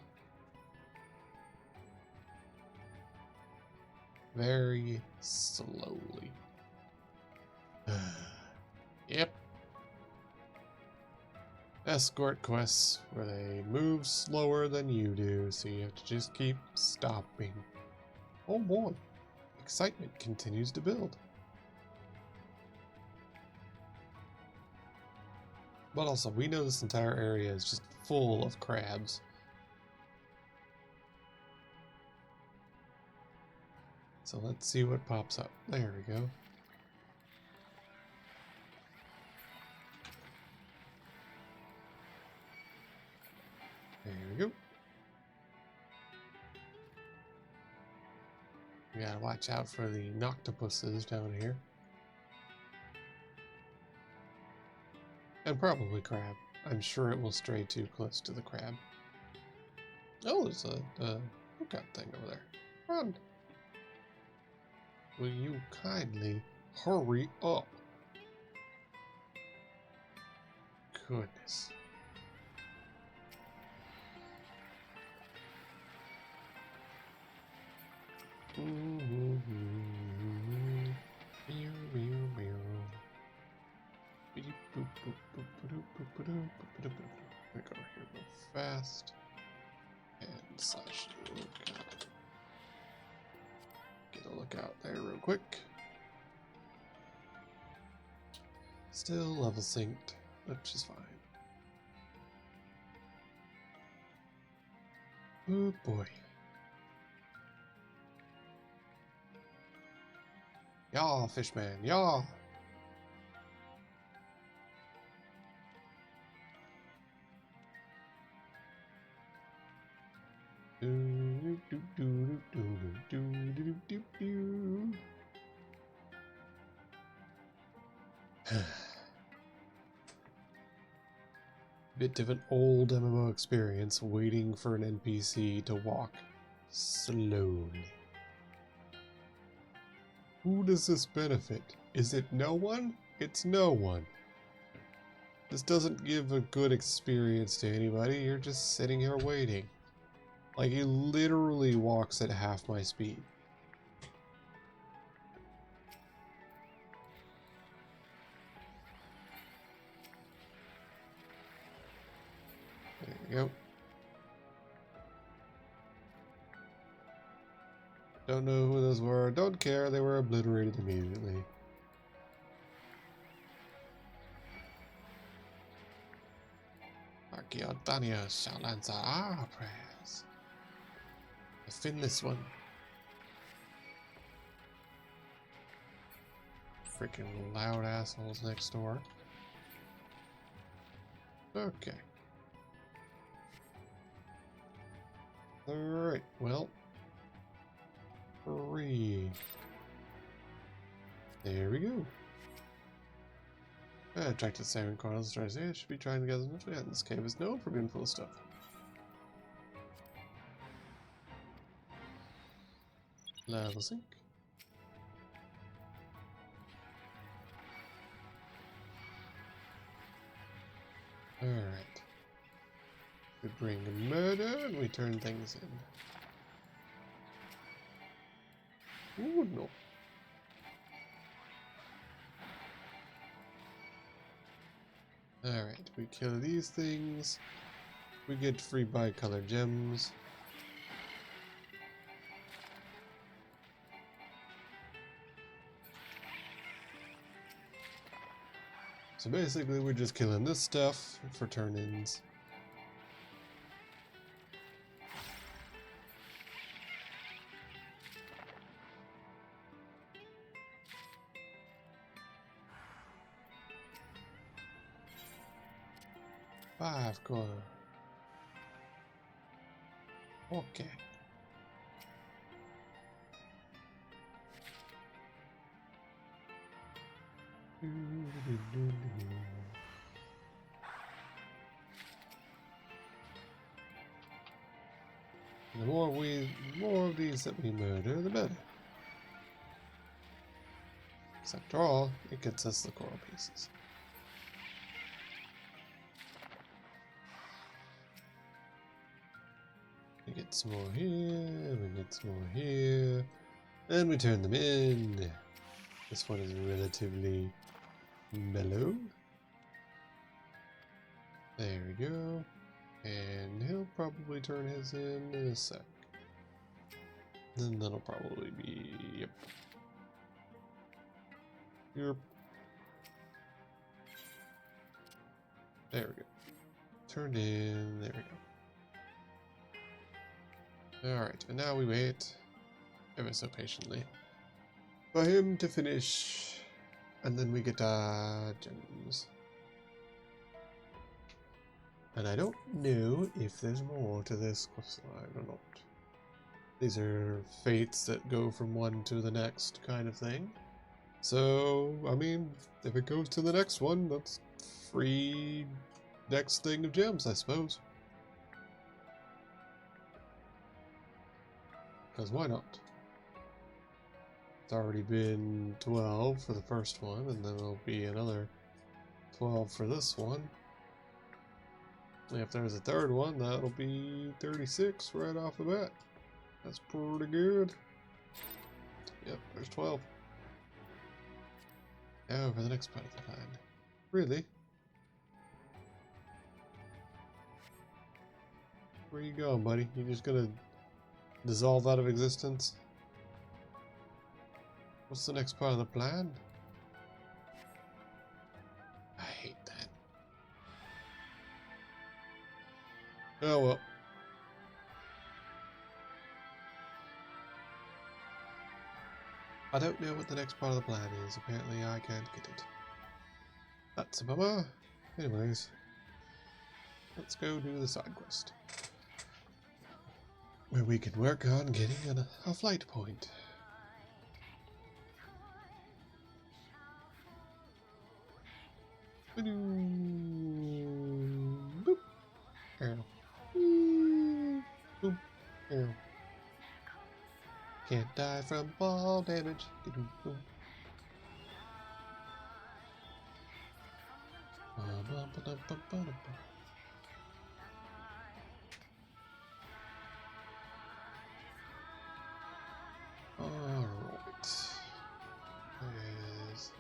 Very slowly. Yep. Escort quests where they move slower than you do, so you have to just keep stopping. Oh boy. Excitement continues to build. But also, we know this entire area is just full of crabs. So let's see what pops up. There we go. There we go. We gotta watch out for the noctopuses down here. And probably crab. I'm sure it will stray too close to the crab. Oh, there's a lookout thing over there. Run! Will you kindly hurry up? Goodness. Go here real fast and slash lookout. Get a lookout there real quick. Still level synced, which is fine. Oh boy. Yaw, fishman, yaw! Bit of an old MMO experience waiting for an NPC to walk slowly. Who does this benefit? Is it no one? It's no one. This doesn't give a good experience to anybody. You're just sitting here waiting. Like, he literally walks at half my speed. There you go. Don't know who those were. Don't care. They were obliterated immediately. Archaeotania shall answer our prayers. Defend this one. Freaking loud assholes next door. Okay. Alright, well. 3. There we go. Attracted Siren Corals, tries to should be trying to gather as much we had. This cave is known for being full of stuff. Level sync. Alright. We bring a murder and we turn things in. Ooh, no. Alright, we kill these things. We get free bicolor gems. So basically we're just killing this stuff for turn-ins. Five core. Okay. The more of these that we murder, the better. Because after all, it gets us the coral pieces. We get some more here, we get some more here, and we turn them in. This one is relatively mellow. There we go. And he'll probably turn his in a sec. Then that'll probably be, yep. Yep. There we go. Turned in, there we go. Alright, and now we wait, ever so patiently, for him to finish, and then we get gems. And I don't know if there's more to this quest line or not. These are fates that go from one to the next kind of thing. So, I mean, if it goes to the next one, that's free next thing of gems, I suppose. Because why not? It's already been 12 for the first one, and then it'll be another 12 for this one. If there's a third one, that'll be 36 right off the bat. That's pretty good. Yep, there's 12. Now for the next part of the plan. Really? Where you going, buddy? You just gonna dissolve out of existence? What's the next part of the plan? I hate that. Oh well. I don't know what the next part of the plan is. Apparently I can't get it. That's a bummer. Anyways. Let's go do the side quest. Where we can work on getting a flight point. Boop. Ow. Boop. Ow. Can't die from ball damage. Alright. There's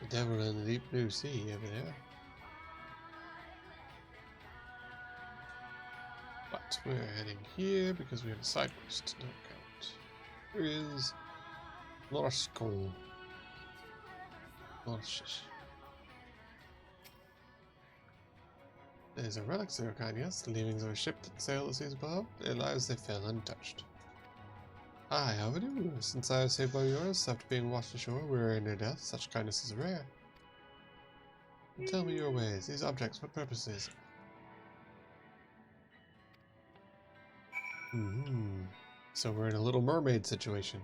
the devil in the deep blue sea over there. But we're heading here because we have a side quest to knock out. There is lost coal. Lost. There's a relic of kind, yes, the leavings of a ship that sailed the seas above. Their lives they fell untouched. Hi, how do you? Since I was saved by yours, after being washed ashore, we were in near death. Such kindness is rare. Tell me your ways. These objects, what purpose is it? So we're in a Little Mermaid situation.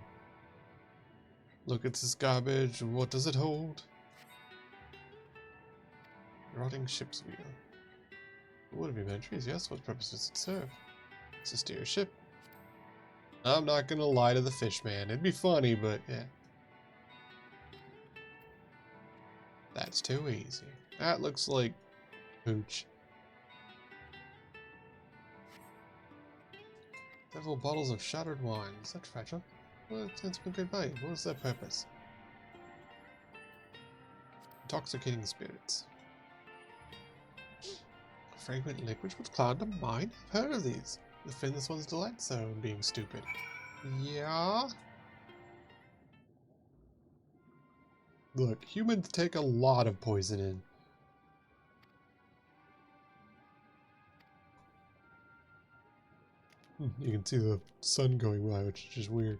Look at this garbage. What does it hold? Rotting ship's wheel. What have you mentioned? Yes, what purpose does it serve? It's to steer a ship. I'm not gonna lie to the fish man. It'd be funny, but yeah. That's too easy. That looks like pooch. Several bottles of shattered wine. Is that fragile? Well, it's been great value. What was their purpose? Intoxicating spirits. A fragrant liquid with cloud of mine? I've heard of these. The Finless one's delight zone being stupid. Yeah? Look, humans take a lot of poison in. You can see the sun going by, which is just weird.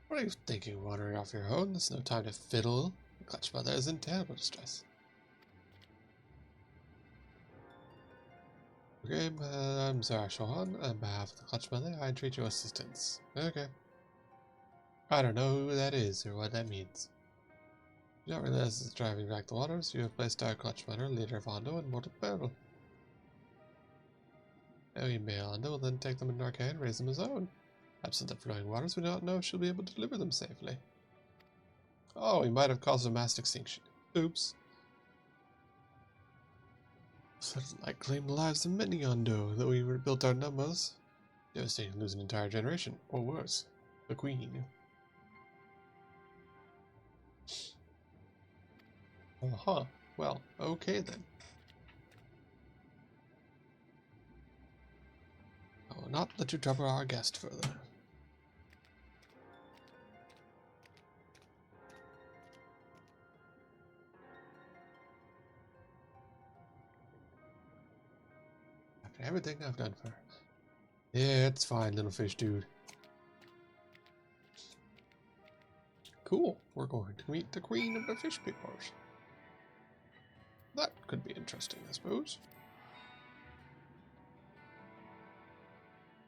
What are you thinking, wandering off your own? There's no time to fiddle. The Clutch Mother is in terrible distress. Okay, I'm Zara Shohan. On behalf of the Clutch Mother, I entreat your assistance. Okay. I don't know who that is or what that means. You don't realize it's driving back the waters. You have placed our Clutch Mother, leader of Hondo, in mortal peril. Now we mail Hondo will then take them in our care and raise them as own. Absent the flowing waters, we do not know if she'll be able to deliver them safely. Oh, we might have caused a mass extinction. Oops. Such light claimed the lives of many Hondo, though we rebuilt our numbers. Devastating to lose an entire generation, or worse, the Queen. Uh-huh. Well, okay then. I will not let you trouble our guest further. After everything I've done for her. Yeah, it's fine, little fish dude. Cool. We're going to meet the Queen of the Fish Peoples. That could be interesting, I suppose.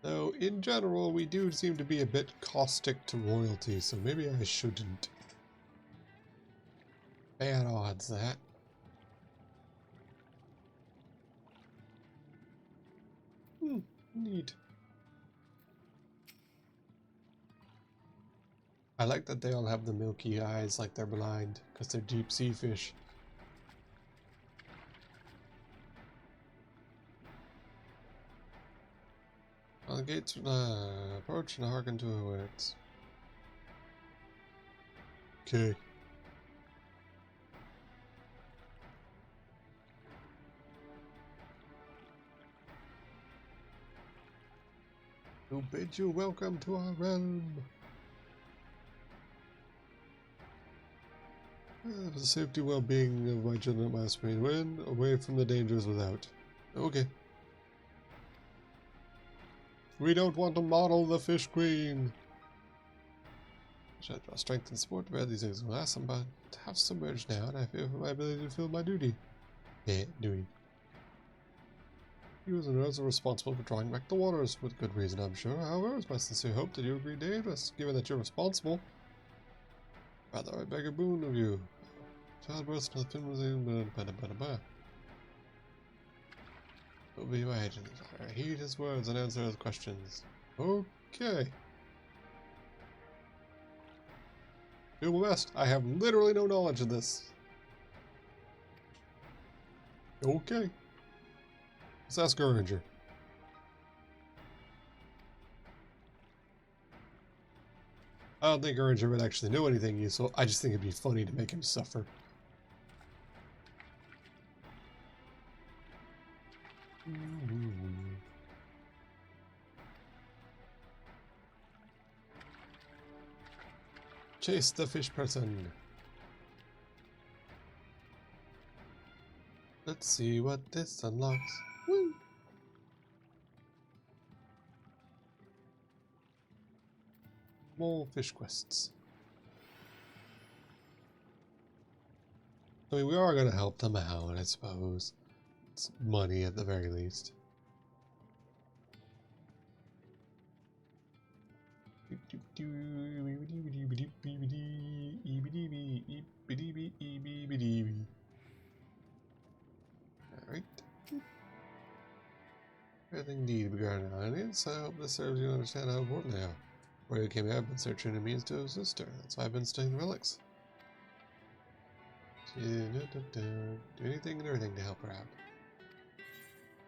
Though, in general, we do seem to be a bit caustic to royalty, so maybe I shouldn't. Bad odds, that. Neat. I like that they all have the milky eyes like they're blind, because they're deep sea fish. On the gates, approach and hearken to her words. Okay. Who bid you welcome to our realm? For the safety well-being of my children must remain within, away from the dangers without. Okay. We don't want to model the Fish Queen. I should draw strength and support to bear these eggs will last. I'm about to have submerged now, and I fear for my ability to fulfill my duty. Yeah, duty. You as a nurse are responsible for drawing back the waters, with good reason, I'm sure. However, it's my sincere hope that you agree to aid us, given that you're responsible. Rather, I beg a boon of you. Childbirth to the fin was in will be my agent. I heed his words and answer his questions. Okay. Do my best. I have literally no knowledge of this. Okay. Let's ask Guringer. I don't think Guringer would actually know anything useful. I just think it'd be funny to make him suffer. Chase the fish person. Let's see what this unlocks. Woo! More fish quests. I mean, we are going to help them out, I suppose. It's money at the very least. Alright. Everything need to be guarded on it, so I hope this serves you to understand how important they are. Where you came here, I've been searching a means to assist her. That's why I've been studying relics. Do anything and everything to help her out.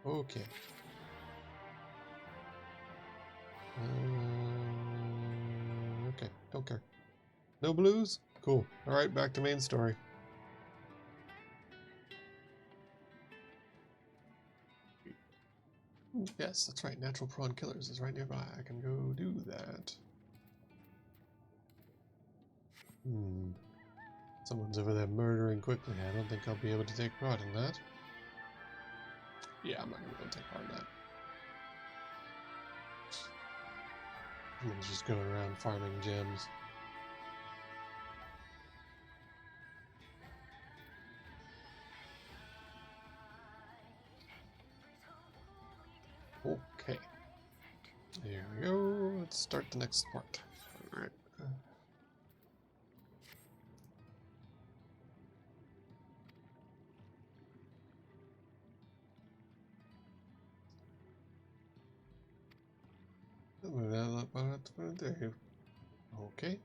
Okay. Okay, don't care. No blues? Cool. Alright, back to main story. Yes, that's right. Natural Prawn Killers is right nearby. I can go do that. Someone's over there murdering quickly. I don't think I'll be able to take part in that. Yeah, I'm not going to be able to take part in that. Someone's just going around farming gems. Okay. There we go. Let's start the next part. Alright. Okay.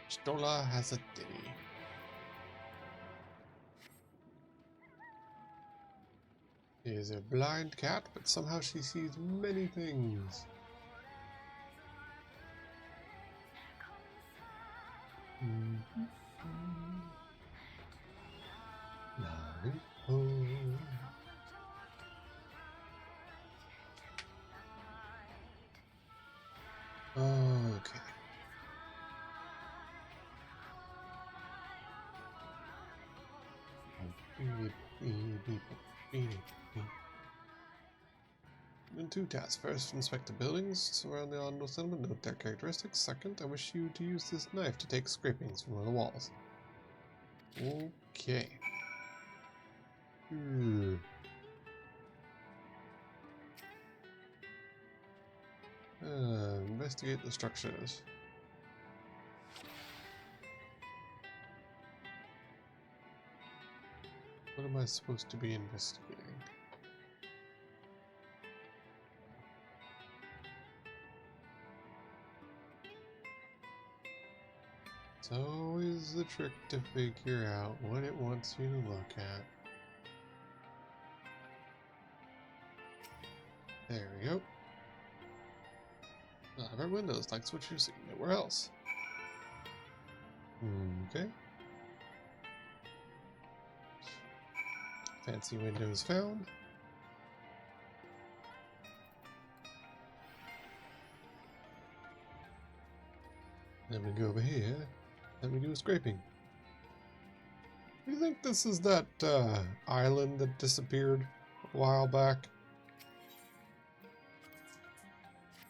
Stola has a day. She is a blind cat, but somehow she sees many things. Okay. And two tasks. First, inspect the buildings surrounding the Ondo settlement, note their characteristics. Second, I wish you to use this knife to take scrapings from one of the walls. Okay. Investigate the structures. What am I supposed to be investigating? It's always the trick to figure out what it wants you to look at. There we go. Not every windows like what you see nowhere else. Okay. Fancy windows found. Then we go over here. Then we do a scraping. Do you think this is that island that disappeared a while back?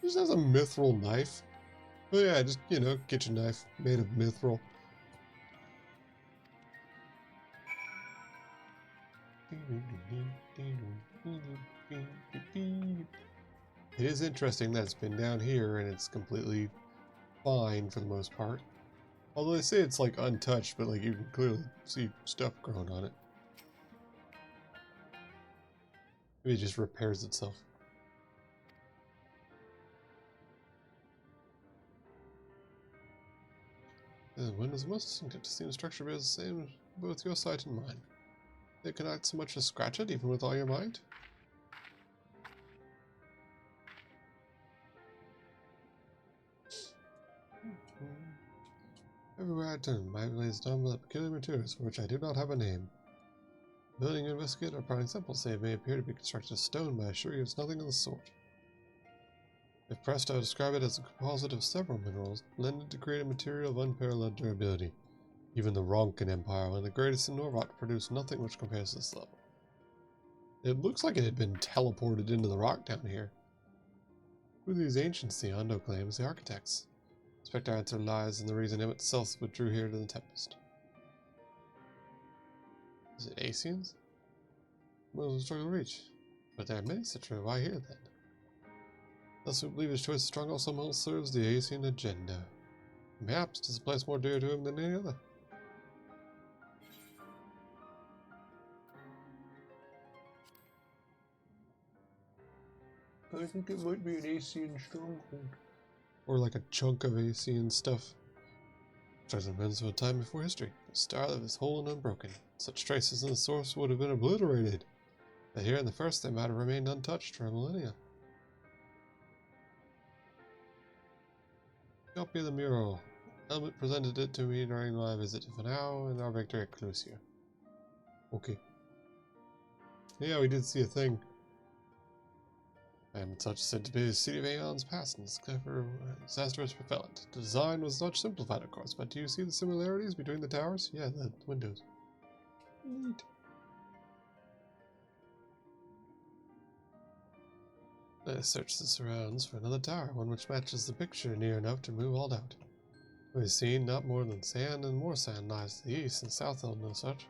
It just has a mithril knife. Oh yeah, just, you know, kitchen knife made of mithril. It is interesting that it's been down here and it's completely fine for the most part. Although they say it's like untouched, but like you can clearly see stuff growing on it. Maybe it just repairs itself. The windows most distinctive to see the structure bears the same both your sight and mine. They cannot so much as scratch it, even with all your mind. Everywhere I turn, my blade is done with peculiar materials for which I do not have a name. Building investigate or providing samples say it may appear to be constructed of stone, but I assure you it's nothing of the sort. If pressed, I would describe it as a composite of several minerals, blended to create a material of unparalleled durability. Even the Ronkan Empire, one of the greatest in Norvat, produced nothing which compares to this level. It looks like it had been teleported into the rock down here. Who are these ancients, the Ondo claims, the architects? The suspect our answer lies in the reason Emet itself withdrew here to the Tempest. Is it Asians? Well, struggle to reach. But there are many such. Why here then? Thus we believe his choice of stronghold somehow serves the Asian agenda. Perhaps it is a place more dear to him than any other. I think it might be an Asian stronghold. Or like a chunk of Asian stuff. Treasure runs from a time before history. The star that is whole and unbroken. Such traces in the source would have been obliterated. But here in the first they might have remained untouched for a millennia. Copy of the mural. Emet presented it to me during my visit to Fanao and our victory at Clusia. Okay. Yeah, we did see a thing. And such said to be a city of aeons past and clever disastrous propellant. The design was much simplified, of course, but do you see the similarities between the towers? Yeah, the windows. Neat. Let us search the surrounds for another tower, one which matches the picture near enough to remove all doubt. We've seen not more than sand and more sand lies to the east and south held no such.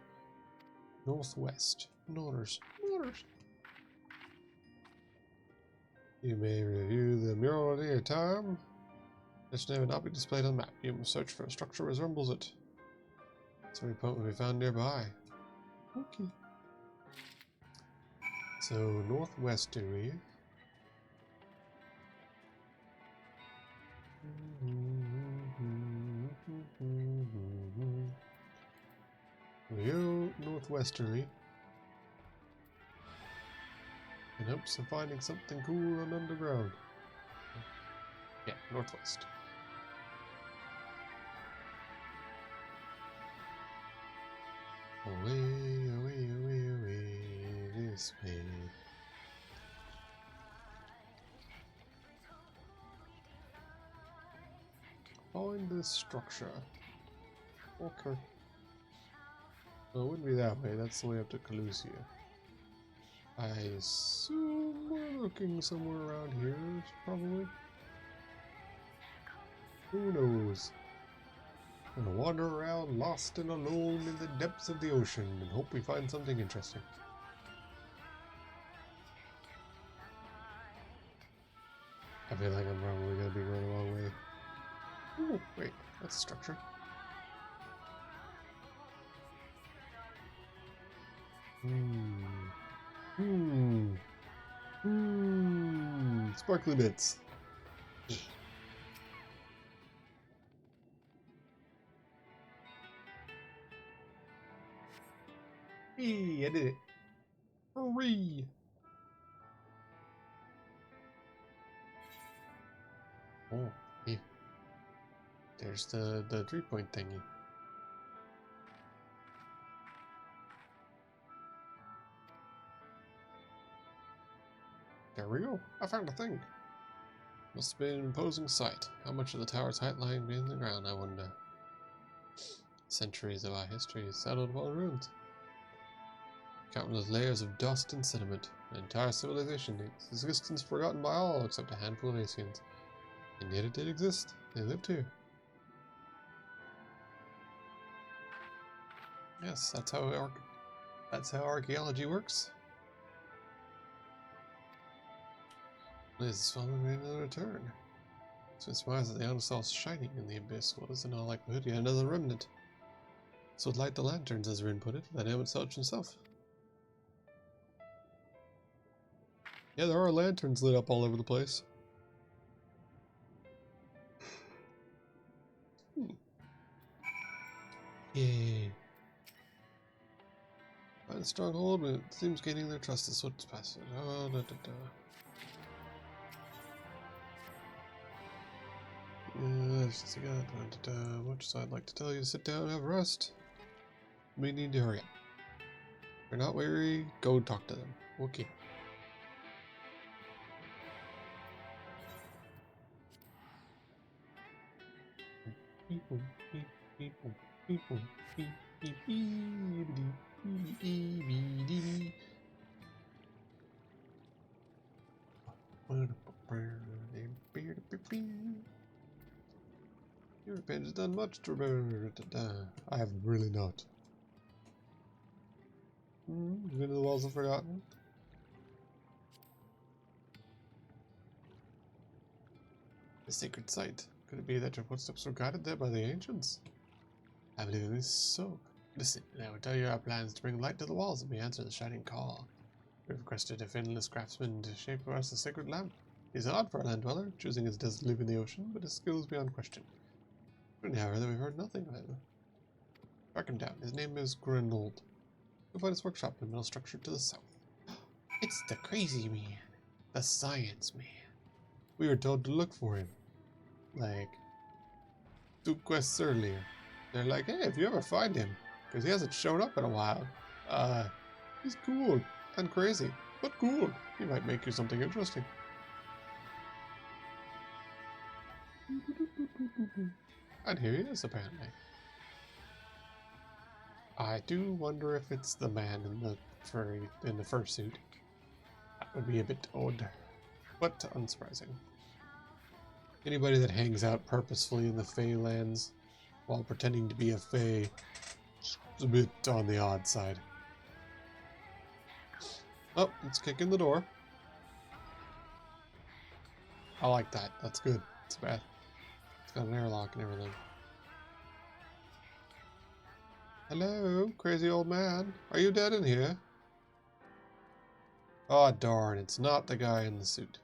Northwest. Northers. You may review the mural at any time. Its name will not be displayed on the map. You must search for a structure that resembles it. Some point will be found nearby. Okay. So, northwesterly. We go northwesterly. In hopes of finding something cool and underground. Yeah, northwest. Away, away, away, away, this way. Find this structure. Okay. Well, it wouldn't be that way, that's the way up to Clusia. I assume we're looking somewhere around here, probably. Who knows? We'll wander around lost and alone in the depths of the ocean and hope we find something interesting. I feel like I'm probably going to be going the wrong way. Ooh, wait, that's a structure. Sparkly bits. Hey, I did it. Hurry! Oh, hey. There's the 3-point thingy. There we go. I found a thing. Must have been an imposing sight. How much of the tower's height lying beneath the ground, I wonder. Centuries of our history settled upon ruins. Countless layers of dust and sediment. An entire civilization, its existence forgotten by all except a handful of Asians. And yet it did exist. They lived here. Yes, that's how archaeology works. Liz is following another return. So it surprised that the honor saw shining in the abyss. What is in all likelihood yet another remnant? So would light the lanterns, as Rin put it, that Emet Selch himself. Yeah, there are lanterns lit up all over the place. Yay. Find a stronghold, but it seems gaining their trust is what's passed. Oh, da, da, da. Much as I'd like to tell you to sit down and have a rest. We need to hurry up. If you're not weary, go talk to them. Okay. European has done much to I have really not. Into the walls of forgotten. The sacred site. Could it be that your footsteps were guided there by the ancients? I believe it is so. Listen, and I will tell you our plans to bring light to the walls and we answer the shining call. We have requested a finless craftsman to shape for us a sacred lamp. He's odd for a land dweller, choosing his death to live in the ocean, but his skill is beyond question. However, we've heard nothing of him. Track him down. His name is Grenold. You'll find his workshop in the middle structure to the south. It's the crazy man. The science man. We were told to look for him. Like 2 quests earlier. They're like, hey, if you ever find him, because he hasn't shown up in a while, he's cool and crazy, but cool. He might make you something interesting. And here he is, apparently. I do wonder if it's the man in the fursuit. That would be a bit odd, but unsurprising. Anybody that hangs out purposefully in the Fey lands while pretending to be a Fey is a bit on the odd side. Oh, it's kicking the door. I like that. That's good. It's bad. It's got an airlock and everything. Hello, crazy old man. Are you dead in here? Oh, darn. It's not the guy in the suit.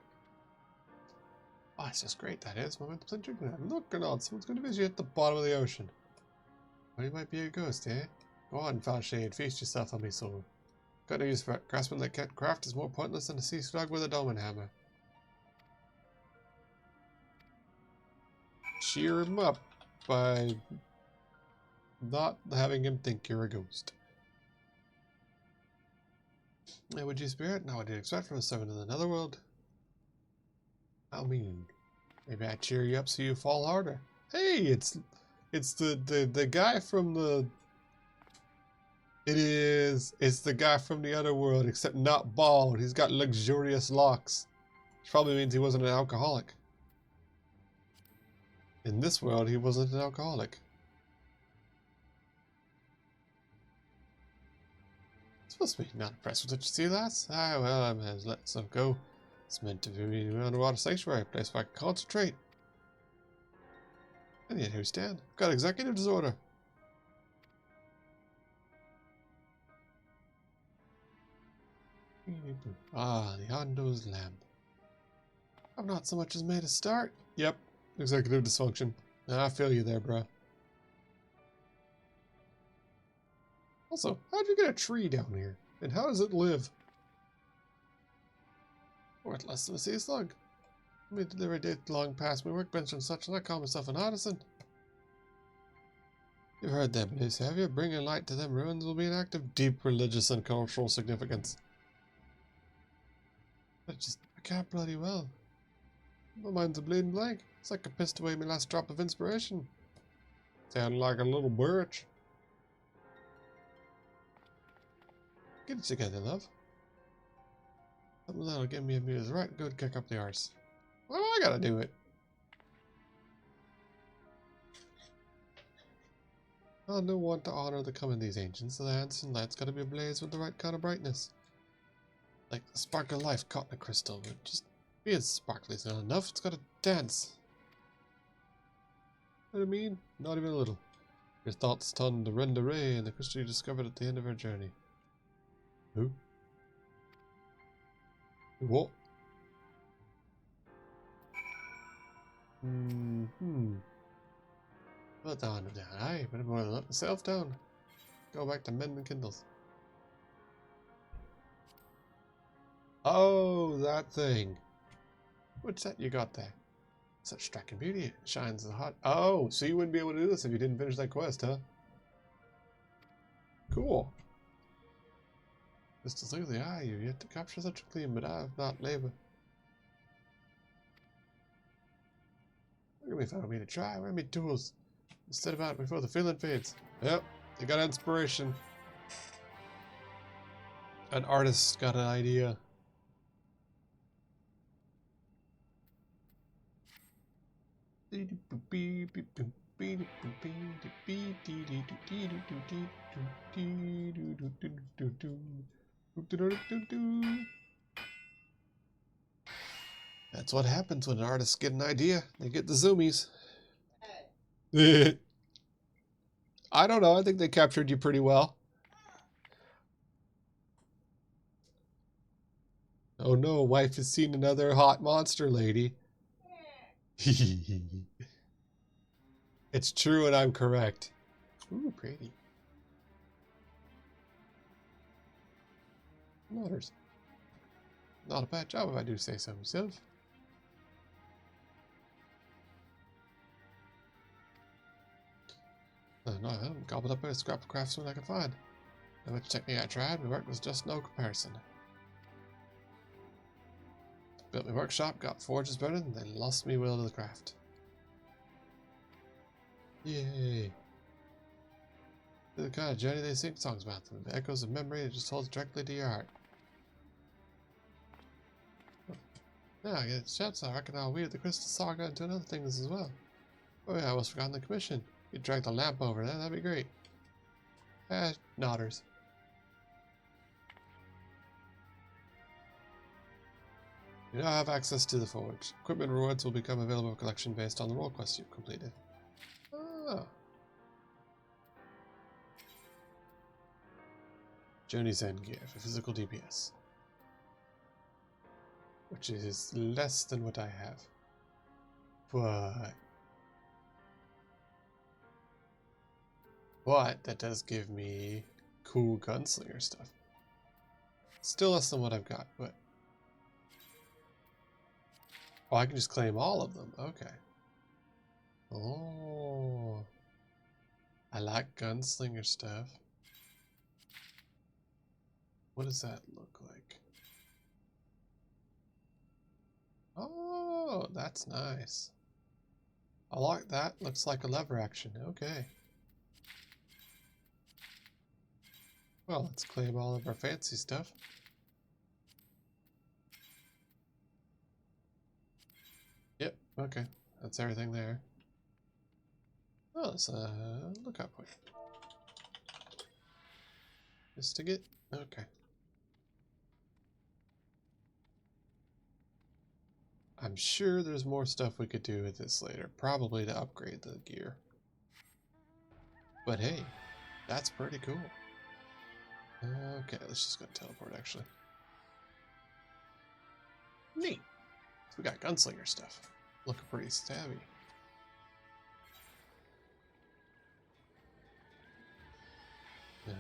Oh, it's just great, that is. Look, Grenade. Someone's going to visit you at the bottom of the ocean. Well, you might be a ghost, eh? Go on, foul shade. Feast yourself on me, soul. Got no use for it. Grasping that cat craft is more pointless than a sea slug with a diamond hammer. Cheer him up by not having him think you're a ghost. Hey, would you spirit? Now I did expect from a servant in the netherworld. How mean. Maybe I cheer you up so you fall harder. Hey, it's the guy from the... It's the guy from the other world, except not bald. He's got luxurious locks. Which probably means he wasn't an alcoholic. In this world, he wasn't an alcoholic. Supposed to be not impressed with what you see, lass. Ah, well, I might as let some go. It's meant to be an underwater sanctuary, a place where I can concentrate. And yet here we stand. I've got executive disorder. Ah, the Hondo's lamp. I've not so much as made a start. Yep, executive dysfunction. I feel you there, bro. Also, how'd you get a tree down here? And how does it live? Worth less than a sea slug. I mean, every day long past my workbench and such, and I call myself an artisan. You've heard that news, have you? Bringing light to them ruins will be an act of deep religious and cultural significance. I can't bloody well. My mind's a bleeding blank. It's like I pissed away my last drop of inspiration. Sounded like a little birch. Get it together, love. Something that'll give me a muse. Right, good kick up the arse. Well, I gotta do it. I no want to honor the coming of these ancients. The Hanson light's gotta be ablaze with the right kind of brightness. Like the spark of life caught in a crystal, but just being sparkly is not enough. It's gotta dance. You know what I mean? Not even a little. Your thoughts turned to Renderay and the crystal you discovered at the end of her journey. Who? What? Well done, aye, but I'm going to let myself down. Go back to mending kindles. Oh, that thing. What's that you got there? Such striking beauty. It shines the hot. Oh, so you wouldn't be able to do this if you didn't finish that quest, huh? Cool. Just to look at the eye, you've yet to capture such a gleam, but I have not labor. Look at me, found me to try. Where are my tools? Instead about before the feeling fades. Yep, they got inspiration. An artist got an idea. That's what happens when an artist get an idea. They get the zoomies. I don't know. I think they captured you pretty well. Oh no, wife has seen another hot monster lady. It's true and I'm correct. Ooh, pretty. Waters. Not a bad job if I do say so myself. No, I haven't gobbled up every scrap of craftsman I could find. No much technique I tried, my work was just no comparison. Built my workshop, got forges burning, and then lost me will to the craft. Yay. The kind of journey they sing songs about them. The echoes of memory that just holds directly to your heart. Now I get a chance, I reckon I'll weave the Crystal Saga into other things as well. Oh yeah, I almost forgotten the commission. You drag the lamp over there, that'd be great. Nodders. You now have access to the forge. Equipment rewards will become available for collection based on the role quest you've completed. Oh. Journey's End gear for physical DPS. Which is less than what I have. But that does give me cool gunslinger stuff. Still less than what I've got, but... Oh, I can just claim all of them. Okay. Oh. I like gunslinger stuff. What does that look like? Oh, that's nice. I like that. Looks like a lever action. Okay. Well, let's claim all of our fancy stuff. Yep, okay. That's everything there. Oh, it's a lookout point. Just to get... Okay. I'm sure there's more stuff we could do with this later. Probably to upgrade the gear. But hey, that's pretty cool. Okay, let's just go teleport actually. Neat. So we got gunslinger stuff. Looking pretty stabby. There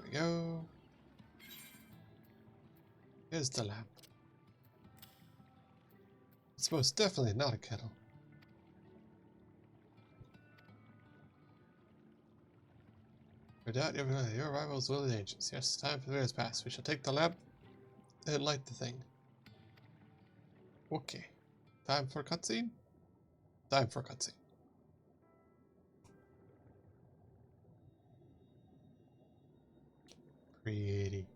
we go. Here's the lamp. It's most definitely not a kettle. No doubt your arrival is will the ancients. Yes, time for the years past. We shall take the lamp and light the thing. Okay. Time for cutscene? Time for cutscene. Pretty.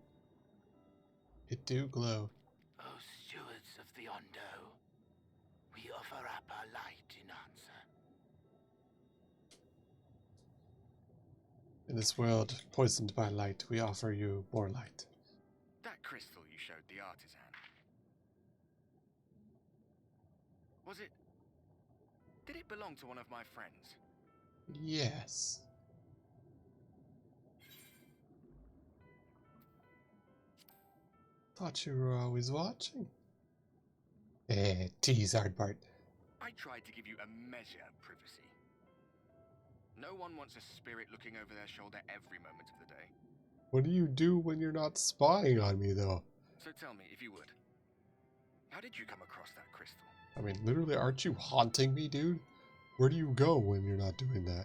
It do glow. O stewards of the Ondo, we offer up our light in answer. In this world poisoned by light, we offer you more light. That crystal you showed the artisan. Was it... Did it belong to one of my friends? Yes. Thought you were always watching. Tease Aardbart. I tried to give you a measure of privacy. No one wants a spirit looking over their shoulder every moment of the day. What do you do when you're not spying on me, though? So tell me, if you would, how did you come across that crystal? I mean, literally, aren't you haunting me, dude? Where do you go when you're not doing that?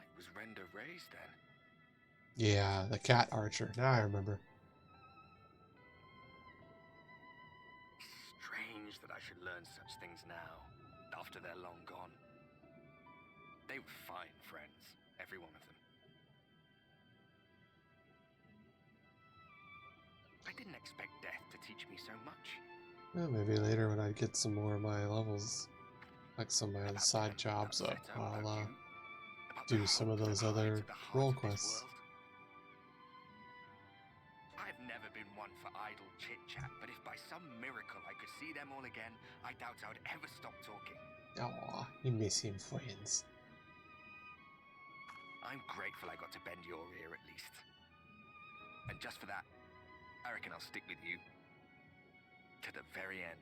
It was Render raised then. Yeah, the cat archer. Now I remember. Strange that I should learn such things now, after they're long gone. They were fine friends, every one of them. I didn't expect death to teach me so much. Well, maybe later when I get some more of my levels, like some of my other side jobs up, I'll do some of those other role quests. I've never been one for idle chit-chat, but if by some miracle I could see them all again, I doubt I would ever stop talking. Aw, you miss him, friends. I'm grateful I got to bend your ear at least. And just for that, I reckon I'll stick with you to the very end.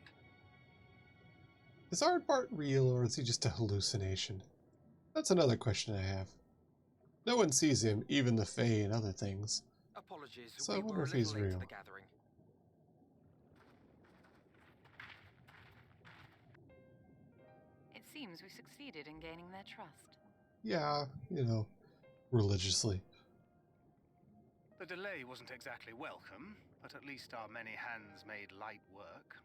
Is Aardbart real, or is he just a hallucination? That's another question I have. No one sees him, even the Fae and other things. Apologies, So I we wonder were a if he's little late real. to the gathering. It seems we succeeded in gaining their trust. Yeah, you know, religiously. The delay wasn't exactly welcome, but at least our many hands made light work.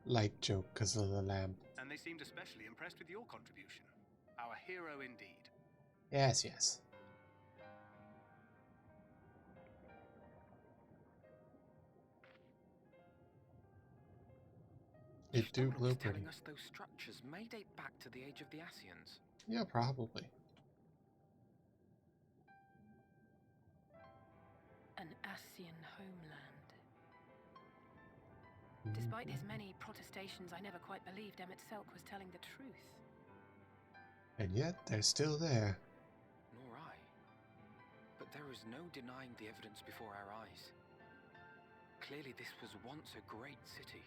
Light joke because of the lamp. And they seemed especially impressed with your contribution. Our hero indeed. Yes, yes. It do Stone's glow pretty. telling us those structures may date back to the age of the Ascians. Yeah, probably. An Ascian homeland. Despite his many protestations, I never quite believed Emet was telling the truth. And yet, they're still there. Nor I. But there is no denying the evidence before our eyes. Clearly this was once a great city.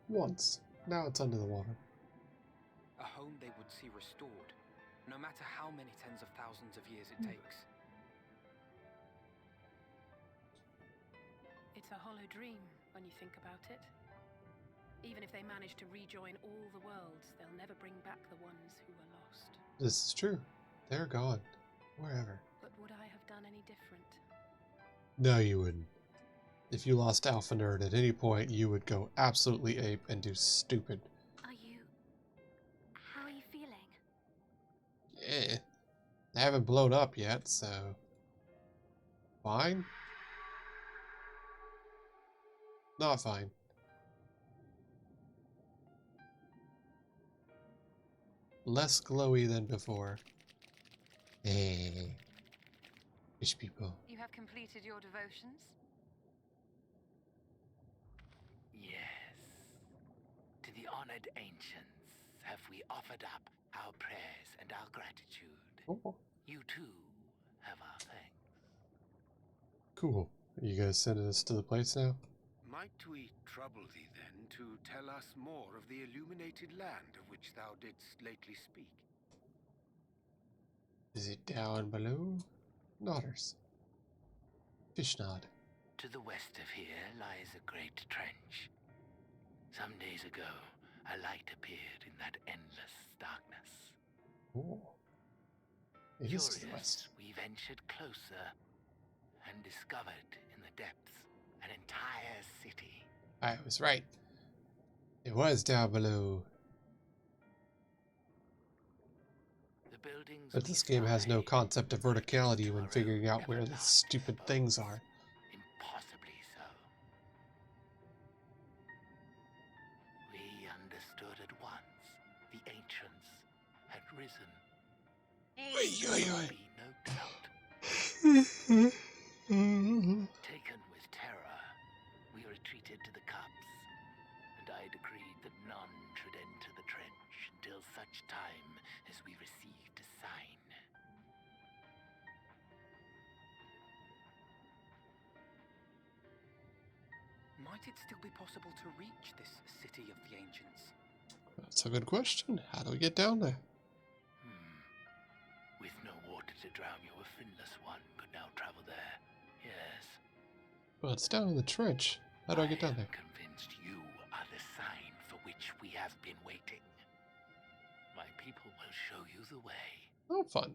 Once. Now it's under the water. A home they would see restored, no matter how many tens of thousands of years it takes. It's a hollow dream when you think about it. Even if they manage to rejoin all the worlds, they'll never bring back the ones who were lost. This is true. They're gone. Wherever. But would I have done any different? No, you wouldn't. If you lost Alpha Nerd at any point, you would go absolutely ape and do stupid. How are you feeling? Yeah. I haven't blown up yet, so... Fine? Not fine. Less glowy than before. Fish people. You have completed your devotions? Yes. To the honored ancients have we offered up our prayers and our gratitude. Oh, You too have our thanks. cool. Are you guys sending us to the place now? Might we trouble thee then to tell us more of the illuminated land of which thou didst lately speak? Is it down below? Nodders. Fish nod. To the west of here lies a great trench. Some days ago, a light appeared in that endless darkness. Oh. It is to the Curious, west. we ventured closer and discovered in the depths an entire city. I was right. It was down below. The buildings But this game has no concept of verticality when figuring out where the stupid things are. Impossibly so. We understood at once the ancients had risen. There would be no doubt. Taken with terror, we retreated to the cups, and I decreed that none should enter the trench until such time as we received a sign. Might it still be possible to reach this city of the ancients? That's a good question. How do we get down there? With no water to drown you, a finless one could now travel there. Yes. Well, it's down in the trench. How do I get down there? am convinced you are the sign for which we have been waiting. My people will show you the way. Oh, fun.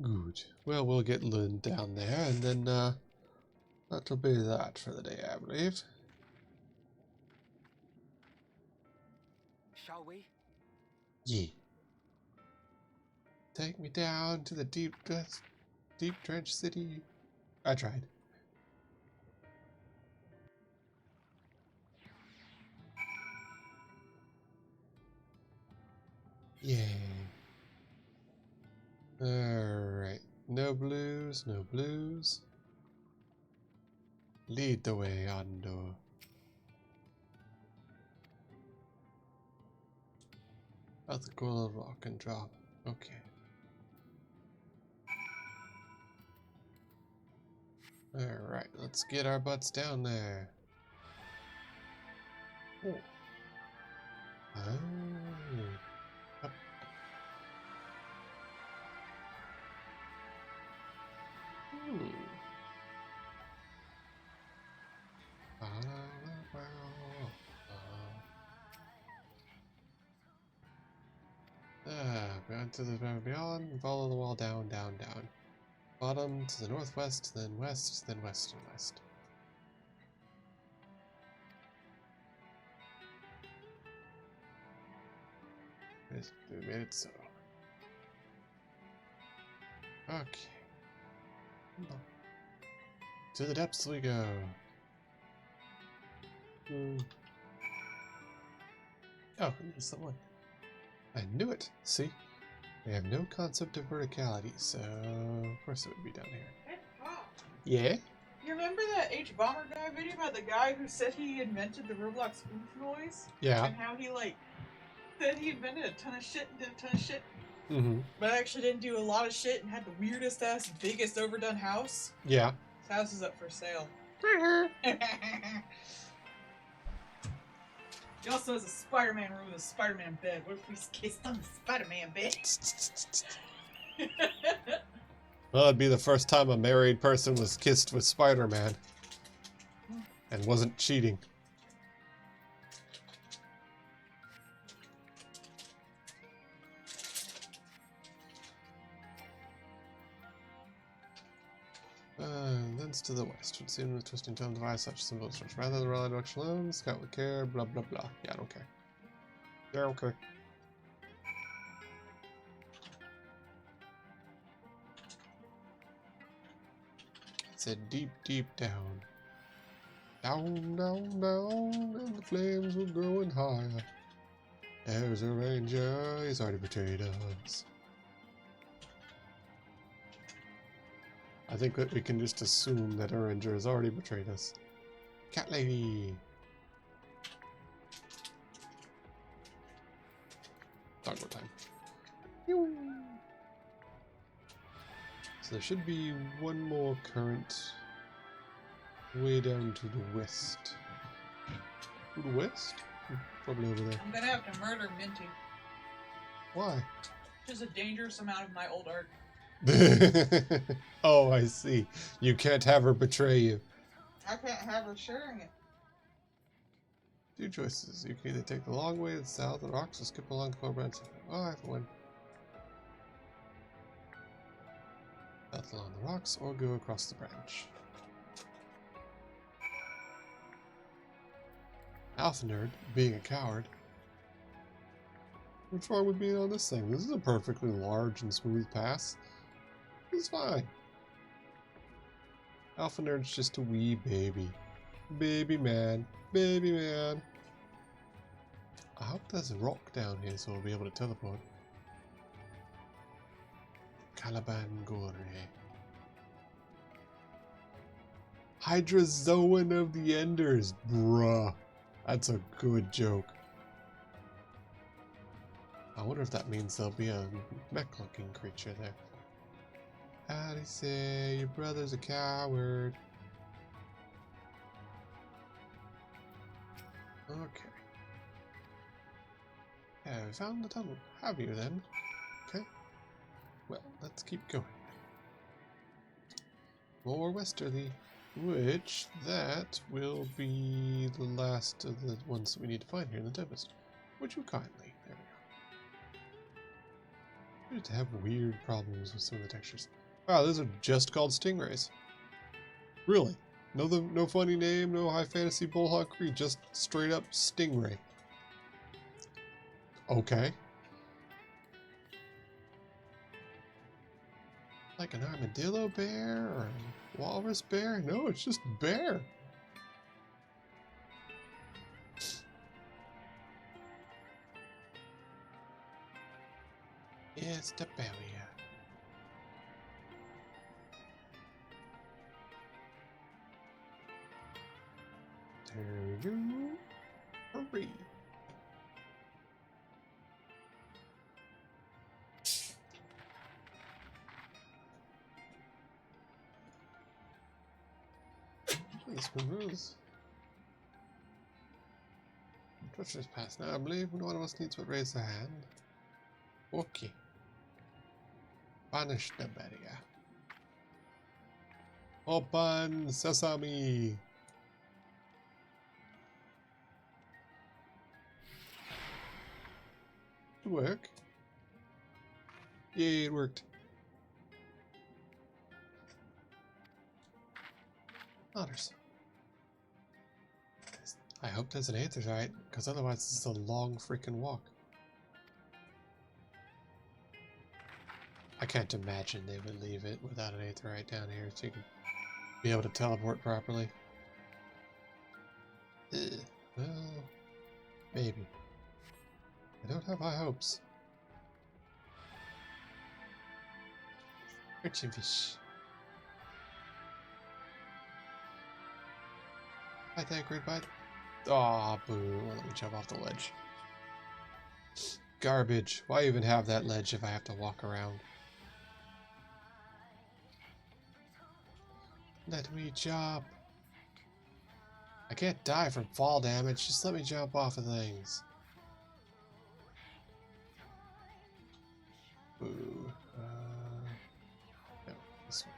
Good. Well, we'll get Lynn down there, and then, that'll be that for the day, I believe. Shall we? Yeah. Take me down to the deep trench city. I tried. Yeah. Alright. No blues, no blues. Lead the way, Ando. Out the gold rock and drop. Okay. Alright, let's get our butts down there. Oh. Up. Go into the beyond and follow the wall down, down, down. Bottom to the northwest, then west and west. We made it so. Okay. To the depths we go. Oh, there's someone. I knew it. See? They have no concept of verticality, so of course it would be down here. Hey, Pop. Yeah? You remember that H Bomber guy video about the guy who said he invented the Roblox spoof noise? Yeah. And how he said he invented a ton of shit and did a ton of shit. Mm-hmm. But actually didn't do a lot of shit and had the weirdest ass, biggest overdone house. Yeah. His house is up for sale. He also has a Spider-Man room with a Spider-Man bed. What if we kissed on the Spider-Man bed? Well, it'd be the first time a married person was kissed with Spider-Man. And wasn't cheating. Thence to the west would seem the twisting tongue devise such symbols such rather than rely direction alone, scout with care, blah blah blah. Yeah, I don't care. Yeah, okay. It said deep, deep down. Down, down, down, and the flames were growing higher. There's a ranger, he's already betrayed us. I think that we can just assume that our ranger has already betrayed us. Cat lady! Doggo time. So there should be one more current way down to the west. To the west? Probably over there. I'm gonna have to murder Minty. Why? Which is a dangerous amount of my old art. Oh, I see. You can't have her betray you. I can't have her sharing it. Two choices. You can either take the long way to the south of the rocks or skip along the far branch. Oh, I have one. South along the rocks or go across the branch. Alpha Nerd, being a coward. What's wrong with being on this thing? This is a perfectly large and smooth pass. It's fine. Alpha Nerd's just a wee baby. Baby man. Baby man. I hope there's a rock down here so we'll be able to teleport. Caliban Gore. Hydrozoan of the Enders, bruh. That's a good joke. I wonder if that means there'll be a mech-looking creature there. How'd he say your brother's a coward? Okay. Yeah, we found the tunnel. Have you then? Okay. Well, let's keep going. More westerly. Which, that will be the last of the ones that we need to find here in the Tempest. Would you kindly? There we go. We just have weird problems with some of the textures. Wow, those are just called stingrays. Really? No funny name, no high fantasy bullhawk creed, just straight up stingray. Okay. Like an armadillo bear or a walrus bear? No, it's just bear. is the barrier. There we go. Hurry. This one moves. Treacherous pass. Now I believe one of us needs to raise a hand. Okay. Banish the barrier. Open sesame. Did it work? Yay, it worked. Otters. I hope there's an answer right, because otherwise this is a long freaking walk. I can't imagine they would leave it without an aetherite down here so you can be able to teleport properly. Ugh. Well, maybe. I don't have high hopes. Urchin fish. I think right by. Aw, boo. Let me jump off the ledge. Garbage. Why even have that ledge if I have to walk around? Let me jump. I can't die from fall damage. Just let me jump off of things. Boo. No, this way.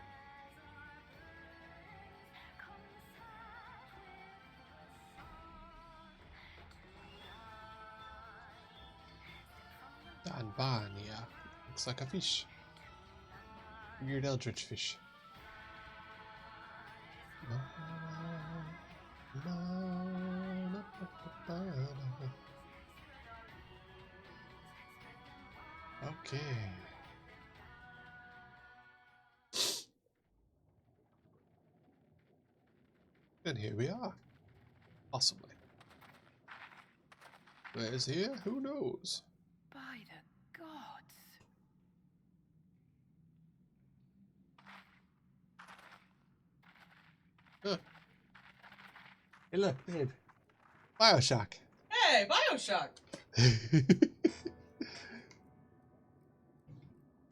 Danbania. Looks like a fish. Weird eldritch fish. Okay. And here we are. Possibly. Where's here? Who knows? By the gods. Huh. Hey look, babe. Bioshock. Hey, Bioshock!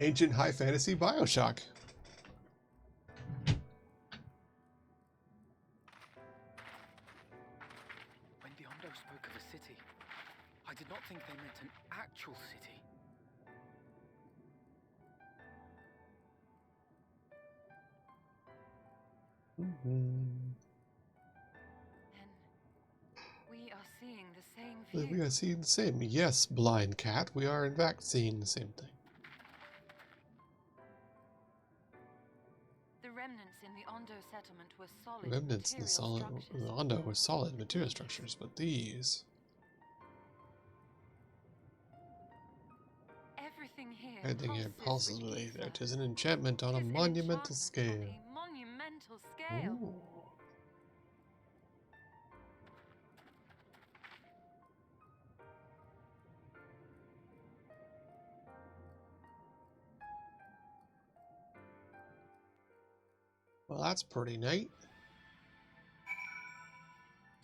Ancient high fantasy Bioshock. When Biondo spoke of a city, I did not think they meant an actual city. We are seeing the same We view. are seeing the same. Yes, blind cat. We are in fact seeing the same thing. The remnants in the Ondo settlement were solid Remnants in the solid structures. Ondo were solid material structures, but these everything here pulses with ether. It is an enchantment on a monumental scale. Monumental scale. Ooh. Well, that's pretty neat.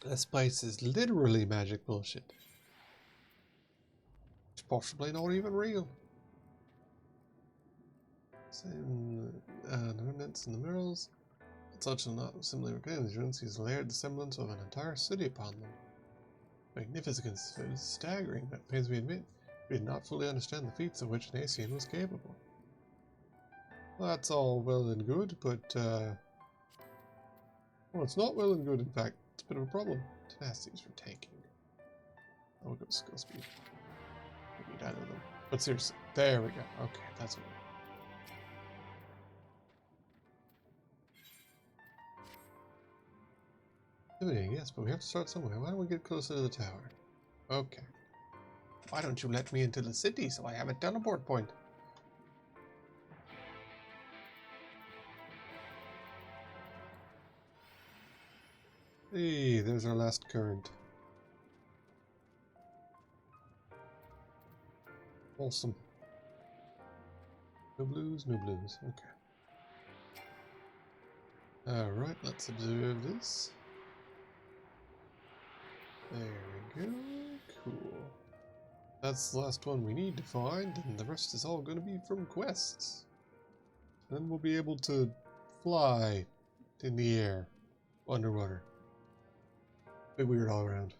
This place is literally magic bullshit. It's possibly not even real. Same, the remnants in the murals. Such and not similarly reclaimed, the ruins sees layered the semblance of an entire city upon them. Magnificence is staggering, but it pains me to admit, we did not fully understand the feats of which Nacian was capable. Well, that's all well and good, but, well, it's not well and good, in fact. It's a bit of a problem. Tenacity is for tanking. Oh, we'll go skill speed. We need either of them. But seriously, there we go. Okay, that's what yes, but we have to start somewhere. Why don't we get closer to the tower? Okay. Why don't you let me into the city so I have a teleport point? Hey, there's our last current. Awesome. No blues, no blues. Okay. Alright, let's observe this. There we go. Cool. That's the last one we need to find, and the rest is all going to be from quests. Then we'll be able to fly in the air, underwater. Bit weird all around.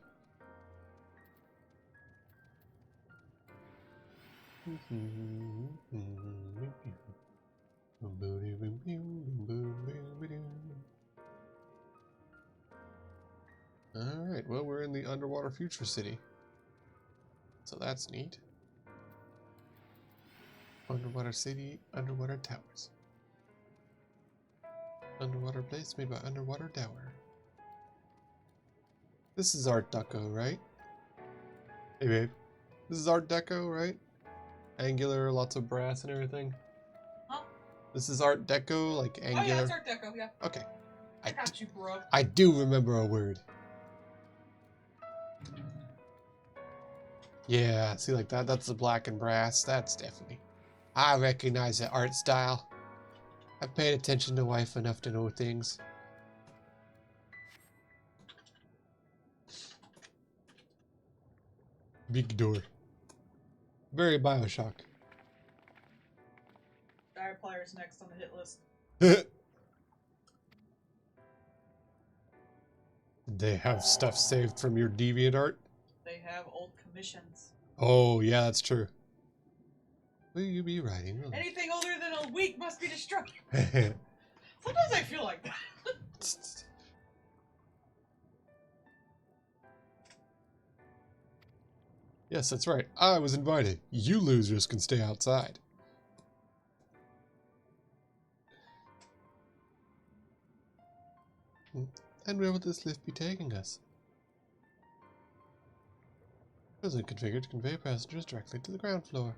Alright, well, we're in the underwater future city. So that's neat. Underwater city, underwater towers. Underwater place made by underwater tower. This is Art Deco, right? Hey babe. This is Art Deco, right? Angular, lots of brass and everything. Huh? This is Art Deco, like angular. Oh yeah, it's Art Deco, yeah. Okay. I got you, bro. I do remember a word. Yeah, see like that? That's the black and brass. That's definitely. I recognize the art style. I've paid attention to wife enough to know things. Big door. Very Bioshock. Dire Player's next on the hit list. They have stuff saved from your DeviantArt? They have old commissions. Oh, yeah, that's true. Will you be writing? Anything older than a week must be destroyed. Sometimes I feel like that. Yes, that's right. I was invited. You losers can stay outside. And where will this lift be taking us? Present configured to convey passengers directly to the ground floor.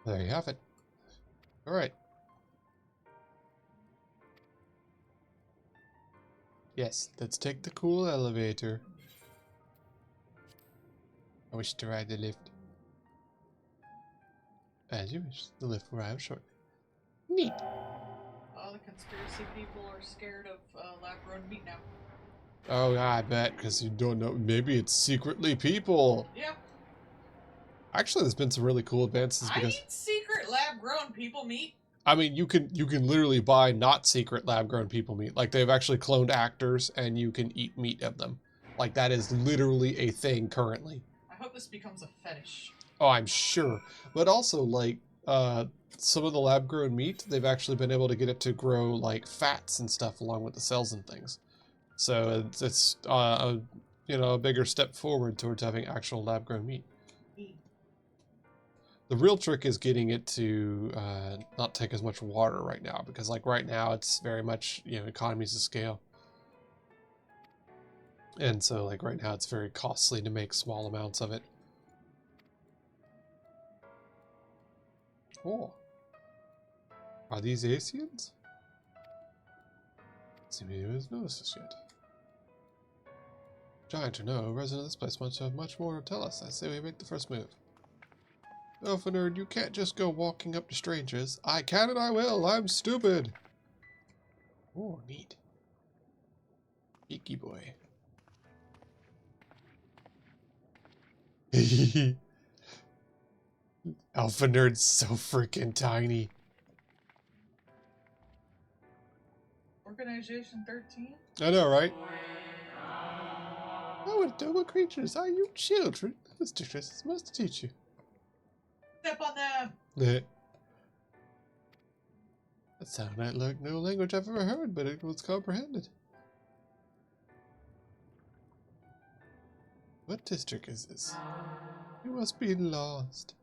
There you have it. Alright. Yes, let's take the cool elevator. I wish to ride the lift. As you wish, the lift will arrive shortly. Neat. All the conspiracy people are scared of lab-grown meat now. Oh, yeah, I bet, because you don't know. Maybe it's secretly people. Yeah. Actually, there's been some really cool advances because I eat secret lab-grown people meat. I mean, you can literally buy not secret lab-grown people meat. Like they've actually cloned actors, and you can eat meat of them. Like that is literally a thing currently. I hope this becomes a fetish. Oh, I'm sure. But also, like, some of the lab-grown meat, they've actually been able to get it to grow, like, fats and stuff along with the cells and things. So it's you know, a bigger step forward towards having actual lab-grown meat. The real trick is getting it to not take as much water right now, because, like, right now it's very much, you know, economies of scale. And so, like, right now it's very costly to make small amounts of it. Oh. Are these Asians? Seems anyone has noticed this yet. Trying to know, resident of this place must have much more to tell us. I say we make the first move. Alpha nerd, you can't just go walking up to strangers. I can and I will. I'm stupid. Oh, neat. Geeky boy. Alpha nerd's so freaking tiny. Organization 13? I know, right? Oh, adorable creatures, are you children? This distress is must teach you. Step on them! That sounded like no language I've ever heard, but it was comprehended. What district is this? You must be lost.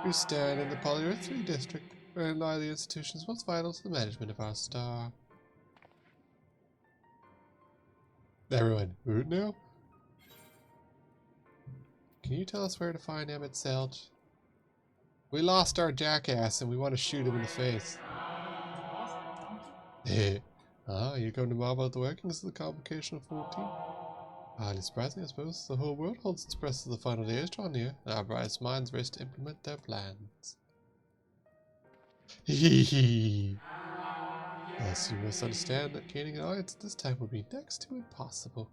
You stand in the Polyurth 3 district, wherein lie the institutions most vital to the management of our star. Everyone, root now? Can you tell us where to find Emet Selch? We lost our jackass and we want to shoot him in the face. Ah, you're going to marvel at the workings of the Convocation of 14. Highly surprising, I suppose. The whole world holds its breath as the final day is drawn near, and our brightest minds race to implement their plans. Hee hee. Thus, you must understand that gaining an audience at this time would be next to impossible.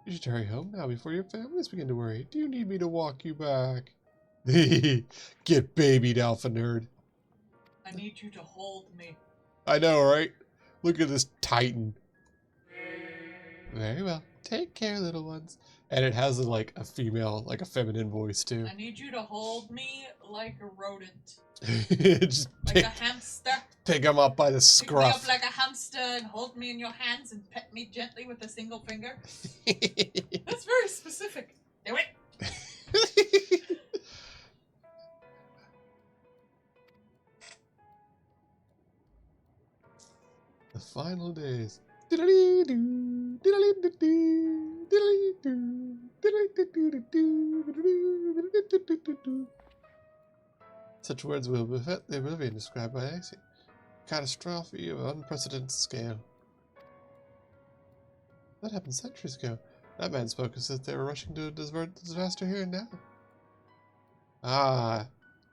You should hurry home now before your families begin to worry. Do you need me to walk you back? Get babied, alpha nerd. I need you to hold me. I know, right? Look at this titan. Very well. Take care, little ones. And it has like a female, like a feminine voice too. I need you to hold me like a rodent. Just like a hamster. Pick him up by the scruff. Pick me up like a hamster and hold me in your hands and pet me gently with a single finger. That's very specific. Do it. The final days. Such words will befit the oblivion described by Axiom. Catastrophe of unprecedented scale. That happened centuries ago. That man spoke as if they were rushing to divert the disaster here and now. Ah,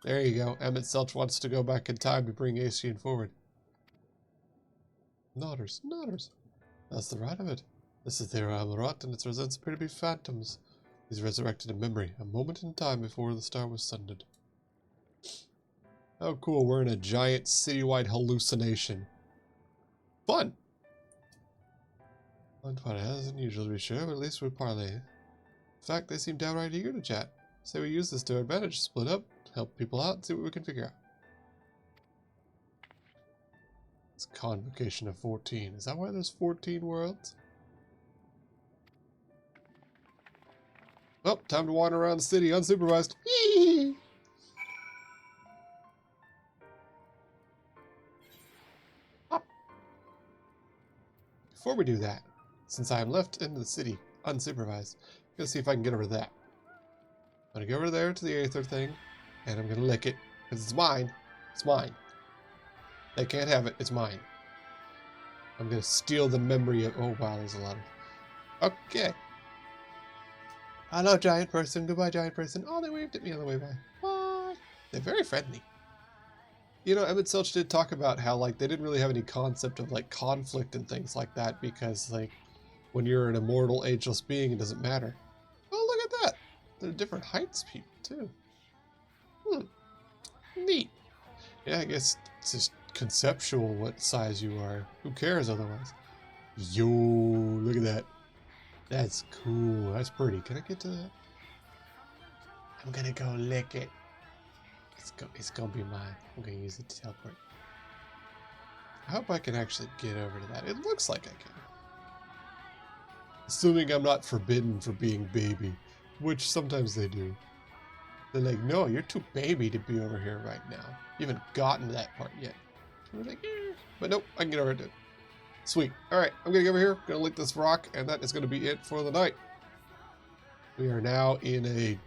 there you go. Emet Selch wants to go back in time to bring Axiom forward. Nodders, nodders. That's the right of it. This is the Amarat, and its residents appear to be phantoms. He's resurrected in memory, a moment in time before the star was sundered. Oh cool, we're in a giant citywide hallucination. Fun! Unfunny as unusual to be sure, but at least we're parley. In fact, they seem downright eager to chat. Say we use this to our advantage, split up, help people out, and see what we can figure out. It's convocation of 14. Is that why there's 14 worlds? Well, time to wander around the city unsupervised. Yee! Before we do that, since I am left in the city unsupervised, I'm gonna see if I can get over to that. I'm gonna go over there to the Aether thing, and I'm gonna lick it, because it's mine. It's mine. They can't have it. It's mine. I'm gonna steal the memory of... Oh, wow, there's a lot of... Okay. Hello, giant person. Goodbye, giant person. Oh, they waved at me on the way by. Bye. They're very friendly. You know, Emet Selch did talk about how, like, they didn't really have any concept of, like, conflict and things like that because, like, when you're an immortal, ageless being, it doesn't matter. Oh, look at that. They're different heights people, too. Neat. Yeah, I guess it's just conceptual what size you are. Who cares otherwise? Yo, look at that. That's cool. That's pretty. Can I get to that? I'm gonna go lick it. It's gonna be mine. I'm gonna use it to teleport. I hope I can actually get over to that. It looks like I can. Assuming I'm not forbidden for being baby, which sometimes they do. They're like, no, you're too baby to be over here right now. You haven't gotten to that part yet. So we're like, eh. But nope, I can get over to it. Sweet. Alright, I'm gonna go over here, gonna lick this rock, and that is gonna be it for the night. We are now in a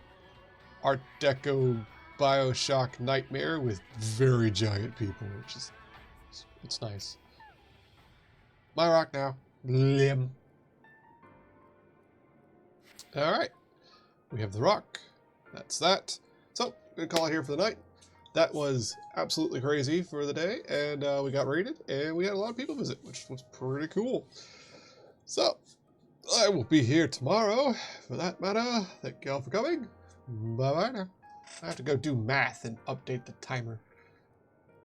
Art Deco bioshock nightmare with very giant people, which is it's nice. My rock now. Blim. Alright. We have the rock. That's that. So, I'm gonna call it here for the night. That was absolutely crazy for the day, and we got raided, and we had a lot of people visit, which was pretty cool. So, I will be here tomorrow, for that matter. Thank you all for coming. Bye-bye now. I have to go do math and update the timer.